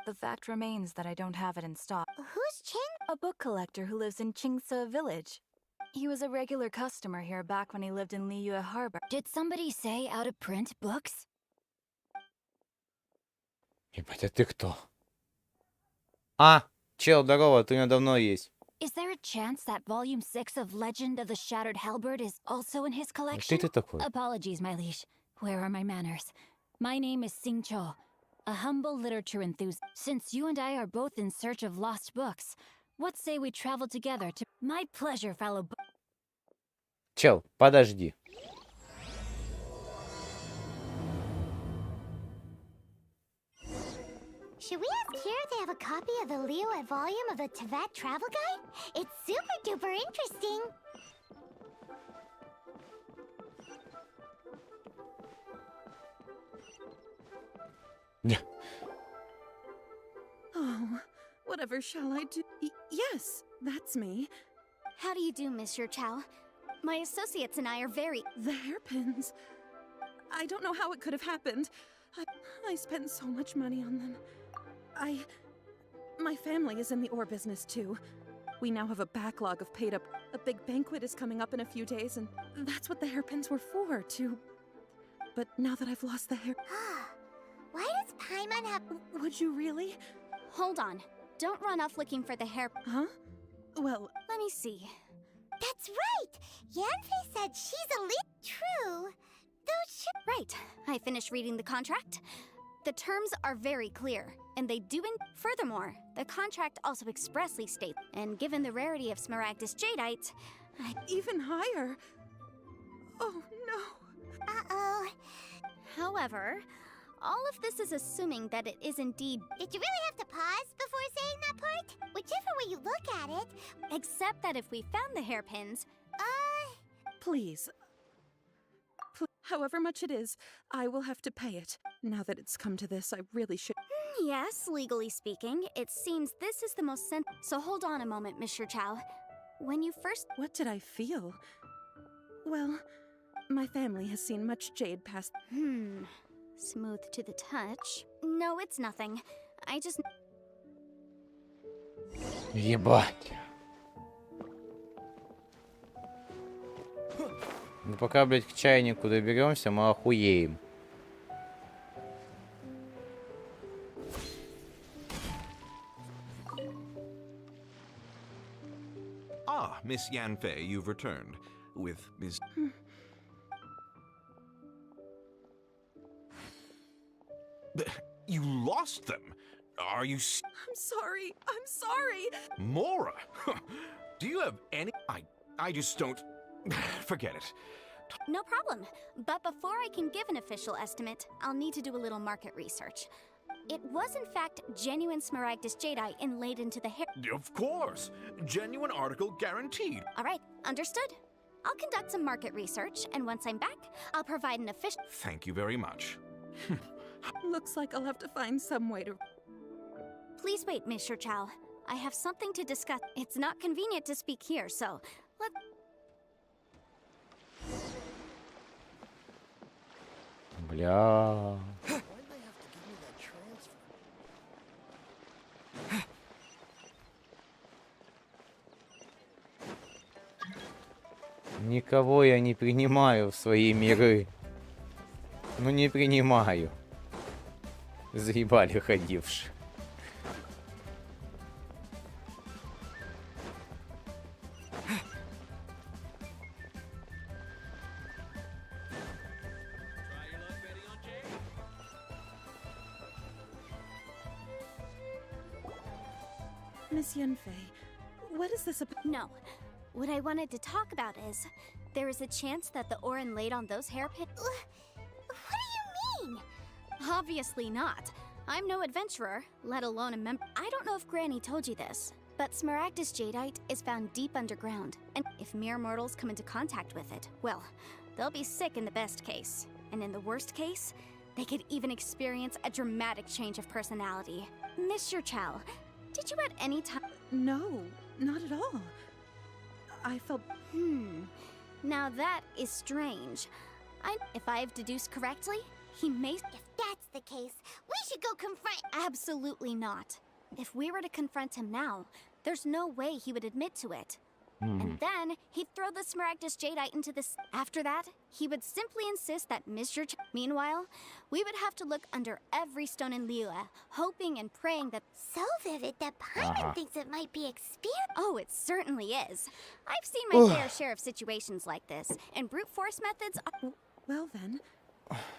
The fact remains that I don't have it in stock. Who's Ching? A book collector who lives in Chingsa village. He was a regular customer here back when he lived in Liyue Harbor. Did somebody say out of print books? Ебать, а ты кто? А, чел, здорово, ты у меня давно есть. Is there a chance that volume 6 of Legend of the Shattered Halberd is also in his Кто collection? ты такой? Apologies, my liege. Where are my manners? My name is Sing Cho, a humble literature enthusiast. Since you and I are both in search of lost books, what say we travel together to... My pleasure, fellow... Чел, подожди. Should we ask here if they have a copy of the Liyue volume of the Teyvat travel guide? It's super duper interesting. Oh, whatever shall I do? Yes, that's me. How do you do, Mr. Chow? My associates and I are very... The hairpins. I don't know how it could have happened. I spent so much money on them. My family is in the ore business too. We now have a backlog of paid up. A big banquet is coming up in a few days, and that's what the hairpins were for, to... But now that I've lost the hair... Why does Paimon have... Would you really? Hold on. Don't run off looking for the hair... Huh? Well... Let me see. That's right! Yanfei said she's a True. Right. I finished reading the contract. The terms are very clear, and they do Furthermore, the contract also expressly states, and given the rarity of Smaragdus Jadeite, Even higher? Oh, no. Uh-oh. However, all of this is assuming that it is indeed... Did you really have to pause before saying that part? Whichever way you look at it. Except that if we found the hairpins... Please. However much it is, I will have to pay it. Now that it's come to this, I really should... Yes, legally speaking, it seems this is the most So hold on a moment, Mr. Chow. When you first... What did I feel? Well, my family has seen much jade past... Smooth to the touch. No, it's nothing. I just... Ебать. Ну пока, блядь, к чайнику доберемся, мы охуеем. Ah, Miss Yanfei, you've returned. With Miss... You lost them? Are you... I'm sorry. I'm sorry. Mora? Do you have any... I just don't... Forget it. No problem. But before I can give an official estimate, I'll need to do a little market research. It was in fact genuine Smaragdus Jadeite inlaid into the hair... Of course. Genuine article guaranteed. All right, understood. I'll conduct some market research, and once I'm back, I'll provide an official... Thank you very much. Looks like I'll have to find some way to... Please wait, Mr. Chow. I have something to discuss. It's not convenient to speak here, so... Бля. Никого я не принимаю в свои миры. Ну не принимаю. Заебали ходивши. Miss Yanfei, what is this about? No. What I wanted to talk about is, there is a chance that the ore inlaid on those hairpins... What do you mean? Obviously not. I'm no adventurer, let alone a member. I don't know if Granny told you this, but Smaragdus Jadeite is found deep underground, and if mere mortals come into contact with it, well, they'll be sick in the best case. And in the worst case, they could even experience a dramatic change of personality. Mr. Chow, did you at any time... No, not at all. I felt... Now that is strange. If I have deduced correctly, He may. If that's the case, we should go confront. Absolutely not. If we were to confront him now, there's no way he would admit to it. And then he'd throw the Smaragdus Jadeite into this. After that, he would simply insist that Mr. Meanwhile, we would have to look under every stone in Liyue, hoping and praying that. So vivid that Paimon thinks it might be experience. Oh, it certainly is. I've seen my fair share of situations like this, and brute force methods. Well then,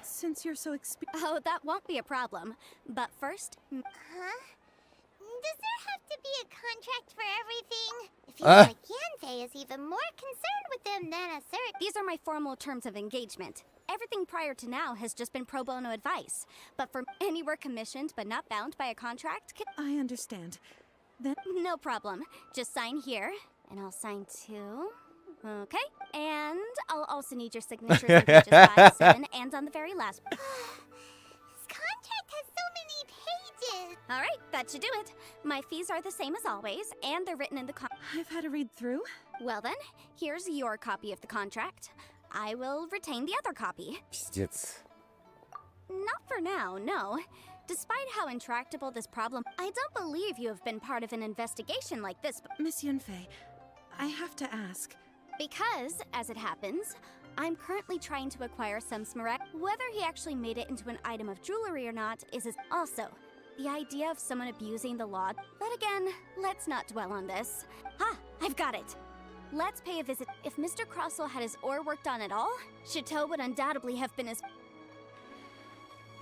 since you're so Oh, that won't be a problem. But first. Huh? Does there have to be a contract for everything? It feels like Yanfei is even more concerned with them than a cert. These are my formal terms of engagement. Everything prior to now has just been pro bono advice. But for any work commissioned but not bound by a contract. I understand. Then. No problem. Just sign here, and I'll sign too. Okay. And I'll also need your signatures on pages 5, 7, and on the very last. This contract has so many pages. All right, that should do it. My fees are the same as always, and they're written in the I've had a read through. Well then, here's your copy of the contract. I will retain the other copy. Пиздец. Not for now, no. Despite how intractable this problem, I don't believe you have been part of an investigation like this. Miss Yanfei, I have to ask. Because, as it happens, I'm currently trying to acquire some smaragd. Whether he actually made it into an item of jewelry or not is also. The idea of someone abusing the law. But again, let's not dwell on this. I've got it. Let's pay a visit. If Mr. Crossell had his ore worked on at all, Chateau would undoubtedly have been his.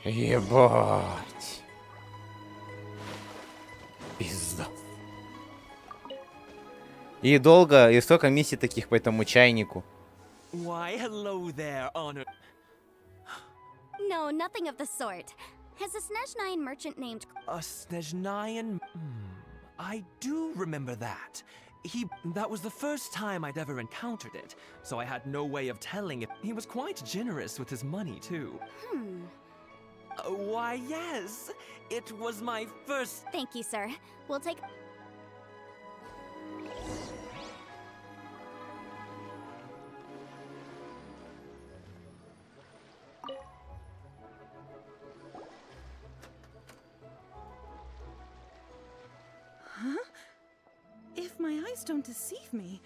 Ебать. Пизда. И долго, и столько миссий таких по этому чайнику. Why, hello there, Honor. No, nothing of the sort. Has a Snezhnayan merchant named. A Snezhnayan? I do remember that. That was the first time I'd ever encountered it, so I had no way of telling if he was quite generous with his money, too. Why, yes. It was my first. Thank you, sir. We'll take. Huh? If my eyes don't deceive me,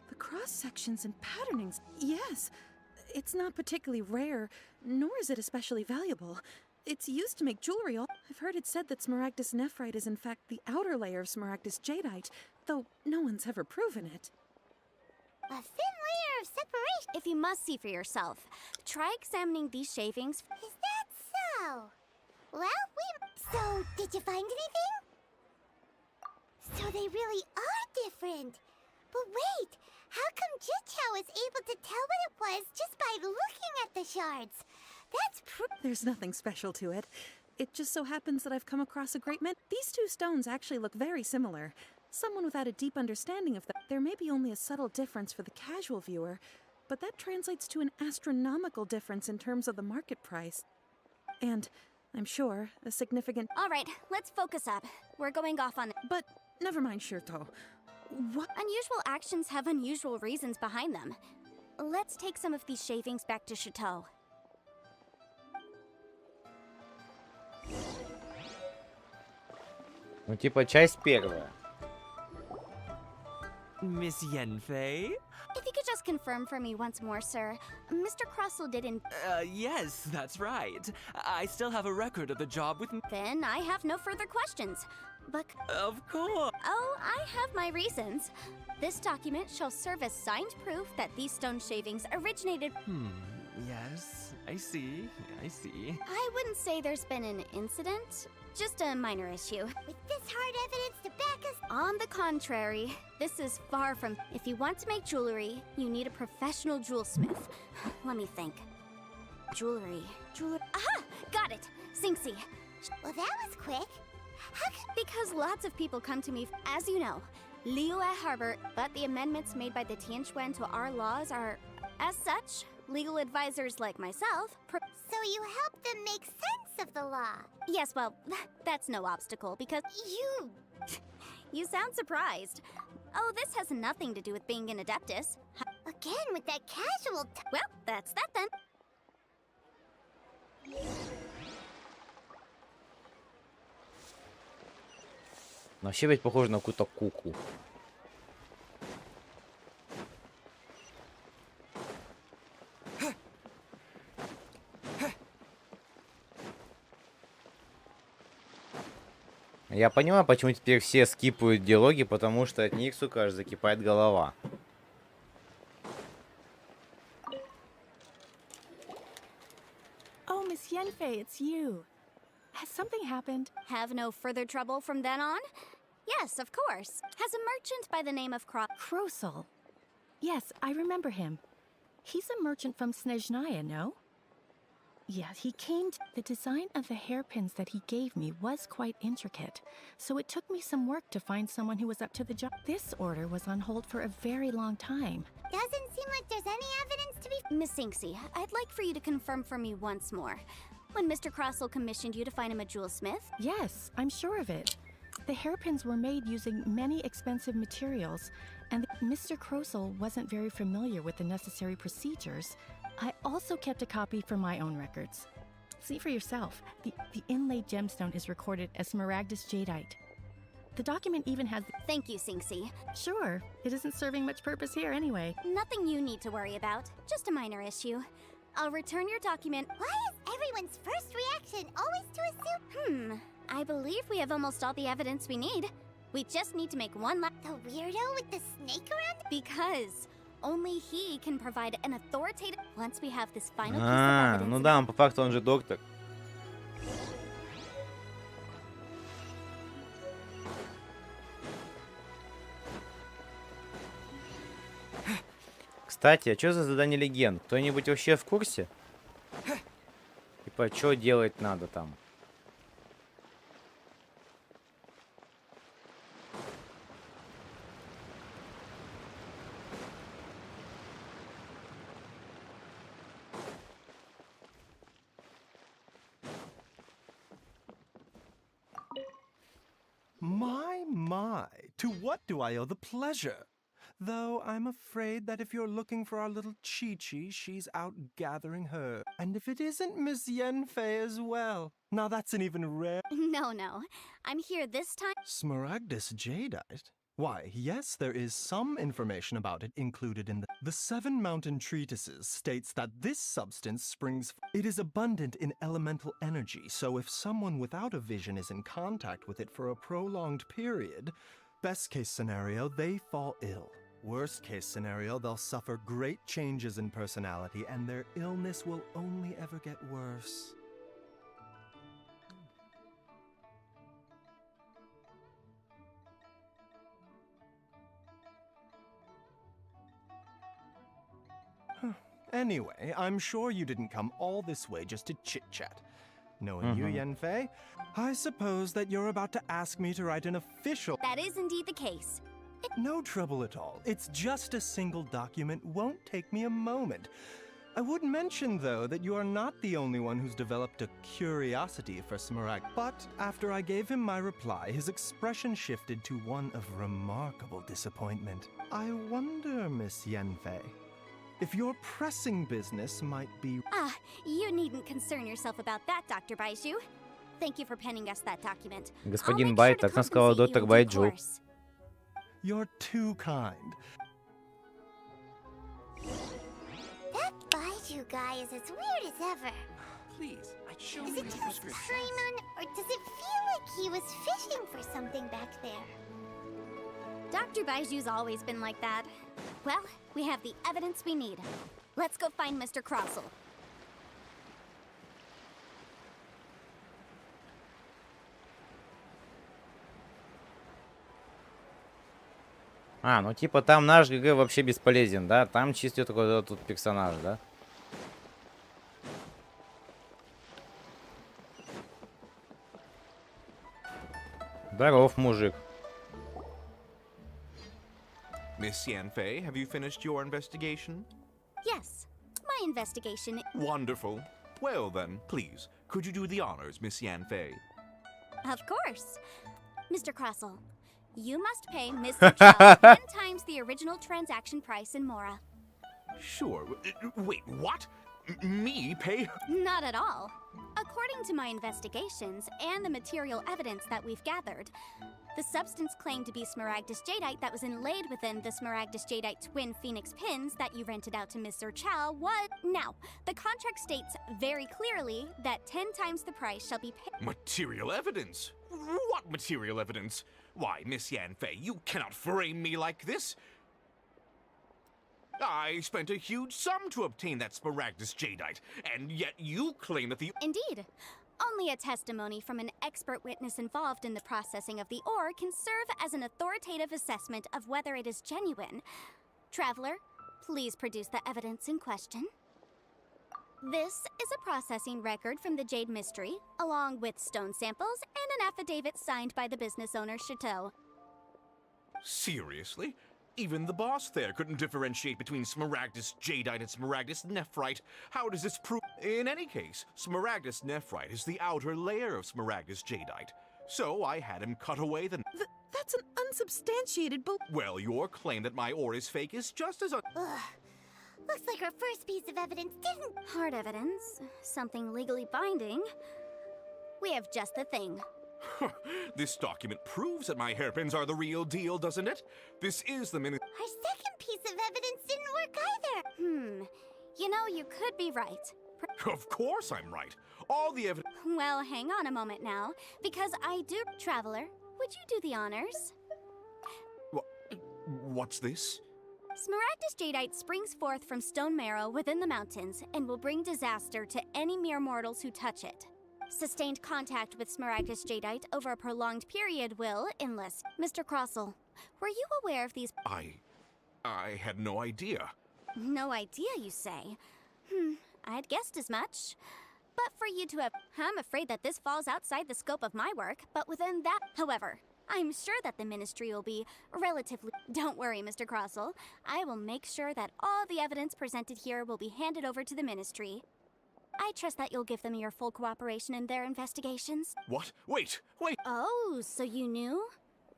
the cross-sections and patternings, yes. It's not particularly rare, nor is it especially valuable. It's used to make jewelry. I've heard it said that Smaragdus Nephrite is in fact the outer layer of Smaragdus Jadeite, though no one's ever proven it. A thin layer of separation. If you must see for yourself, try examining these shavings. Is that so? Well, So, did you find anything? So they really are different. But wait, how come Jichao was able to tell what it was just by looking at the shards? That's There's nothing special to it. It just so happens that I've come across a great many. These two stones actually look very similar. Someone without a deep understanding of them. There may be only a subtle difference for the casual viewer, but that translates to an astronomical difference in terms of the market price. And, I'm sure, a significant... All right, let's focus up. We're going off on... But, never mind, Shirto. What? Unusual actions have unusual reasons behind them. Let's take some of these shavings back to Chateau. Ну, типа, часть первая. Miss Yanfei? If you could just confirm for me once more, sir. Mr. Crossell didn't... Yes, that's right. I still have a record of the job with... Then I have no further questions. But... Of course. Oh, I have my reasons. This document shall serve as signed proof that these stone shavings originated... Yes, I see. I wouldn't say there's been an incident. Just a minor issue. With this hard evidence to back us... On the contrary, this is far from... If you want to make jewelry, you need a professional jewelsmith. Let me think. Jewelry. Aha! Got it! Singxi. Well, that was quick. Because lots of people come to me, as you know, Liyue Harbor, but the amendments made by the Tianquan to our laws are, as such, legal advisors like myself... So you help them make sense of the law? Yes, well, that's no obstacle, because... You sound surprised. Oh, this has nothing to do with being an adeptus. Again, with that casual... Well, that's that then. Но вообще ведь похоже на какую-то куклу. Я понимаю, почему теперь все скипают диалоги, потому что от них, сука, аж закипает голова. Oh, Miss Yenfei, it's you. Has something happened? Have no further trouble from then on? Yes, of course. Has a merchant by the name of Krosel. Yes, I remember him. He's a merchant from Snezhnaya, no? Yeah, he came to... The design of the hairpins that he gave me was quite intricate, so it took me some work to find someone who was up to the job. This order was on hold for a very long time. Doesn't seem like there's any evidence to be... Miss Inksy, I'd like for you to confirm for me once more. When Mr. Crossell commissioned you to find him a jewelsmith? Yes, I'm sure of it. The hairpins were made using many expensive materials, and Mr. Crossell wasn't very familiar with the necessary procedures. I also kept a copy for my own records. See for yourself, the inlaid gemstone is recorded as Smaragdus Jadeite. The document even has... Thank you, Sinksy. Sure, it isn't serving much purpose here anyway. Nothing you need to worry about, just a minor issue. I'll return your document. Why is everyone's first reaction always to assume... I believe we have almost all the evidence we need. We just need to make one The weirdo with the snake around? Because only he can provide an authoritative... Once we have this final piece of evidence... Ну да, по факту он же доктор. Кстати, а что за задание легенд? Кто-нибудь вообще в курсе? Типа, что делать надо там? My, to what do I owe the pleasure? Though I'm afraid that if you're looking for our little Chi-Chi, she's out gathering her. And if it isn't Miss Yenfei as well. Now that's an even rare... No. I'm here this time... Smaragdus Jadeite? Why, yes, there is some information about it included in the Seven Mountain Treatises states that this substance springs... It is abundant in elemental energy, so if someone without a vision is in contact with it for a prolonged period, best case scenario, they fall ill. Worst case scenario, they'll suffer great changes in personality and their illness will only ever get worse. Anyway, I'm sure you didn't come all this way just to chit-chat. Knowing you, Yenfei, I suppose that you're about to ask me to write an official... That is indeed the case. No trouble at all. It's just a single document. Won't take me a moment. I would mention, though, that you are not the only one who's developed a curiosity for Smaragd. But after I gave him my reply, his expression shifted to one of remarkable disappointment. I wonder, Miss Yenfei, if your pressing business might be... You needn't concern yourself about that, Dr. Baiju. Thank you for penning us that document. Господин Бай, так нам сказал доктор Байджу. You're too kind. That Baiju guy is as weird as ever. Please, show Is me it just Paimon, or does it feel like he was fishing for something back there? Dr. Baiju's always been like that. Well, we have the evidence we need. Let's go find Mr. Crossell. Ну типа там наш ГГ вообще бесполезен, да? Там чисто такой тут персонаж, да? Здоров, мужик. Miss Yanfei, have you finished your investigation? Yes, my investigation... Wonderful. Well then, please, could you do the honors, Miss Yanfei? Of course. Mr. Crossell, you must pay Mr. Chow 10 times the original transaction price in Mora. Sure. Wait, what? Me pay? Not at all. According to my investigations and the material evidence that we've gathered, the substance claimed to be Smaragdus jadeite that was inlaid within the Smaragdus jadeite twin phoenix pins that you rented out to Mr. Chow was... Now, the contract states very clearly that 10 times the price shall be paid... Material evidence? What material evidence? Why, Miss Yanfei, you cannot frame me like this. I spent a huge sum to obtain that Smaragdus jadeite, and yet you claim that the... Indeed. Only a testimony from an expert witness involved in the processing of the ore can serve as an authoritative assessment of whether it is genuine. Traveler, please produce the evidence in question. This is a processing record from the Jade Mystery, along with stone samples and an affidavit signed by the business owner, Chateau. Seriously? Even the boss there couldn't differentiate between Smaragdus jadeite and Smaragdus nephrite. How does this prove? In any case, Smaragdus nephrite is the outer layer of Smaragdus jadeite. So I had him cut away the... That's an unsubstantiated Well, your claim that my ore is fake is just as Ugh. Looks like our first piece of evidence didn't... Hard evidence. Something legally binding. We have just the thing. This document proves that my hairpins are the real deal, doesn't it? This is the minute... Our second piece of evidence didn't work either. You know, you could be right. Of course I'm right. All the evidence... Well, hang on a moment now, because I do... Traveler, would you do the honors? What's this? Smaragdus jadeite springs forth from stone marrow within the mountains and will bring disaster to any mere mortals who touch it. Sustained contact with Smaragdus jadeite over a prolonged period will, unless... Mr. Crossell, were you aware of these... I had no idea. No idea, you say? I'd guessed as much. But for you to have... I'm afraid that this falls outside the scope of my work, but within that... However, I'm sure that the ministry will be relatively... Don't worry, Mr. Crossell. I will make sure that all the evidence presented here will be handed over to the ministry. I trust that you'll give them your full cooperation in their investigations. What? Wait! Oh, so you knew?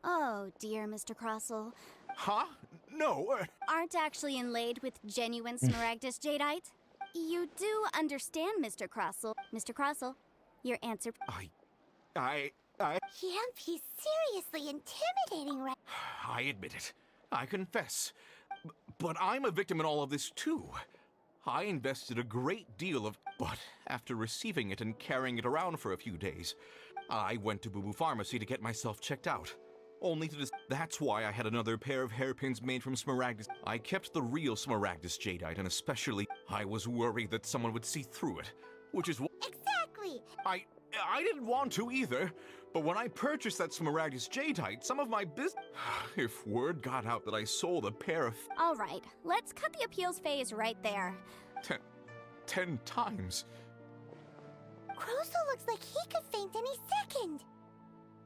Oh, dear, Mr. Crossell. Huh? No. Aren't actually inlaid with genuine Smaragdus jadeite? You do understand, Mr. Crossell. Mr. Crossell, your answer... He's seriously intimidating, right? I admit it. I confess. But I'm a victim in all of this, too. I invested a great deal of... But after receiving it and carrying it around for a few days, I went to Bubu Pharmacy to get myself checked out. Only to That's why I had another pair of hairpins made from Smaragdus. I kept the real Smaragdus jadeite, and especially, I was worried that someone would see through it. Which is what... Exactly! I didn't want to either, but when I purchased that Smaragdus jadeite, some of my business... If word got out that I sold a pair of... All right, let's cut the appeals phase right there. 10 times. Crossell looks like he could faint any second.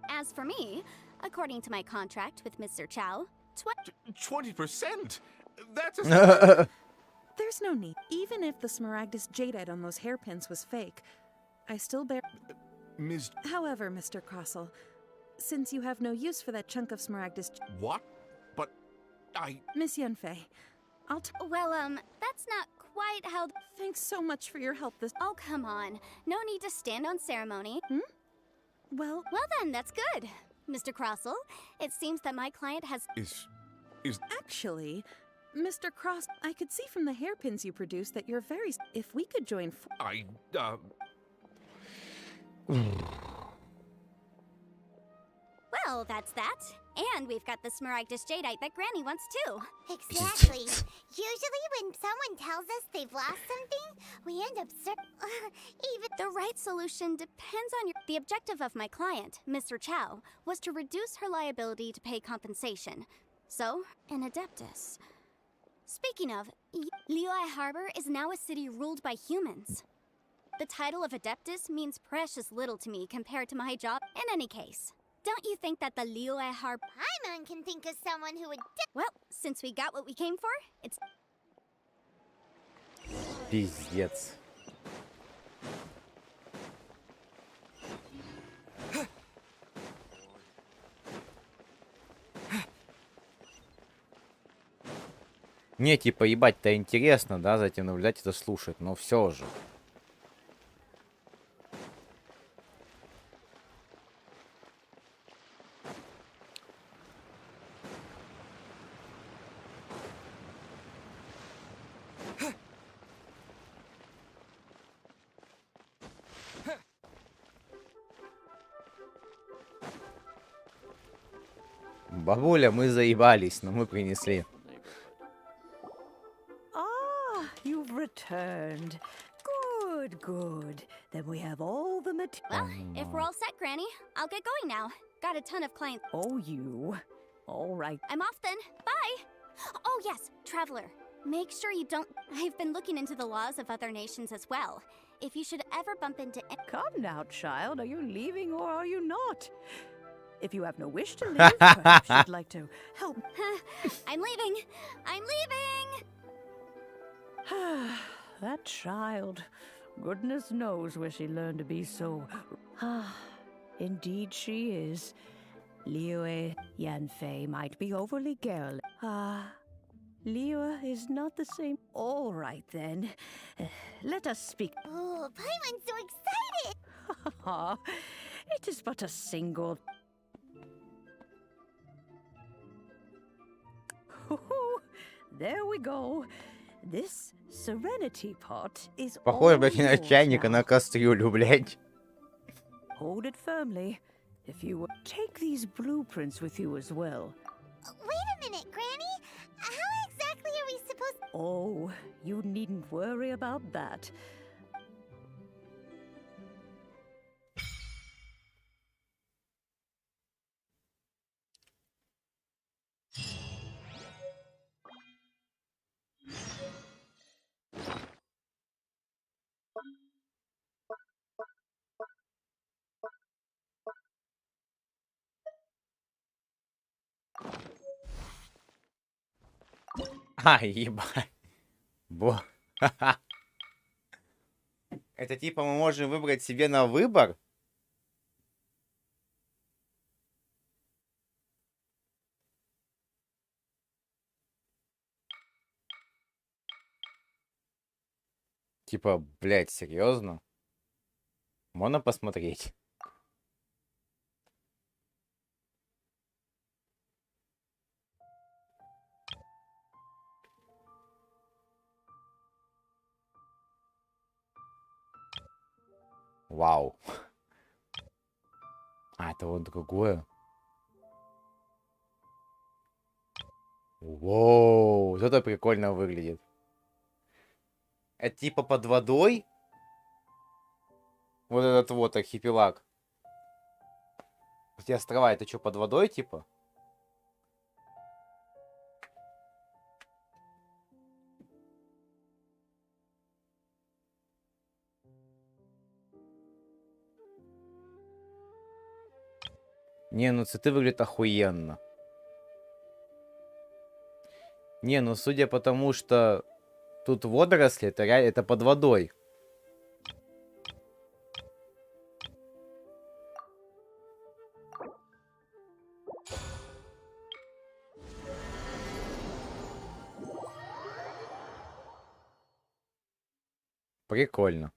As for me, according to my contract with Mr. Chow, 20%? That's a... There's no need. Even if the Smaragdus jadeite on those hairpins was fake, I still bear... Ms. However, Mr. Crossell, since you have no use for that chunk of Smaragdus... What? But Miss Yanfei, Well, that's not quite how... Thanks so much for your help this... Oh, come on. No need to stand on ceremony. Well then, that's good. Mr. Crossell, it seems that my client has... Is... Actually, Mr. Cross, I could see from the hairpins you produced that you're very... If we could join... Well, that's that. And we've got the Smaragdus jadeite that Granny wants too. Exactly. Usually when someone tells us they've lost something, we end up even the right solution depends on your... The objective of my client, Mr. Chow, was to reduce her liability to pay compensation. So, an adeptus. Speaking of, Liyue Harbor is now a city ruled by humans. The title of adeptus means precious little to me compared to my job. In any case, don't you think that the Liyue Harbor... Paimon can think of someone who would... Well, since we got what we came for, it's... Пиздец. Не, типа, ебать-то интересно, да, за этим наблюдать, это слушать, но все же. Бабуля, мы заебались, но мы принесли. Ah, you've returned. Good, good. Then we have all the material. Well, if we're all set, Granny, I'll get going now. Got a ton of clients. Oh, you. All right. I'm off then. Bye. Oh, yes, Traveler. Make sure you don't. I've been looking into the laws of other nations as well. If you should ever bump into. Come now, child. Are you leaving or are you not? If you have no wish to leave, perhaps you'd like to help. I'm leaving. I'm leaving. That child. Goodness knows where she learned to be so. Indeed she is. Liyue Yanfei might be overly careless. Liyue is not the same. All right then. Let us speak. Oh, Paimon's so excited! It is but a single. There we go. This serenity pot is Похоже, all блядь, не на yours чайник, а now. на кастрюлю, блядь. Hold it firmly. If you would take these blueprints with you as well. Wait a minute, Granny. How exactly are we supposed? Oh, you needn't worry about that. Ебать. Это типа мы можем выбрать себе на выбор? Типа, блядь, серьезно? Можно посмотреть? Вау. Это вот другое. Воу, вот это прикольно выглядит. Это типа под водой? Вот этот вот архипелаг. Эти острова, это что, под водой типа? Не, ну цветы выглядят охуенно. Не, ну судя по тому, что тут водоросли, это реально, это под водой. Прикольно.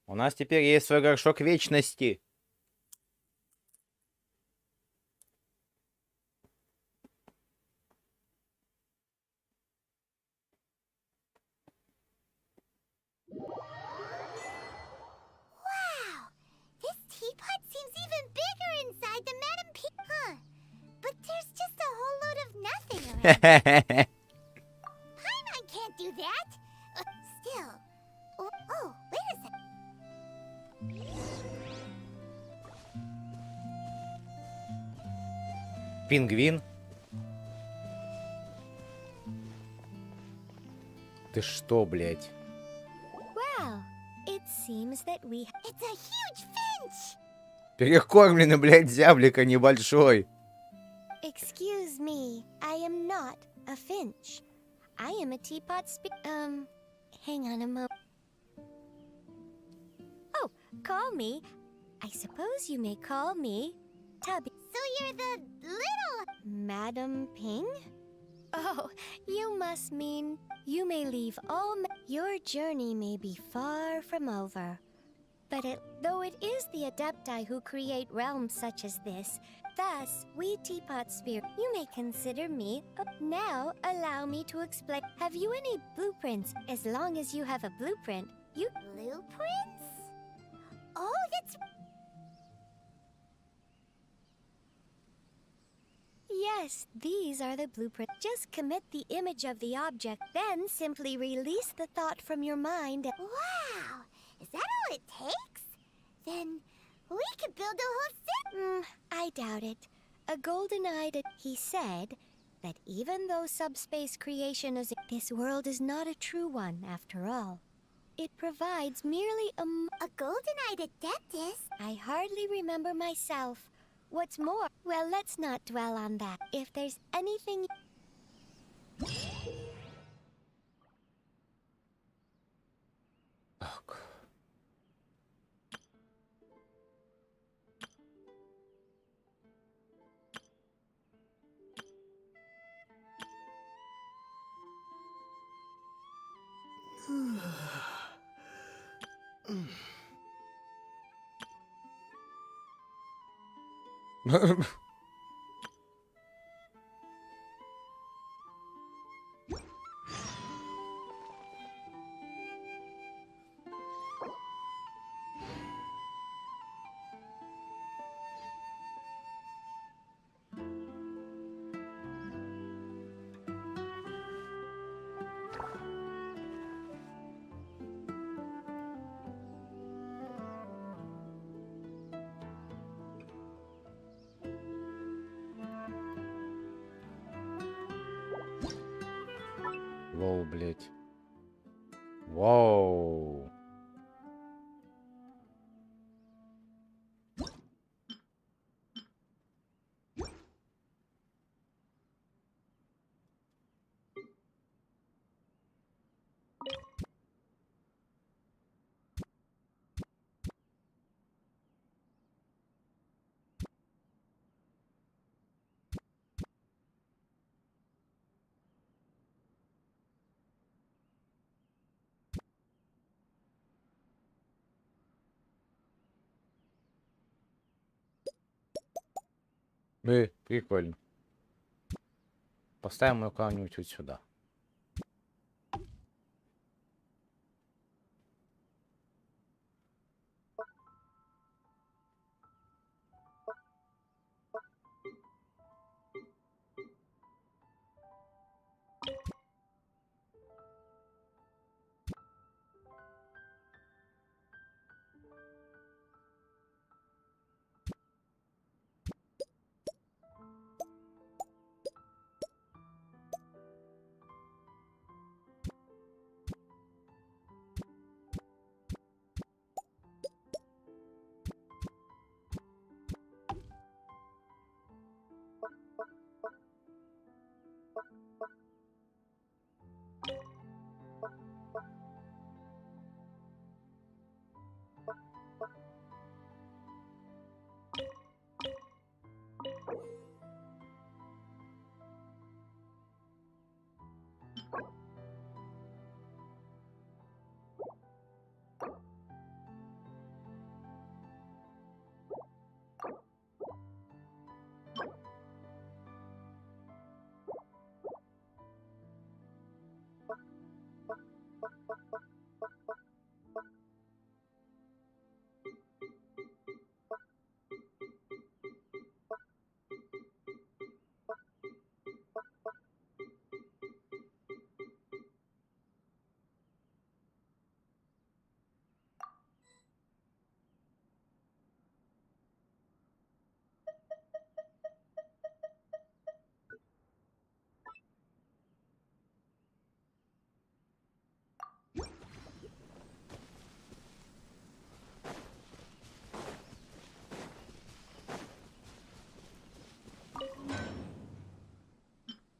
У нас теперь есть свой горшок вечности. Wow! This teapot seems even bigger inside than Madame P. Huh? But there's just a whole load of nothing around. Paimon can't do that. Still. Oh, wait a sec. Пингвин. Ты что, блядь? Wow, it seems that we. It's a huge finch! Перекормленный, блядь, зяблика небольшой. Excuse me, I am not a finch. I am a teapot hang on a moment. Oh, call me. I suppose you may call me Tubby. So you're the little Madam Ping? Oh, you must mean you may leave all. Your journey may be far from over. But though it is the Adepti who create realms such as this, thus, we Teapot Spirit, you may consider me. Now, allow me to explain. Have you any blueprints? As long as you have a blueprint, you. Blueprints? Oh, that's. Yes, these are the blueprints. Just commit the image of the object, then simply release the thought from your mind. Wow! Is that all it takes? Then we could build a whole city. I doubt it. A golden-eyed, he said that even though subspace creation is, this world is not a true one after all. It provides merely a golden-eyed adeptus? I hardly remember myself. What's more, well, let's not dwell on that. If there's anything... Воу, блядь. Воу. Прикольно. Поставим ее куда-нибудь вот сюда.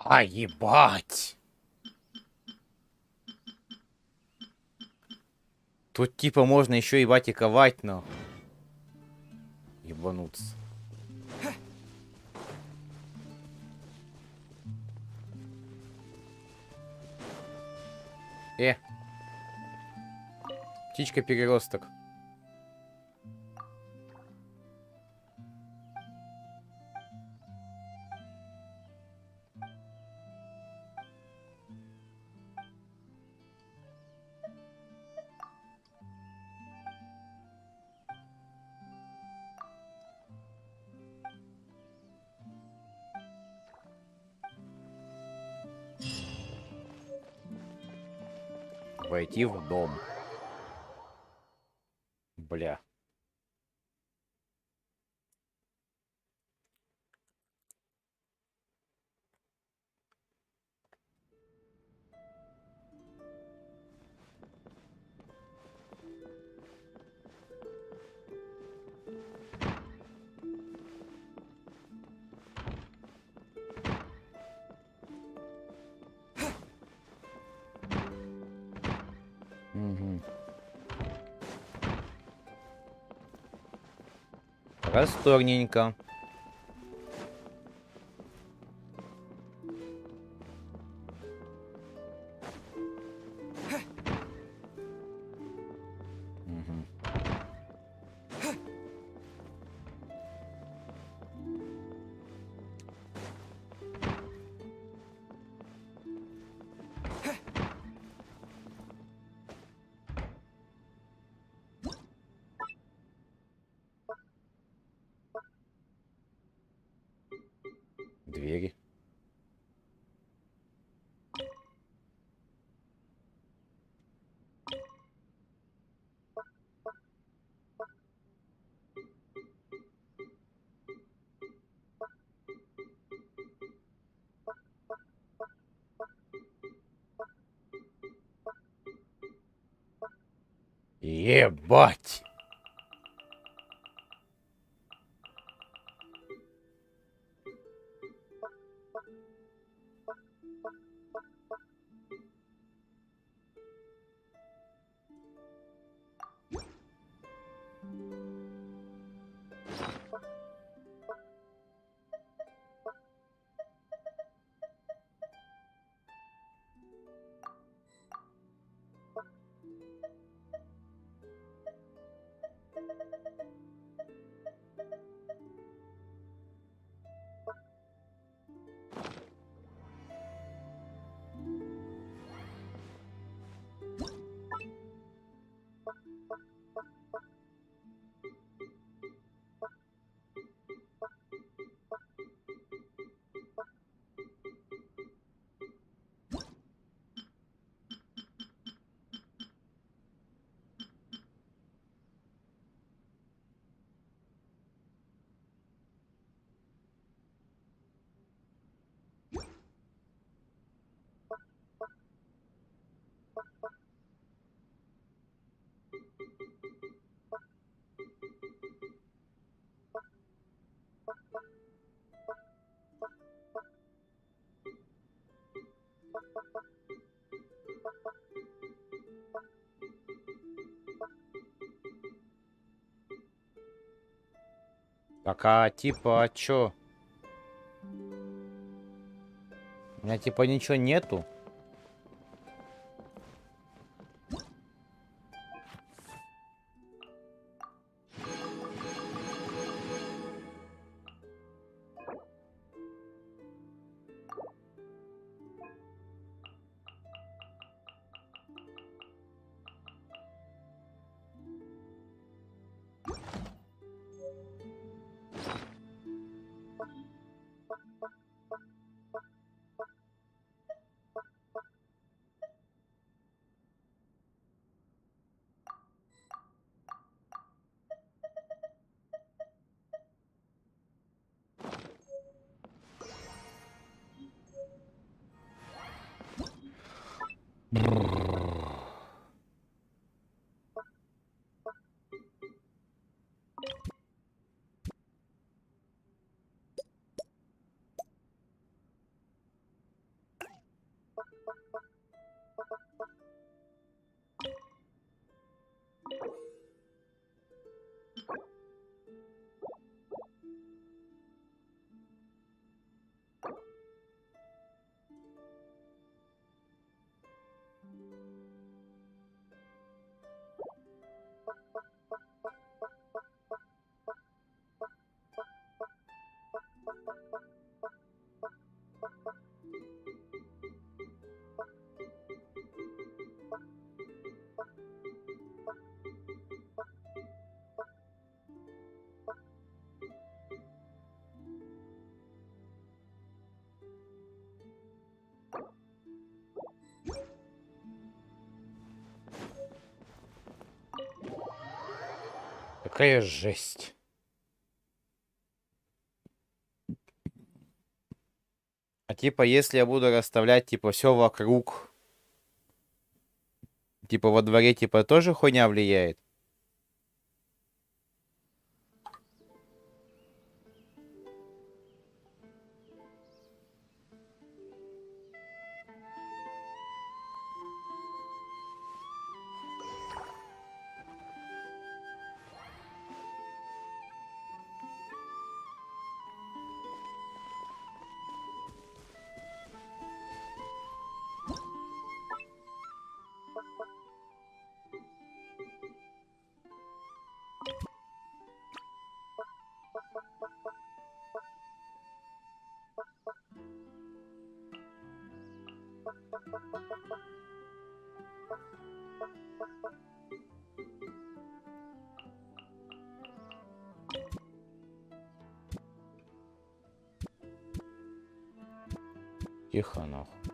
А, ебать! Тут типа можно еще ебать и ковать, но... Ебануться. Птичка-переросток. Войти в дом. Бля. Угу. Просторненько. Угу. Двери. Ебать! Пока типа чё? У меня типа ничего нету. Какая жесть. А типа, если я буду расставлять, типа, все вокруг, типа, во дворе, типа, тоже хуйня влияет? Тихо, нахуй.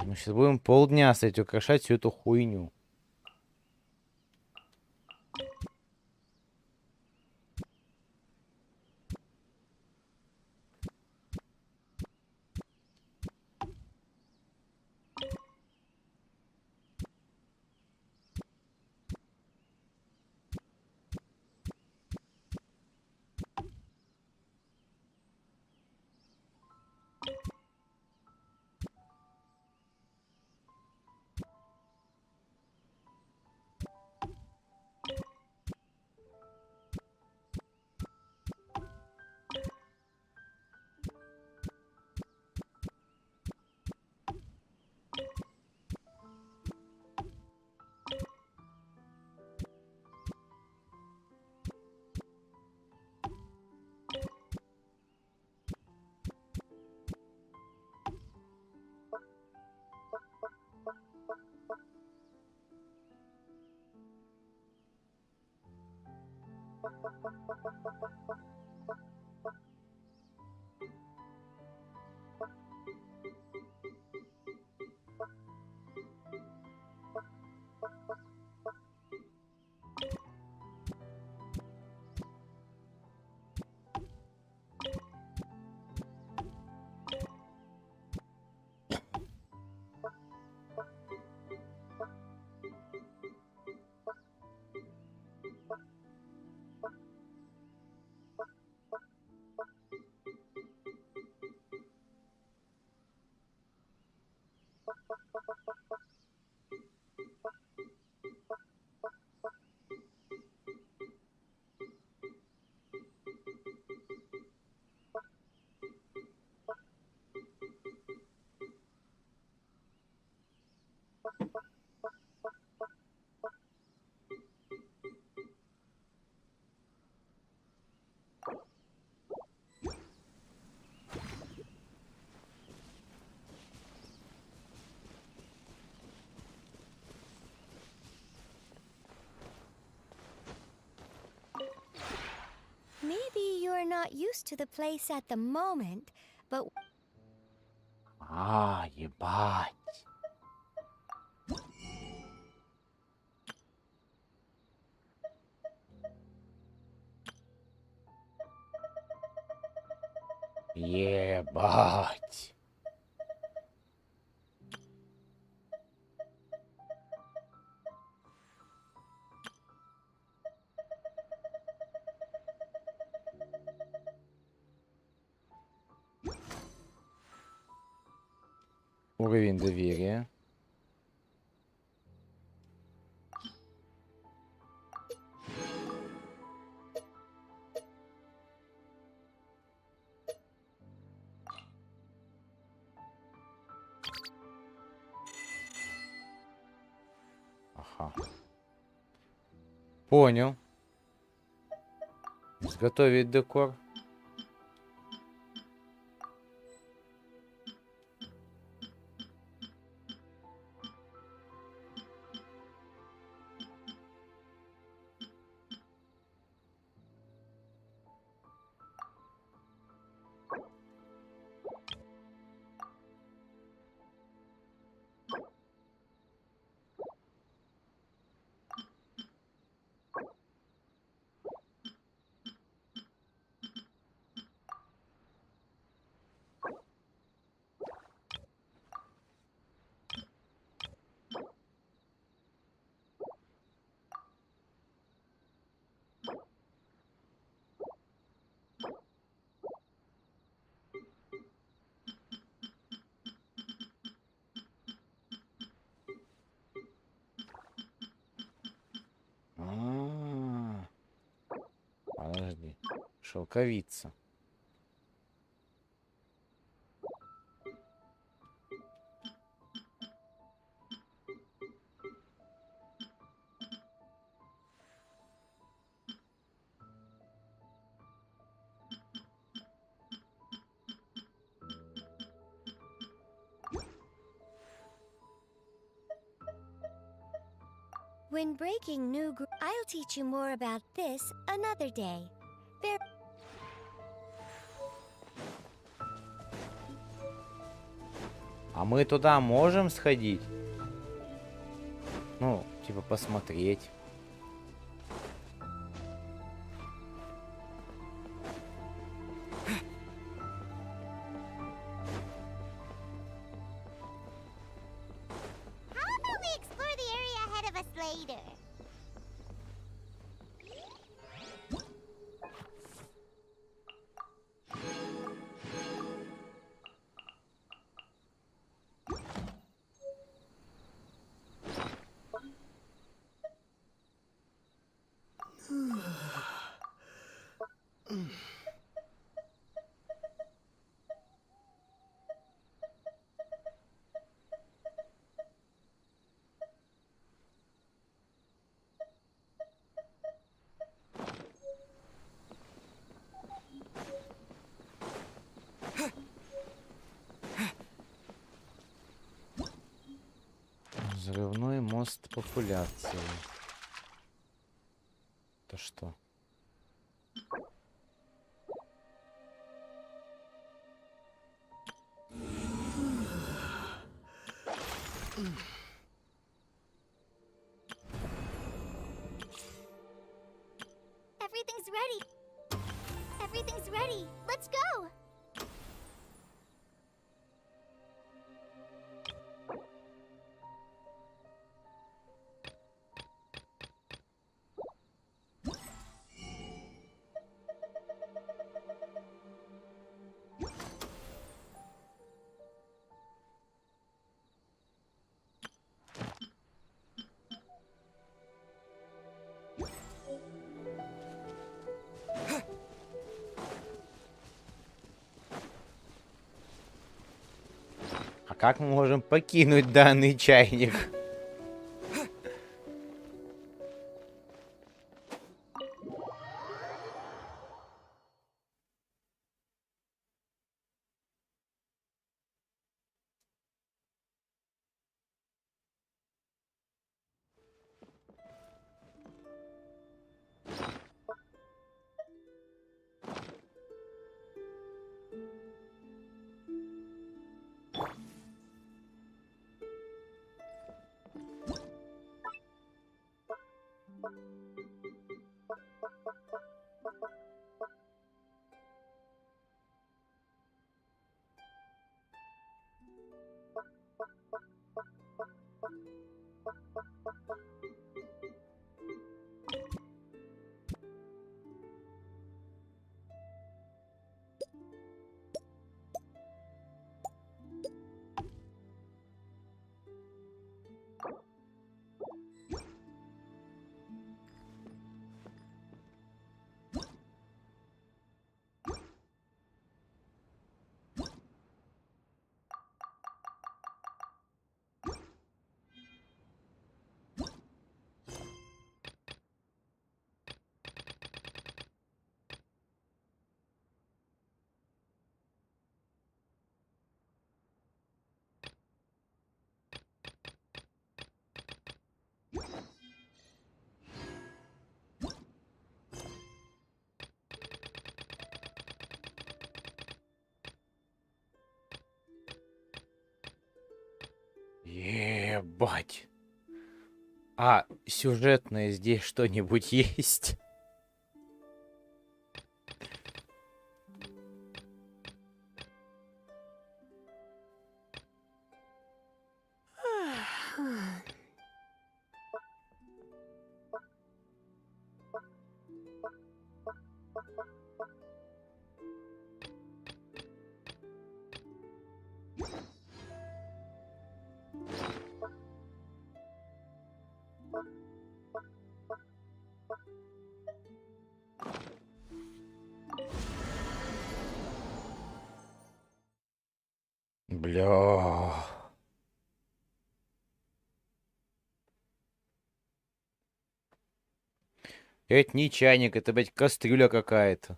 Мы сейчас будем полдня, кстати, украшать всю эту хуйню. Maybe you're not used to the place at the moment, but А, ебать. Ебать. Уровень доверия. Ага. Понял. Изготовить декор. Подожди. Шелковица. When breaking new I'll teach you more about this another day. А мы туда можем сходить? Ну, типа посмотреть. How about we explore the area ahead of us later? Взрывной мост популяции. Это что? Everything's ready. Everything's ready. Let's go. А как мы можем покинуть данный чайник? Ебать. А сюжетное здесь что-нибудь есть? Бля. Это не чайник, это, блядь, кастрюля какая-то.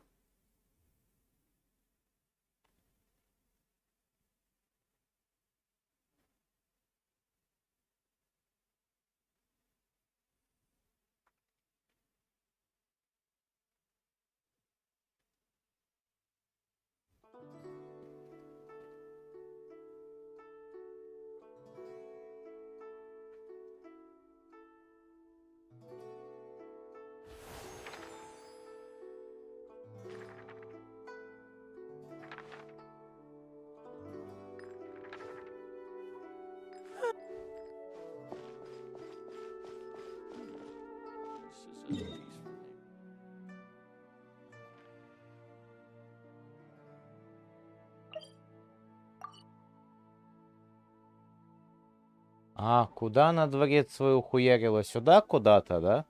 А, куда она дворец свой ухуярила? Сюда куда-то, да?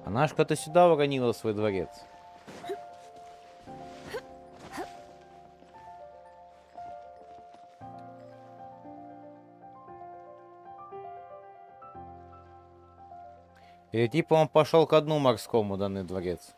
Она ж куда-то сюда уронила свой дворец. И типа он пошел ко дну морскому, данный дворец.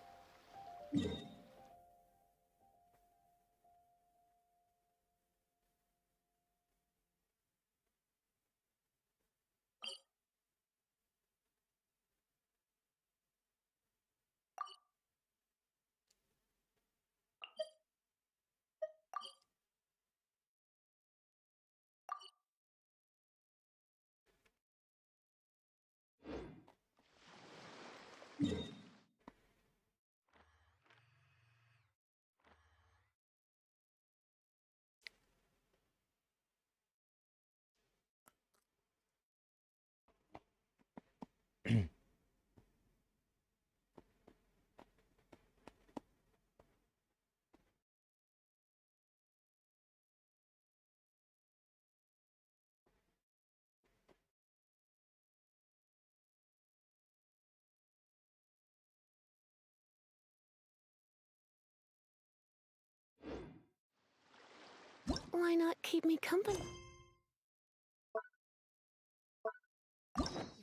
Why not keep me company?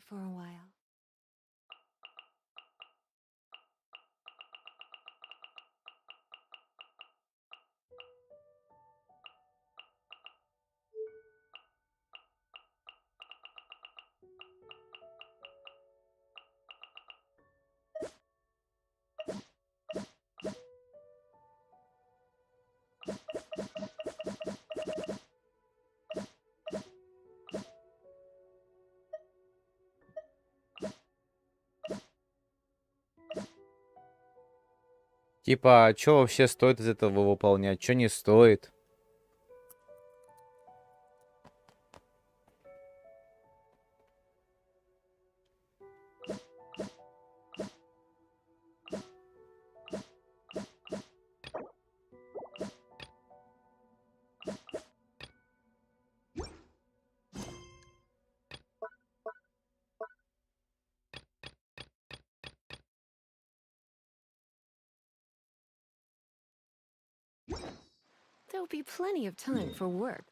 For a while. Типа, а что вообще стоит из этого выполнять, что не стоит? There'll be plenty of time for work.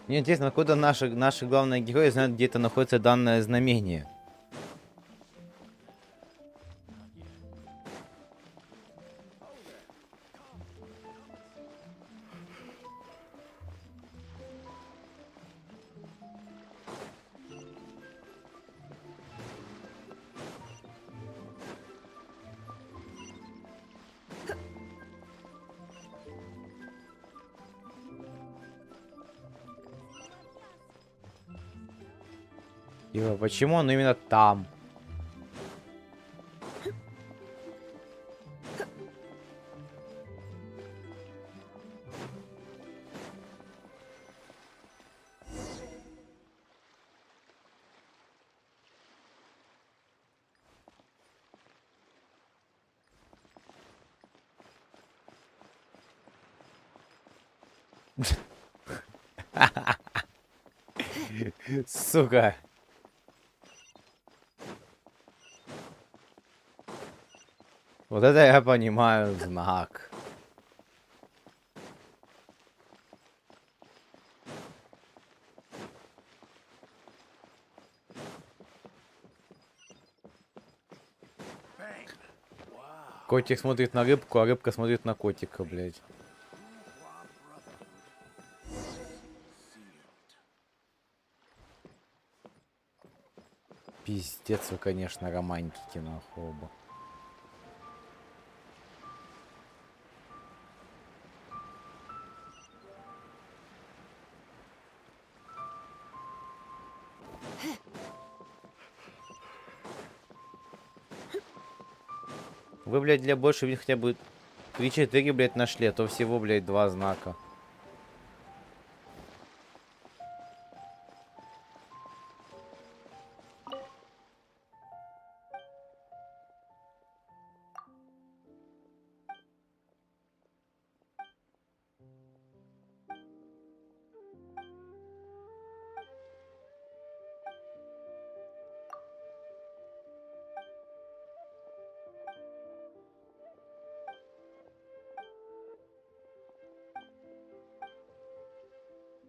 Мне интересно, откуда наши главные герои знают, где это находится данное знамение. Типа, почему он именно там? Сука. Вот это я понимаю знак. Котик смотрит на рыбку, а рыбка смотрит на котика, блядь. Пиздец вы, конечно, романтики нахуй оба. Вы, блядь, для больше хотя бы 3-4, блядь, нашли, а то всего, блядь, 2 знака.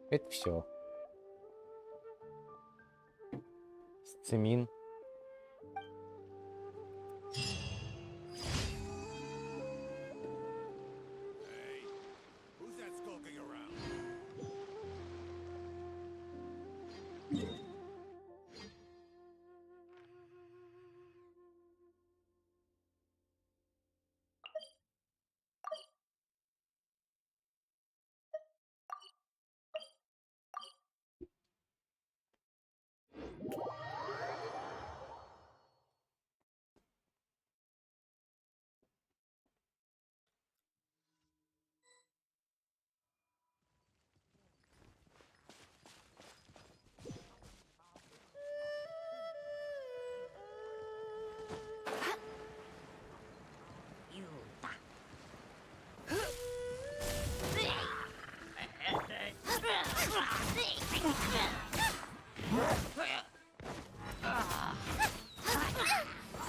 Это все. Сцемин.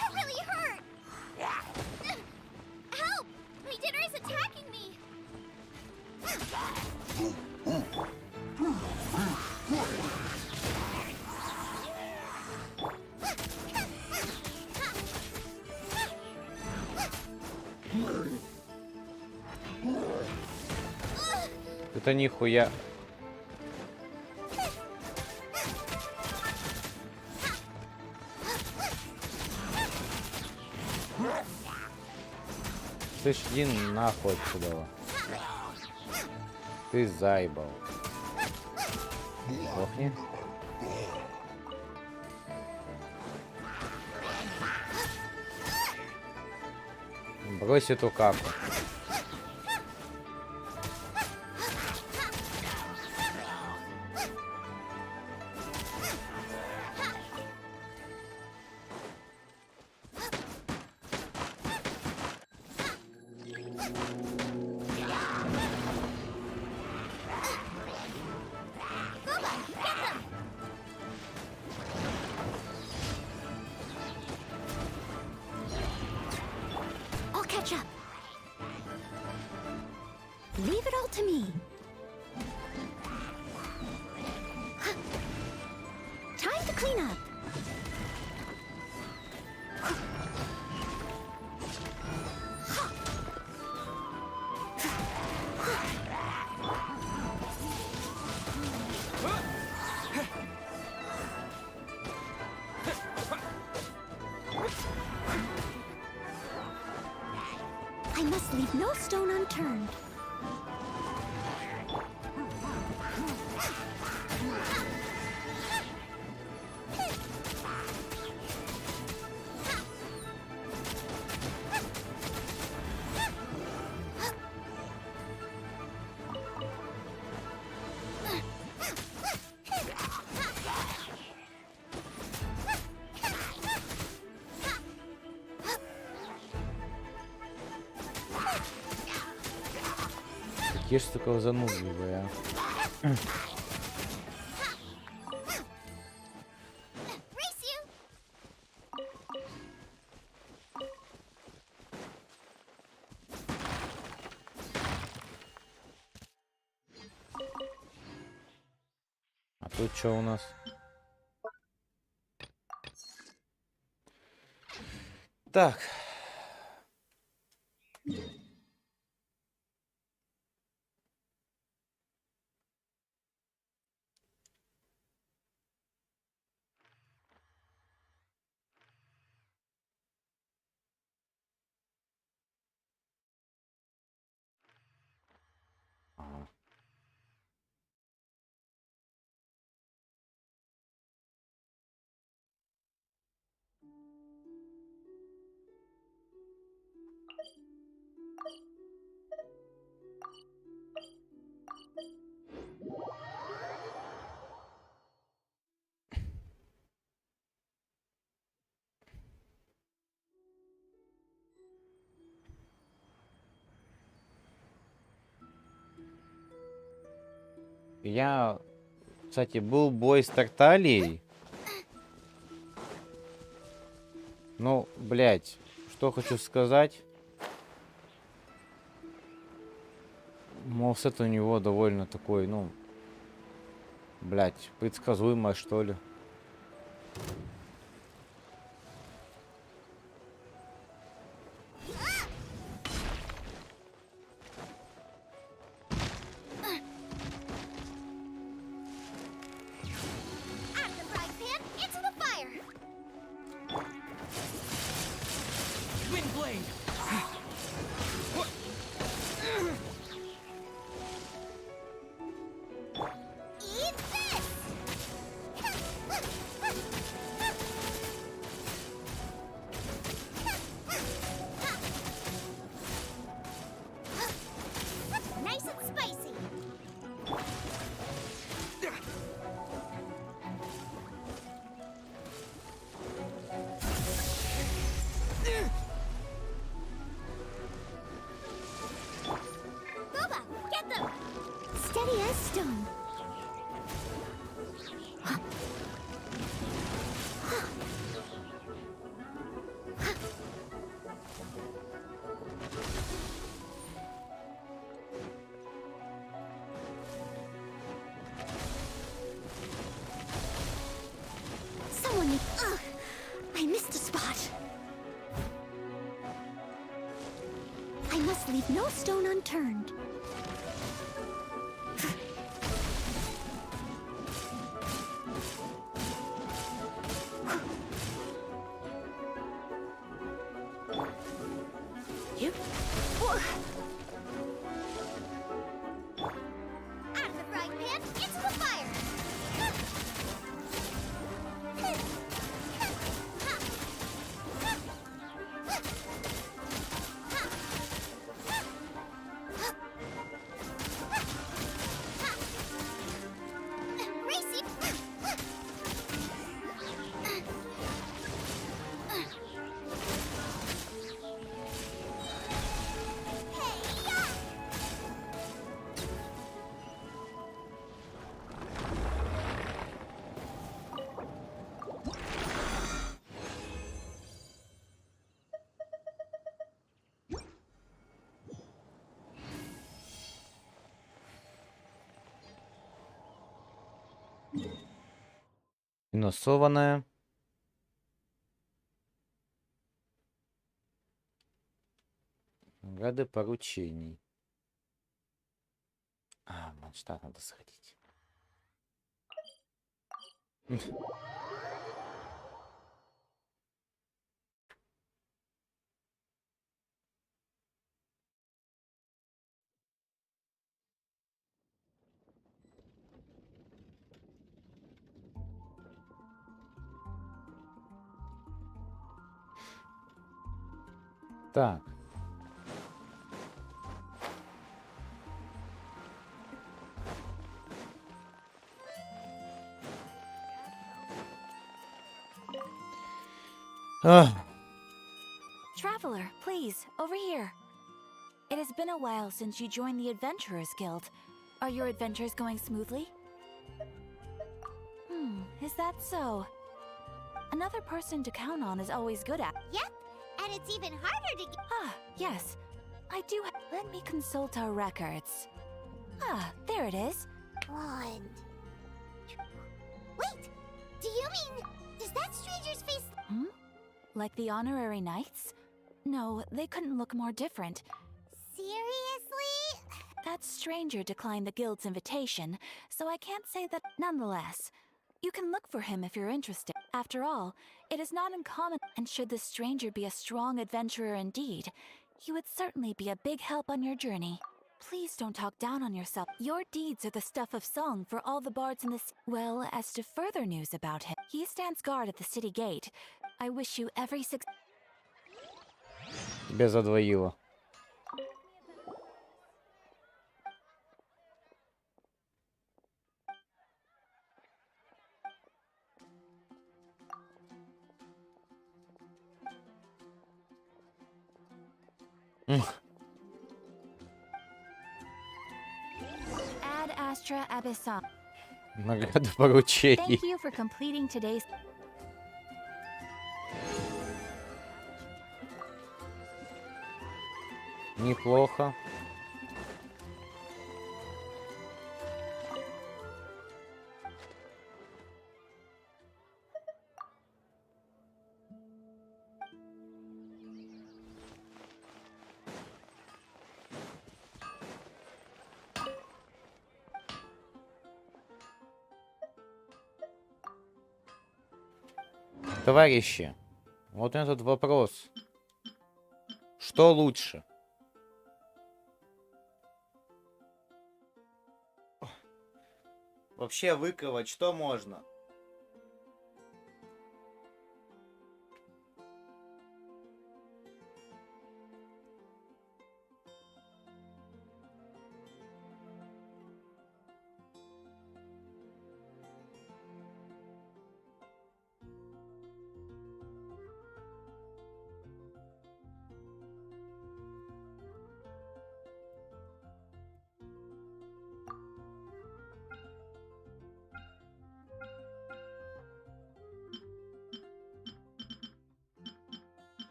That really hurt! Help! My dinner is attacking me! Это нихуя. Слышь, иди нахуй отсюда. Ты заебал. Лохни. Брось эту капу. I'll catch up. Leave it all to me. I must leave no stone unturned. Какие ж сука занудливые, а. А тут что у нас? Так. Ага. Я, кстати, был бой с Тарталией. Ну, блядь, что хочу сказать. Мовсет у него довольно такой, ну, блядь, предсказуемое, что ли. Steady as stone. Someone need. Ugh! I missed a spot. I must leave no stone unturned. Yep. Out of the frying pan, into the fire! Racy! Минусованная. Гады поручений. А, в Манштат надо сходить. Так. Ах. Traveler, please, over here. It has been a while since you joined the Adventurers Guild. Are your adventures going smoothly? Is that so? Another person to count on is always good at. Yep, and it's even harder to get. Ah, yes. I do. Let me consult our records. Ah, there it is. One. Wait, do you mean, does that stranger's face? Like the honorary knights? No, they couldn't look more different. Seriously? That stranger declined the guild's invitation, so I can't say that. Nonetheless, you can look for him if you're interested. After all, it is not uncommon, and should the stranger be a strong adventurer indeed, he would certainly be a big help on your journey. Please don't talk down on yourself. Your deeds are the stuff of song for all the bards in this. Well, as to further news about him, he stands guard at the city gate. I wish you every success. Тебя задвоило. Ad Astra Abyssal. Награда поручений. Thank you for completing today's. Неплохо. Товарищи, вот этот вопрос. Что лучше? Вообще выковать что можно?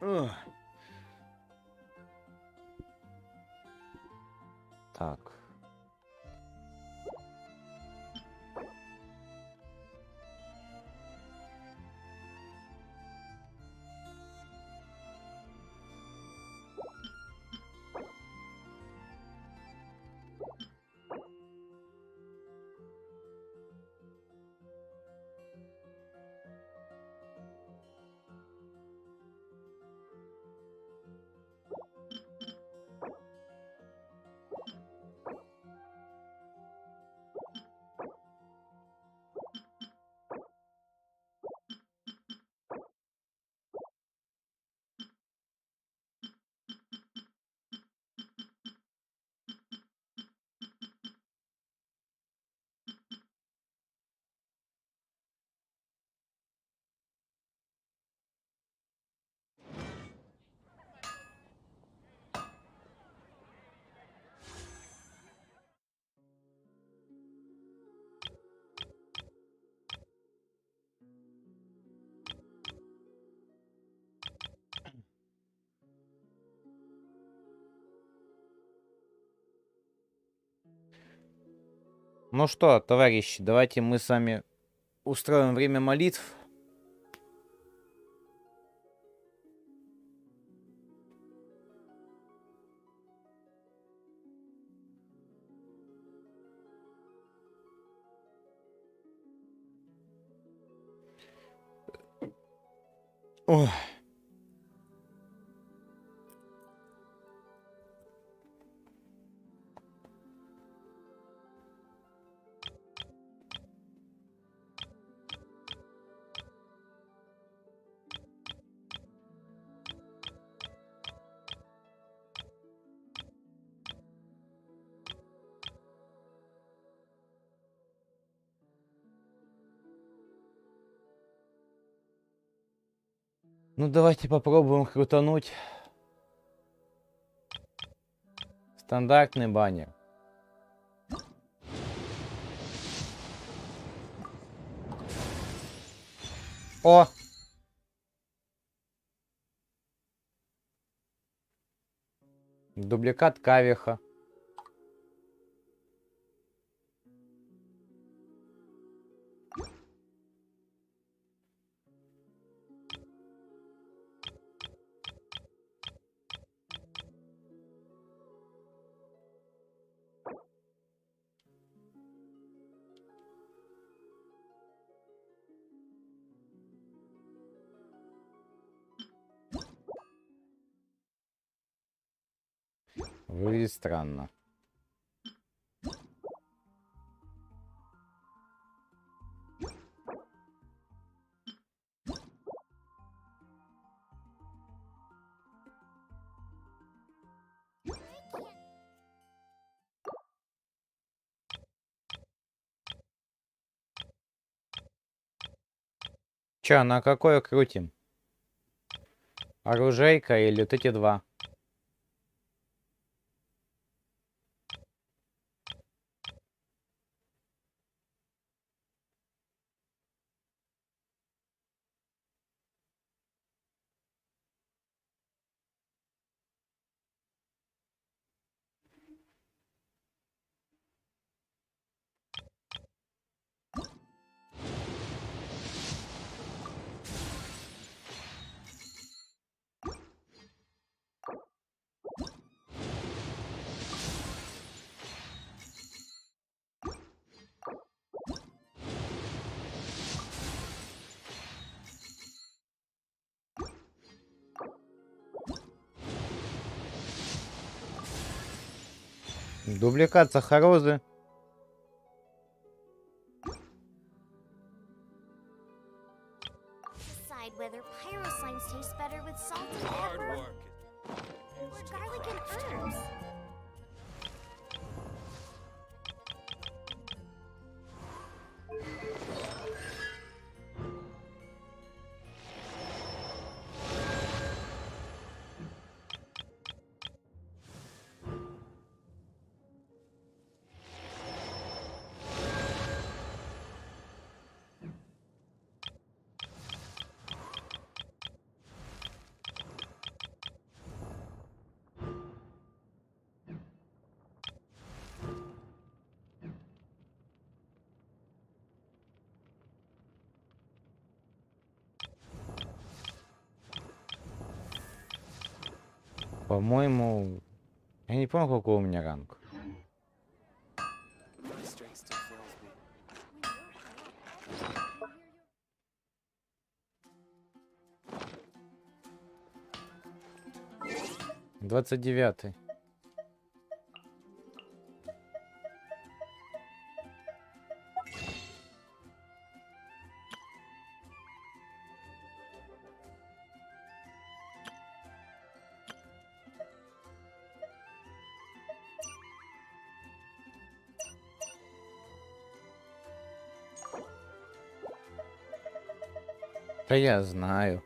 Ugh. Так. Ну что, товарищи, давайте мы с вами устроим время молитв. Ой. Ну, давайте попробуем крутануть. Стандартный баннер. О! Дубликат кавиха. Выглядит странно. Чё, на какое крутим? Оружейка или вот эти два? Дубликат сахарозы. Decide whether pyro slimes taste better with salt and pepper or garlic and herbs. По-моему, я не помню, какой у меня ранг. Двадцать 29-й. Да я знаю.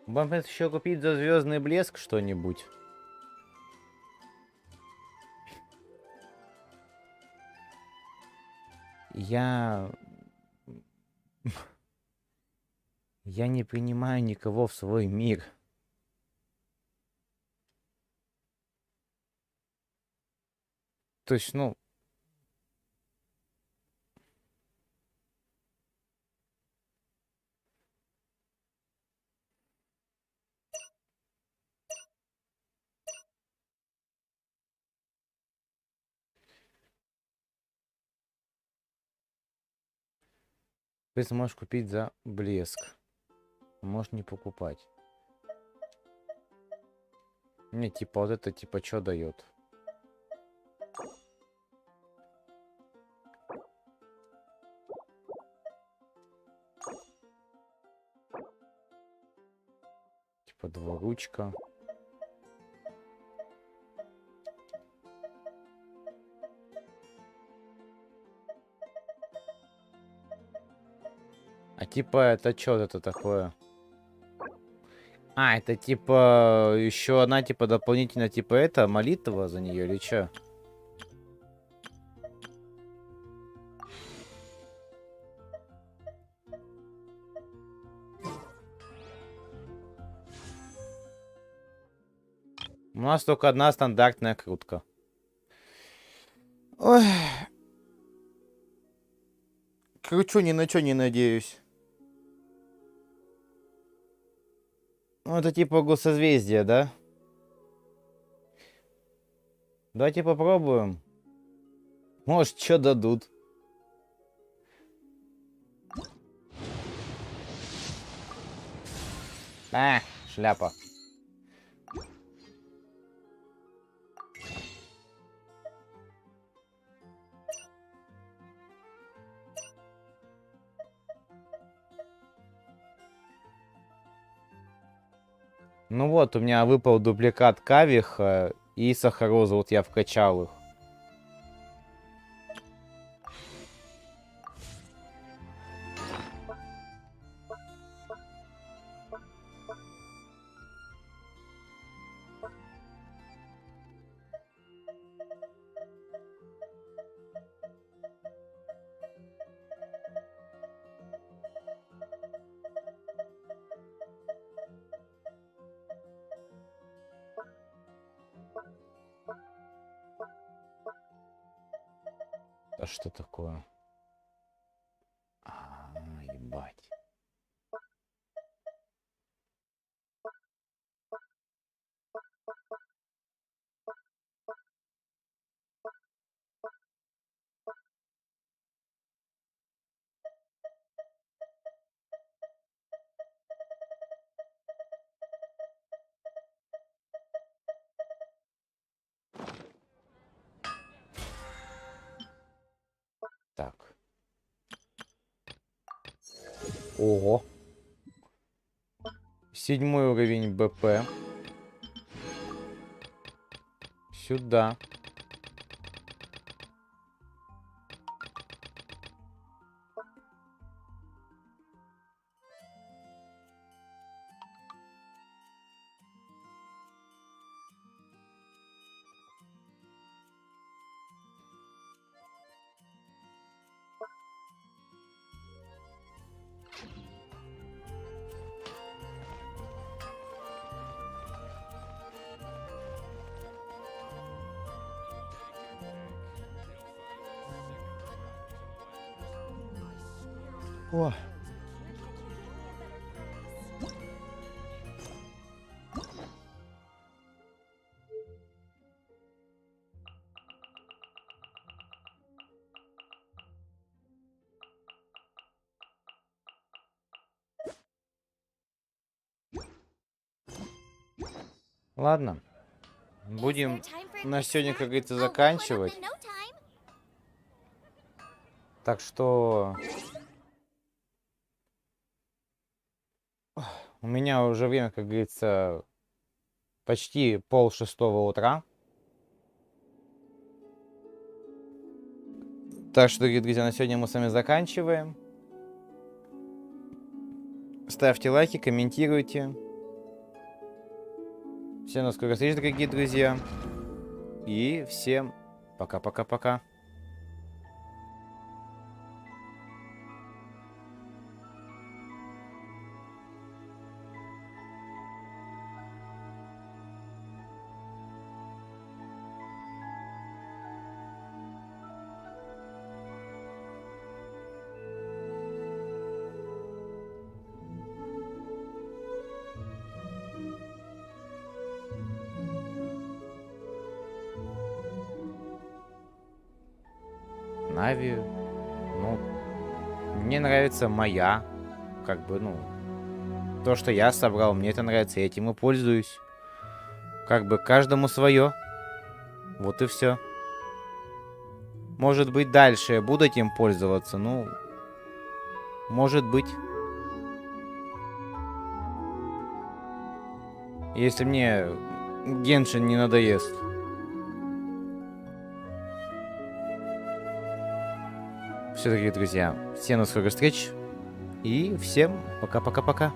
Вам еще купить за звездный блеск что-нибудь? Я не принимаю никого в свой мир. То есть, ну... Ты сможешь купить за блеск. Можешь не покупать. Не, типа, вот это, типа, что дает? Типа двуручка. А типа это что это такое? А, это типа еще одна типа дополнительно типа это молитва за нее или что? У нас только одна стандартная крутка. Ой. Кручу ни на что не надеюсь. Ну, это типа госсозвездие, да? Давайте попробуем. Может, что дадут. А, шляпа. Ну вот, у меня выпал дубликат Кавиха и Сахароза. Вот я вкачал их. А что такое? А, ебать. Так. Ого. 7-й уровень БП. Сюда. О. Ладно. Будем на сегодня, как говорится, заканчивать. Так что... У меня уже время, как говорится, почти 5:30 утра. Так что, дорогие друзья, на сегодня мы с вами заканчиваем. Ставьте лайки, комментируйте. Всем до скорых встреч, дорогие друзья. И всем пока-пока-пока. Нави, ну, мне нравится моя, как бы, ну, то, что я собрал, мне это нравится, я этим и пользуюсь. Как бы каждому свое. Вот и все. Может быть, дальше я буду этим пользоваться, ну, может быть. если мне Геншин не надоест. Все, дорогие друзья, всем до скорых встреч. И всем пока-пока-пока.